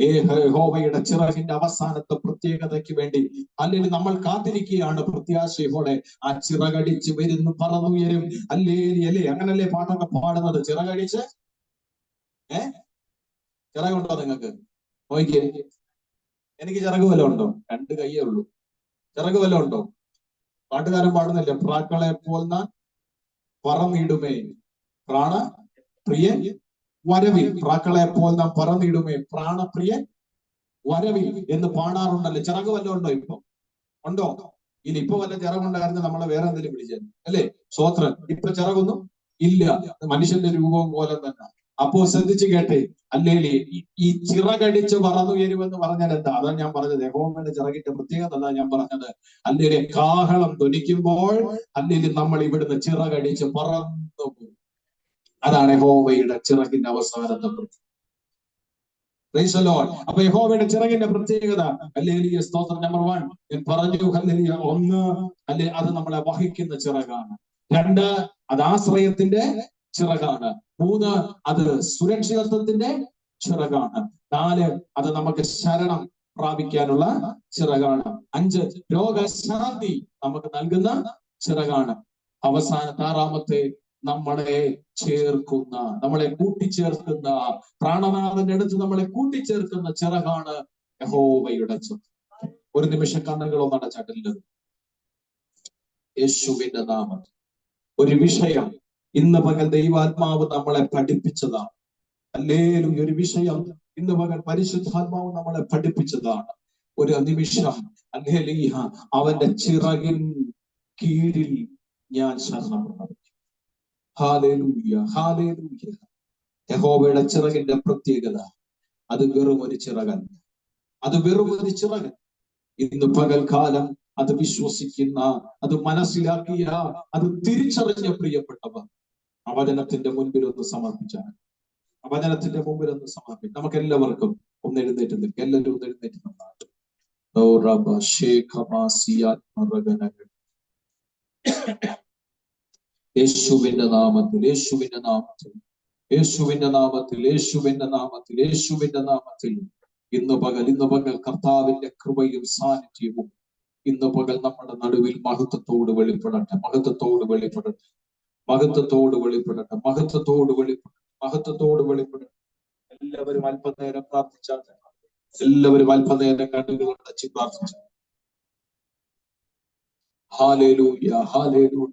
യഹോവയുടെ ചിറകിന്റെ അവസാനത്തെ പ്രത്യേകതയ്ക്ക് വേണ്ടി അല്ലെങ്കിൽ നമ്മൾ കാത്തിരിക്കുകയാണ് പ്രത്യാശയോടെ. ആ ചിറകടിച്ച് വരുന്നു, പറന്നുയരും. അല്ലേ അങ്ങനല്ലേ പാട്ടൊക്കെ പാടുന്നത്? ചിറകടിച്ച് ചിറകുണ്ടോ നിങ്ങൾക്ക്? നോക്കിയേ, എനിക്ക് ചിറക് വല്ലതും ഉണ്ടോ? 2 കൈയേ ഉള്ളൂ. ചിറക് വല്ലതും ഉണ്ടോ? പാട്ടുകാരൻ പാടുന്നില്ല, പ്രാക്കളെ പോൽ നാൻ പറന്നിടുമേ പ്രാണപ്രിയൻ വരവിൽ. പ്രാക്കളെ പോൽ നാം പറന്നിടുമേ പ്രാണപ്രിയൻ വരവിൽ എന്ന് പാടാറുണ്ടല്ലോ. ചിറക് വല്ലതും ഉണ്ടോ? ഇപ്പൊ ഉണ്ടോ? ഇനി ഇപ്പൊ വല്ല ചിറകുണ്ടായിരുന്നു നമ്മളെ വേറെ എന്തെങ്കിലും വിളിച്ചാൽ അല്ലേ? സ്വോത്രം. ഇപ്പൊ ചിറകൊന്നും ഇല്ല, മനുഷ്യന്റെ രൂപവും പോലെ തന്നെ. അപ്പോ ശ്രദ്ധിച്ച് കേട്ടെ, അല്ലേലേ ഈ ചിറകടിച്ച് പറന്നുയരുമെന്ന് പറഞ്ഞാൽ എന്താ? അതാണ് ഞാൻ പറഞ്ഞത്. യഹോവയുടെ ചിറകിന്റെ പ്രത്യേകത അതാ ഞാൻ പറഞ്ഞത്. അല്ലേലെ കാഹളം ധ്വനിക്കുമ്പോൾ അല്ലേല് നമ്മൾ ഇവിടുന്ന് ചിറകടിച്ച് പറന്നു പോകും. അതാണ് യഹോവയുടെ ചിറകിന്റെ അവസാനത്തെ പ്രത്യേകത. Praise the Lord. അപ്പൊ യഹോവയുടെ ചിറകിന്റെ പ്രത്യേകത ഹല്ലേലൂയ, സ്തോത്രം. നമ്പർ 1 ഞാൻ പറഞ്ഞു, ഹല്ലേലൂയ. 1, അല്ലെ അത് നമ്മളെ വഹിക്കുന്ന ചിറകാണ്. 2, അത് ആശ്രയത്തിന്റെ ചിറകാണ്. 3, അത് സുരക്ഷിതത്വത്തിന്റെ ചിറകാണ്. 4, അത് നമുക്ക് ശരണം പ്രാപിക്കാനുള്ള ചിറകാണ്. 5, രോഗശാന്തി നമുക്ക് നൽകുന്ന ചിറകാണ്. അവസാനത്തെ 6-മത്തെ, നമ്മളെ ചേർക്കുന്ന, നമ്മളെ കൂട്ടിച്ചേർക്കുന്ന, പ്രാണനാഥന്റെ അടുത്ത് നമ്മളെ കൂട്ടിച്ചേർക്കുന്ന ചിറകാണ് യഹോവയുടെ ചിറക്. ഒരു നിമിഷം കണ്ണുകളൊന്നും അടച്ചിട്ടില്ല. യേശുവിന്റെ നാമത്തിൽ ഒരു വിഷയം ഇന്ന് പകൽ ദൈവാത്മാവ് നമ്മളെ പഠിപ്പിച്ചതാണ്. ഹല്ലേലൂയ. ഒരു വിഷയം ഇന്ന് പകൽ പരിശുദ്ധാത്മാവ് നമ്മളെ പഠിപ്പിച്ചതാണ്. ഒരു നിമിഷം ഹല്ലേലൂയ, അവന്റെ ചിറകിൻ കീഴിൽ ഞാൻ ശരണം പ്രാപിക്കും. Hallelujah, hallelujah. യഹോവയുടെ ചിറകിന്റെ പ്രത്യേകത, അത് വെറും ഒരു ചിറകല്ല, അത് വെറും ഒരു ചിറകൻ. ഇന്ന് പകൽക്കാലം അത് വിശ്വസിക്കുന്ന, അത് മനസ്സിലാക്കിയ, അത് തിരിച്ചറിഞ്ഞ പ്രിയപ്പെട്ടവർ വചനത്തിന്റെ മുൻപിൽ ഒന്ന് സമർപ്പിച്ചാണ്. വചനത്തിന്റെ മുമ്പിൽ ഒന്ന് സമർപ്പിക്കും. നമുക്ക് എല്ലാവർക്കും ഒന്ന് എഴുന്നേറ്റ് നിൽക്കും. എല്ലാവരും ഒന്ന് എഴുന്നേറ്റ് നിന്നാണ്. യേശുവിന്റെ നാമത്തിൽ, യേശുവിന്റെ നാമത്തിൽ, യേശുവിന്റെ നാമത്തിൽ, യേശുവിന്റെ നാമത്തിൽ, യേശുവിന്റെ നാമത്തിൽ ഇന്ന് പകൽ കർത്താവിന്റെ കൃപയും സാന്നിധ്യവും ഇന്ന് പകൽ നമ്മുടെ നടുവിൽ മഹത്വത്തോട് വെളിപ്പെടട്ടെ, മഹത്വത്തോട് വെളിപ്പെടട്ടെ, മഹത്വത്തോട് വെളിപ്പെടട്ടെ, മഹത്വത്തോട് വെളിപ്പെടട്ടെ, മഹത്വത്തോട് വെളിപ്പെടട്ടെ. എല്ലാവരും അല്പനേരം പ്രാർത്ഥിച്ചാട്ടെ. എല്ലാവരും അല്പനേരം കണ്ണുകൾ അടച്ച് പ്രാർത്ഥിച്ചു. Hallelujah, hallelujah,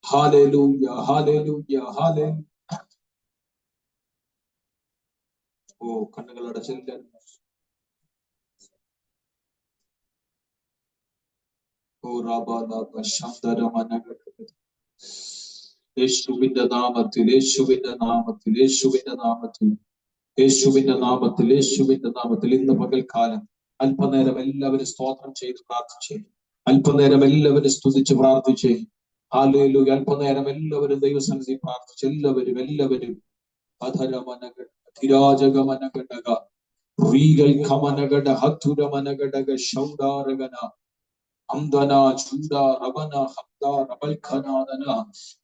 hallelujah, hallelujah, hallelujah. ഓ, കണ്ണുകൾ അടച്ചില്ല. യേശുവിന്റെ നാമത്തിൽ, യേശുവിന്റെ നാമത്തിൽ, യേശുവിന്റെ നാമത്തിൽ, യേശുവിന്റെ നാമത്തിൽ, യേശുവിന്റെ നാമത്തിൽ ഇന്ന് പകൽക്കാലം അല്പനേരം എല്ലാവരും സ്തോത്രം ചെയ്ത് പ്രാർത്ഥിച്ചേ. അല്പനേരം എല്ലാവരും സ്തുതിച്ച് പ്രാർത്ഥിച്ചേ. ഹല്ലേലൂയ. അല്പനേരം എല്ലാവരും ദൈവസന്നിധി പ്രാർത്ഥിച്ച്. എല്ലാവരും അധരമനഘട ധിരാജകമനഘടക റീഗൽ ഖമനഘട ഹത്തുരമനഘടക ശൗഡാരഗന അംദന ചൂഡ റബന ഹബ്ദ റബൽഖനാദന.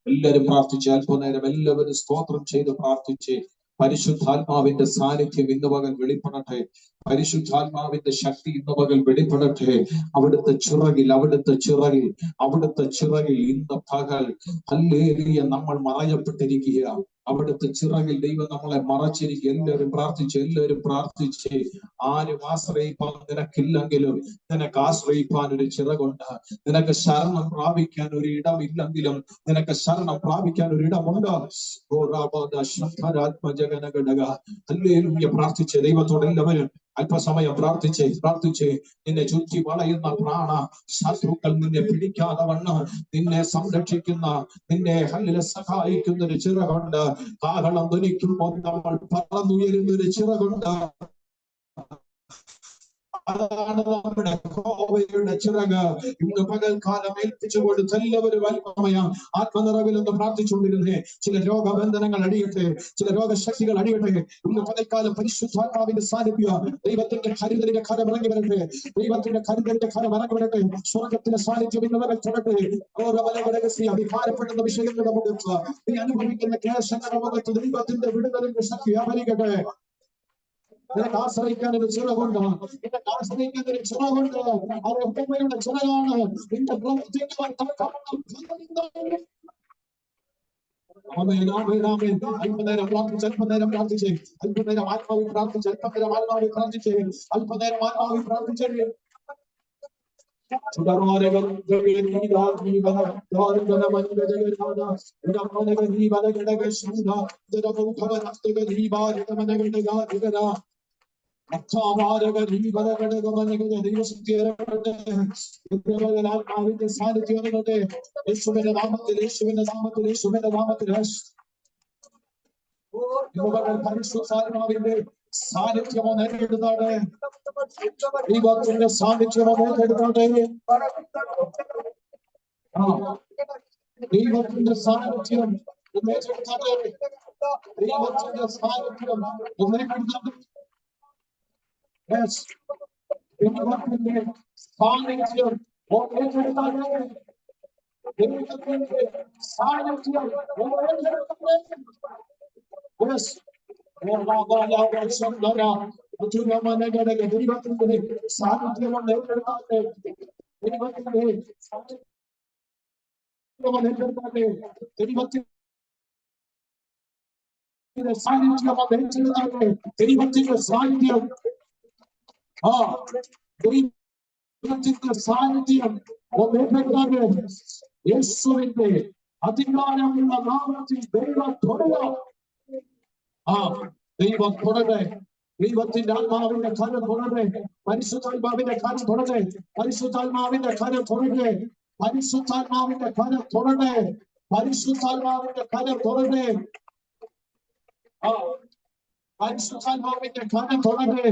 എല്ലാവരും പ്രാർത്ഥിച്ച് അല്പനേരം എല്ലാവരും സ്തോത്രം ചെയ്ത് പ്രാർത്ഥിച്ച്. പരിശുദ്ധാത്മാവിന്റെ സാന്നിധ്യം ഇന്ന് പകൽ വെളിപ്പെടട്ടെ. പരിശുദ്ധാത്മാവിന്റെ ശക്തി ഇന്ന് പകൽ വെളിപ്പെടട്ടെ. അവിടുത്തെ ചിറകിൽ, അവിടുത്തെ ചിറകിൽ, അവിടുത്തെ ചിറകിൽ ഇന്ന് പകൽ ഹല്ലേലൂയ നമ്മൾ മറയപ്പെട്ടിരിക്കുക. അവിടുത്തെ ചിറകിൽ ദൈവം നമ്മളെ മറച്ചിരിക്കുക. എല്ലാവരും പ്രാർത്ഥിച്ച്, എല്ലാവരും പ്രാർത്ഥിച്ച്. ആരും ആശ്രയിപ്പാൻ നിനക്കില്ലെങ്കിലും നിനക്ക് ആശ്രയിപ്പാൻ ഒരു ചിറകുണ്ട്. നിനക്ക് ശരണം പ്രാപിക്കാൻ ഒരു ഇടമില്ലെങ്കിലും നിനക്ക് ശരണം പ്രാപിക്കാൻ ഒരു ഇടമുണ്ട്. ഹല്ലേലൂയ. പ്രാർത്ഥിച്ച് ദൈവത്തോട് എല്ലാവരും അല്പസമയം പ്രാർത്ഥിച്ച്. നിന്നെ ചുറ്റി വളയുന്ന പ്രാണ ശത്രുക്കൾ നിന്നെ പിടിക്കാതെ വണ്ണം നിന്നെ സംരക്ഷിക്കുന്ന, നിന്നെ ഹല്ലേലൂയ സഹായിക്കുന്ന ഒരു ചിറകുണ്ട്. കാഹളം ധ്വനിക്കുമ്പോൾ നമ്മൾ പറന്നുയരുന്ന ഒരു ചിറകുണ്ട്. അതാണ് നമ്മുടെ യഹോവയുടെ ചിറക്. ഇന്ന് പകൽക്കാലം ഏൽപ്പിച്ചു കൊടുത്ത് എല്ലാവരും അല്പമയം ആത്മനിറവിൽ ഒന്ന് പ്രാർത്ഥിച്ചുകൊണ്ടിരുന്നേ. ചില രോഗബന്ധനങ്ങൾ അടിയട്ടെ, ചില രോഗശക്തികൾ അടിയട്ടെ. ഇന്ന് പകൽക്കാലം പരിശുദ്ധാത്മാവിന്റെ സാന്നിധ്യം, ദൈവത്തിന്റെ കരുതലിന്റെ കരം ഇറങ്ങി വരട്ടെ, ദൈവത്തിന്റെ കരുതലിന്റെ കരം ഇറങ്ങി വരട്ടെ. സ്വർഗത്തിന്റെ സാന്നിധ്യം ഇന്ന് പകൽ തൊടട്ടെ. ഓരോ രഹസ്യ അധികാരപ്പെടുന്ന വിഷയങ്ങളുടെ മുഖത്ത് നീ അനുഭവിക്കുന്ന ക്ലേശങ്ങളുടെ മുഖത്ത് ദൈവത്തിന്റെ വിടുതലിന്റെ ശക്തി വ്യാപരിക്കട്ടെ. നിനക്ക് ആശ്രയിക്കാൻ ഒരു ചിറകുണ്ട്, നിനക്ക് ആശ്രയിക്കാൻ ഒരു ചിറകുണ്ട്. അത് യഹോവയുടെ ചിറകാണ്. നിന്റെ പ്രവർത്തിക്കുവാൻ തക്കവണ്ണം അല്പനേരം പ്രാർത്ഥിച്ച് അല്പനേരം പ്രാർത്ഥിച്ച് അല്പനേരം ആത്മാവിൽ പ്രാർത്ഥിച്ച് അല്പനേരം ആത്മാവിൽ പ്രാർത്ഥിച്ച് അല്പനേരം ആത്മാവിൽ പ്രാർത്ഥിച്ച് ആത്മാവിന്റെ സാന്നിധ്യം യേശുവിന്റെ നാമത്തിൽ യേശുവിന്റെ നാമത്തിൽ യേശുവിന്റെ നാമത്തിൽ പരിശുദ്ധാത്മാവിന്റെ സാന്നിധ്യമോ നേരിടുന്നാണ് ദൈവത്തിന്റെ സാന്നിധ്യമോ നേരിടുന്നാണ് ദൈവത്തിന്റെ സാന്നിധ്യം ദൈവത്തിന്റെ സാന്നിധ്യം നേരിടുന്നത് ദൈവത്തിന്റെ സാന്നിധ്യം ദൈവത്തിന്റെ സാന്നിധ്യം ദൈവത്തിന്റെ സാന്നിധ്യം നേരിടുന്നത് ദൈവത്തിന്റെ ദൈവത്തിന്റെ സാന്നിധ്യം ദൈവത്തിന്റെ സാന്നിധ്യം യേശുവിന്റെ അധികാരമുള്ള നാമത്തിൽ ദൈവം തൊടുക ദൈവം തൊടട്ടെ ദൈവത്തിന്റെ ആത്മാവിന്റെ കരം തൊടട്ടെ പരിശുദ്ധാത്മാവിന്റെ കരം തൊടട്ടെ പരിശുദ്ധാത്മാവിന്റെ കരം തൊടട്ടെ പരിശുദ്ധാത്മാവിന്റെ കരം തൊടട്ടെ പരിശുദ്ധാത്മാവിന്റെ കരം തൊടട്ടെ പരിശുദ്ധാത്മാവിന്റെ കരം തൊടട്ടെ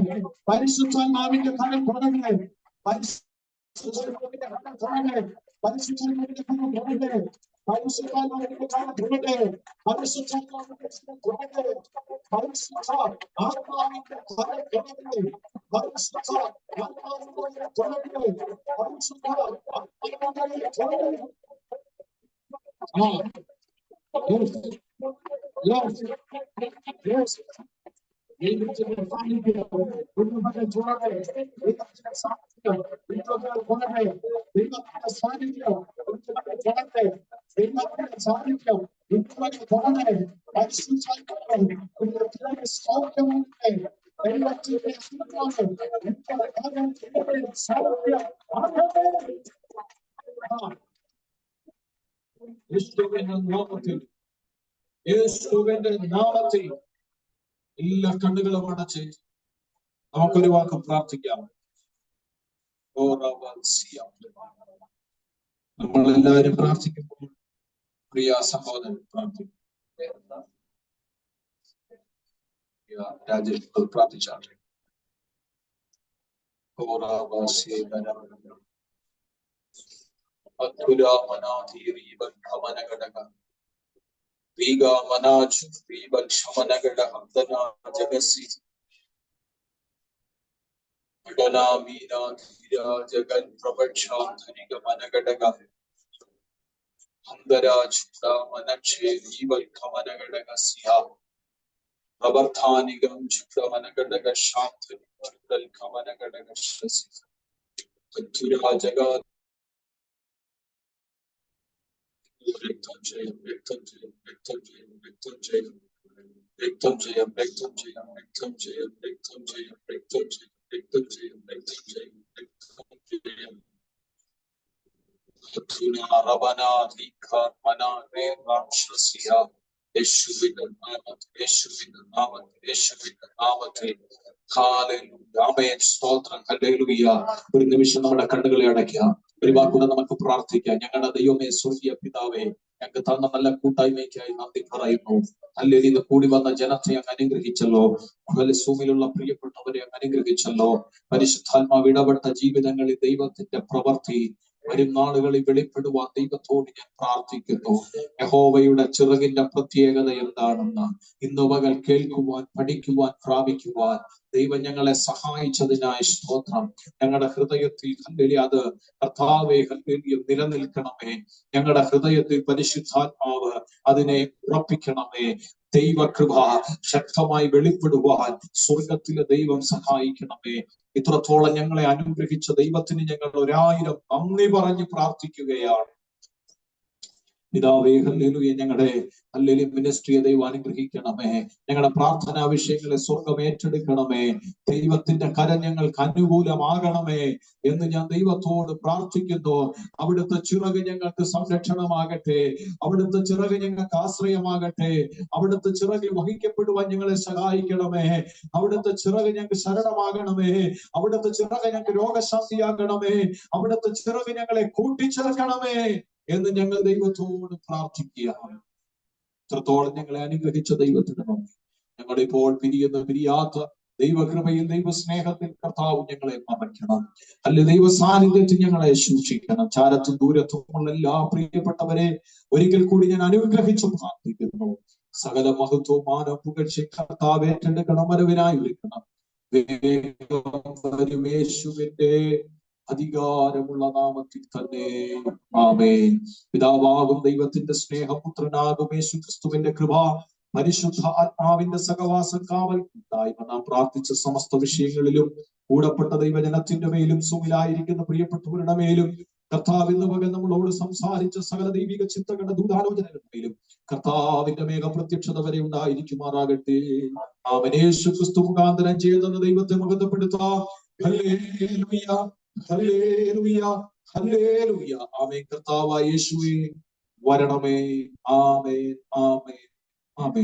പരിശുദ്ധാത്മാവിന്റെ കരം തൊടട്ടെ പരിശുദ്ധാത്മാവിന്റെ കരം തൊടട്ടെ പരിശുദ്ധാത്മാവിന്റെ കരം തൊടട്ടെ പരിശുദ്ധാത്മാവിന്റെ കരം തൊടട്ടെ പരിശുദ്ധാത്മാവിന്റെ കരം തൊടട്ടെ പരിശുദ്ധാത്മാവിന്റെ കരം തൊടട്ടെ പരിശുദ്ധാത്മാവിന്റെ തൊടട്ടെ പരിശുദ്ധാത്മാവിന്റെ തൊടട്ടെ Yes. Yes. ദൈവത്തിന്റെ സാന്നിധ്യം ദൈവത്തിന്റെ സാന്നിധ്യം ദൈവത്തിന്റെ സാന്നിധ്യം ദൈവത്തിന്റെ സാന്നിധ്യം പരിശുദ്ധാത്മാവിന്റെ സൗഖ്യമുണ്ട് ദൈവത്തിന്റെ സാന്നിധ്യം യേശുവിന്റെ നാമത്തിൽ എല്ലാ കണ്ണുകളും അടച്ച് നമുക്കൊരു വാക്ക് പ്രാർത്ഥിക്കാം. നമ്മളെല്ലാവരും പ്രാർത്ഥിക്കുമ്പോൾ പ്രിയ സഹോദരൻ പ്രാർത്ഥിക്കും. രാജ്യത്ത് പ്രാർത്ഥിച്ചാട്ടെ. ഒരു നിമിഷം നമ്മുടെ കണ്ണുകളെ അടയ്ക്കുക. ഒരു വാക്കുകൂടെ നമുക്ക് പ്രാർത്ഥിക്കാം. ഞങ്ങളുടെ ദൈവമേ, സ്വർഗീയ പിതാവേ, ഞങ്ങൾക്ക് തന്ന നല്ല കൂട്ടായ്മയ്ക്കായി നന്ദി പറയുന്നു. അല്ലെങ്കിൽ ഇത് കൂടി വന്ന ജനത്തെ അങ്ങ് അനുഗ്രഹിച്ചല്ലോ. സൂമിലുള്ള പ്രിയപ്പെട്ടവരെ അങ്ങ് അനുഗ്രഹിച്ചല്ലോ. പരിശുദ്ധാത്മാവ് ഇടപെട്ട ജീവിതങ്ങളിൽ ദൈവത്തിന്റെ പ്രവൃത്തി വരും നാളുകളിൽ വെളിപ്പെടുവാൻ ദൈവത്തോട് ഞാൻ പ്രാർത്ഥിക്കുന്നു. യഹോവയുടെ ചിറകിന്റെ പ്രത്യേകത എന്താണെന്ന് ഇന്ന് പകൽ കേൾക്കുവാൻ, പഠിക്കുവാൻ, പ്രാപിക്കുവാൻ ദൈവം ഞങ്ങളെ സഹായിച്ചതിനായി സ്തോത്രം. ഞങ്ങളുടെ ഹൃദയത്തിൽ അത് കർത്താവേ നിലനിൽക്കണമേ. ഞങ്ങളുടെ ഹൃദയത്തിൽ പരിശുദ്ധാത്മാവ് അതിനെ ഉറപ്പിക്കണമേ. ദൈവകൃപ ശക്തമായി വെളിപ്പെടുവാൻ സ്വർഗത്തിലെ ദൈവം സഹായിക്കണമേ. ഇത്രത്തോളം ഞങ്ങളെ അനുഗ്രഹിച്ച ദൈവത്തിന് ഞങ്ങൾ 1000 നന്ദി പറഞ്ഞ് പ്രാർത്ഥിക്കുകയാണ്. പിതാവേ ഹല്ലേലൂയ. ഞങ്ങളുടെ ഹല്ലേലൂയ മിനിസ്ട്രിയെ ദൈവം അനുഗ്രഹിക്കണമേ. ഞങ്ങളുടെ പ്രാർത്ഥനാ വിഷയങ്ങളെ സ്വർഗം ഏറ്റെടുക്കണമേ. ദൈവത്തിന്റെ കരം ഞങ്ങൾക്ക് അനുകൂലമാകണമേ എന്ന് ഞാൻ ദൈവത്തോട് പ്രാർത്ഥിക്കുന്നു. അവിടുത്തെ ചിറക് ഞങ്ങൾക്ക് സംരക്ഷണമാകട്ടെ. അവിടുത്തെ ചിറക് ഞങ്ങൾക്ക് ആശ്രയമാകട്ടെ. അവിടുത്തെ ചിറകിൽ വഹിക്കപ്പെടുവാൻ ഞങ്ങളെ സഹായിക്കണമേ. അവിടുത്തെ ചിറക് ഞങ്ങൾക്ക് ശരണമാകണമേ. അവിടുത്തെ ചിറക് ഞങ്ങൾക്ക് രോഗശാന്തിയാകണമേ. അവിടുത്തെ ചിറക് ഞങ്ങളെ കൂട്ടിച്ചേർക്കണമേ എന്ന് ഞങ്ങൾ ദൈവത്തോട് പ്രാർത്ഥിക്കുകയാണ്. ഇത്രത്തോളം ഞങ്ങളെ അനുഗ്രഹിച്ച ദൈവത്തിന് നന്ദി. ഞങ്ങളിപ്പോൾ പിരിയാത്ത ദൈവകൃപയിൽ ദൈവസ്നേഹത്തിൽ കർത്താവ് ഞങ്ങളെ മറയ്ക്കണം. അല്ലെ ദൈവ സാന്നിധ്യത്തിൽ ഞങ്ങളെ സൂക്ഷിക്കണം. ചാരത്തും ദൂരത്തുമുള്ള എല്ലാ പ്രിയപ്പെട്ടവരെ ഒരിക്കൽ കൂടി ഞാൻ അനുഗ്രഹിച്ചു പ്രാർത്ഥിക്കുന്നു. സകല മഹത്വവും മാനവും പുകഴ്ച കർത്താവ് ഏറ്റെടുക്കണം. വരവിനായി വിളിക്കണം. യേശുവിന്റെ അധികാരമുള്ള നാമത്തിൽ തന്നെ ആമേൻ. പിതാവാകും ദൈവത്തിന്റെ സ്നേഹം, പുത്രനാകും യേശു ക്രിസ്തുവിന്റെ കൃപ, പരിശുദ്ധ ആത്മാവിന്റെ സഹവാസം കാവൽ ഉണ്ടായ്മ നാം പ്രാർത്ഥിച്ച സമസ്ത വിഷയങ്ങളിലും കൂടപ്പെട്ട ദൈവജനത്തിന്റെ മേലും സുഖിലായിരിക്കുന്ന പ്രിയപ്പെട്ടവരുടെ മേലും കർത്താവ് ഇന്ന് പകൽ നമ്മളോട് സംസാരിച്ച സകല ദൈവിക ചിന്തകളുടെ ദൂതാലോചനകളുടെ മേലും കർത്താവിന്റെ മേഘ പ്രത്യക്ഷത വരെ ഉണ്ടായിരിക്കുമാറാകട്ടെ. ആമേൻ. യേശു ക്രിസ്തു മുഖാന്തരം ചെയ്തെന്ന് ദൈവത്തെ മഹത്വപ്പെടുത്താം. Hallelujah, hallelujah, hallelujah. ആമേൻ. കർത്താവായ യേശുവേ വരണമേ. ആമേൻ, ആമേൻ, ആമേൻ.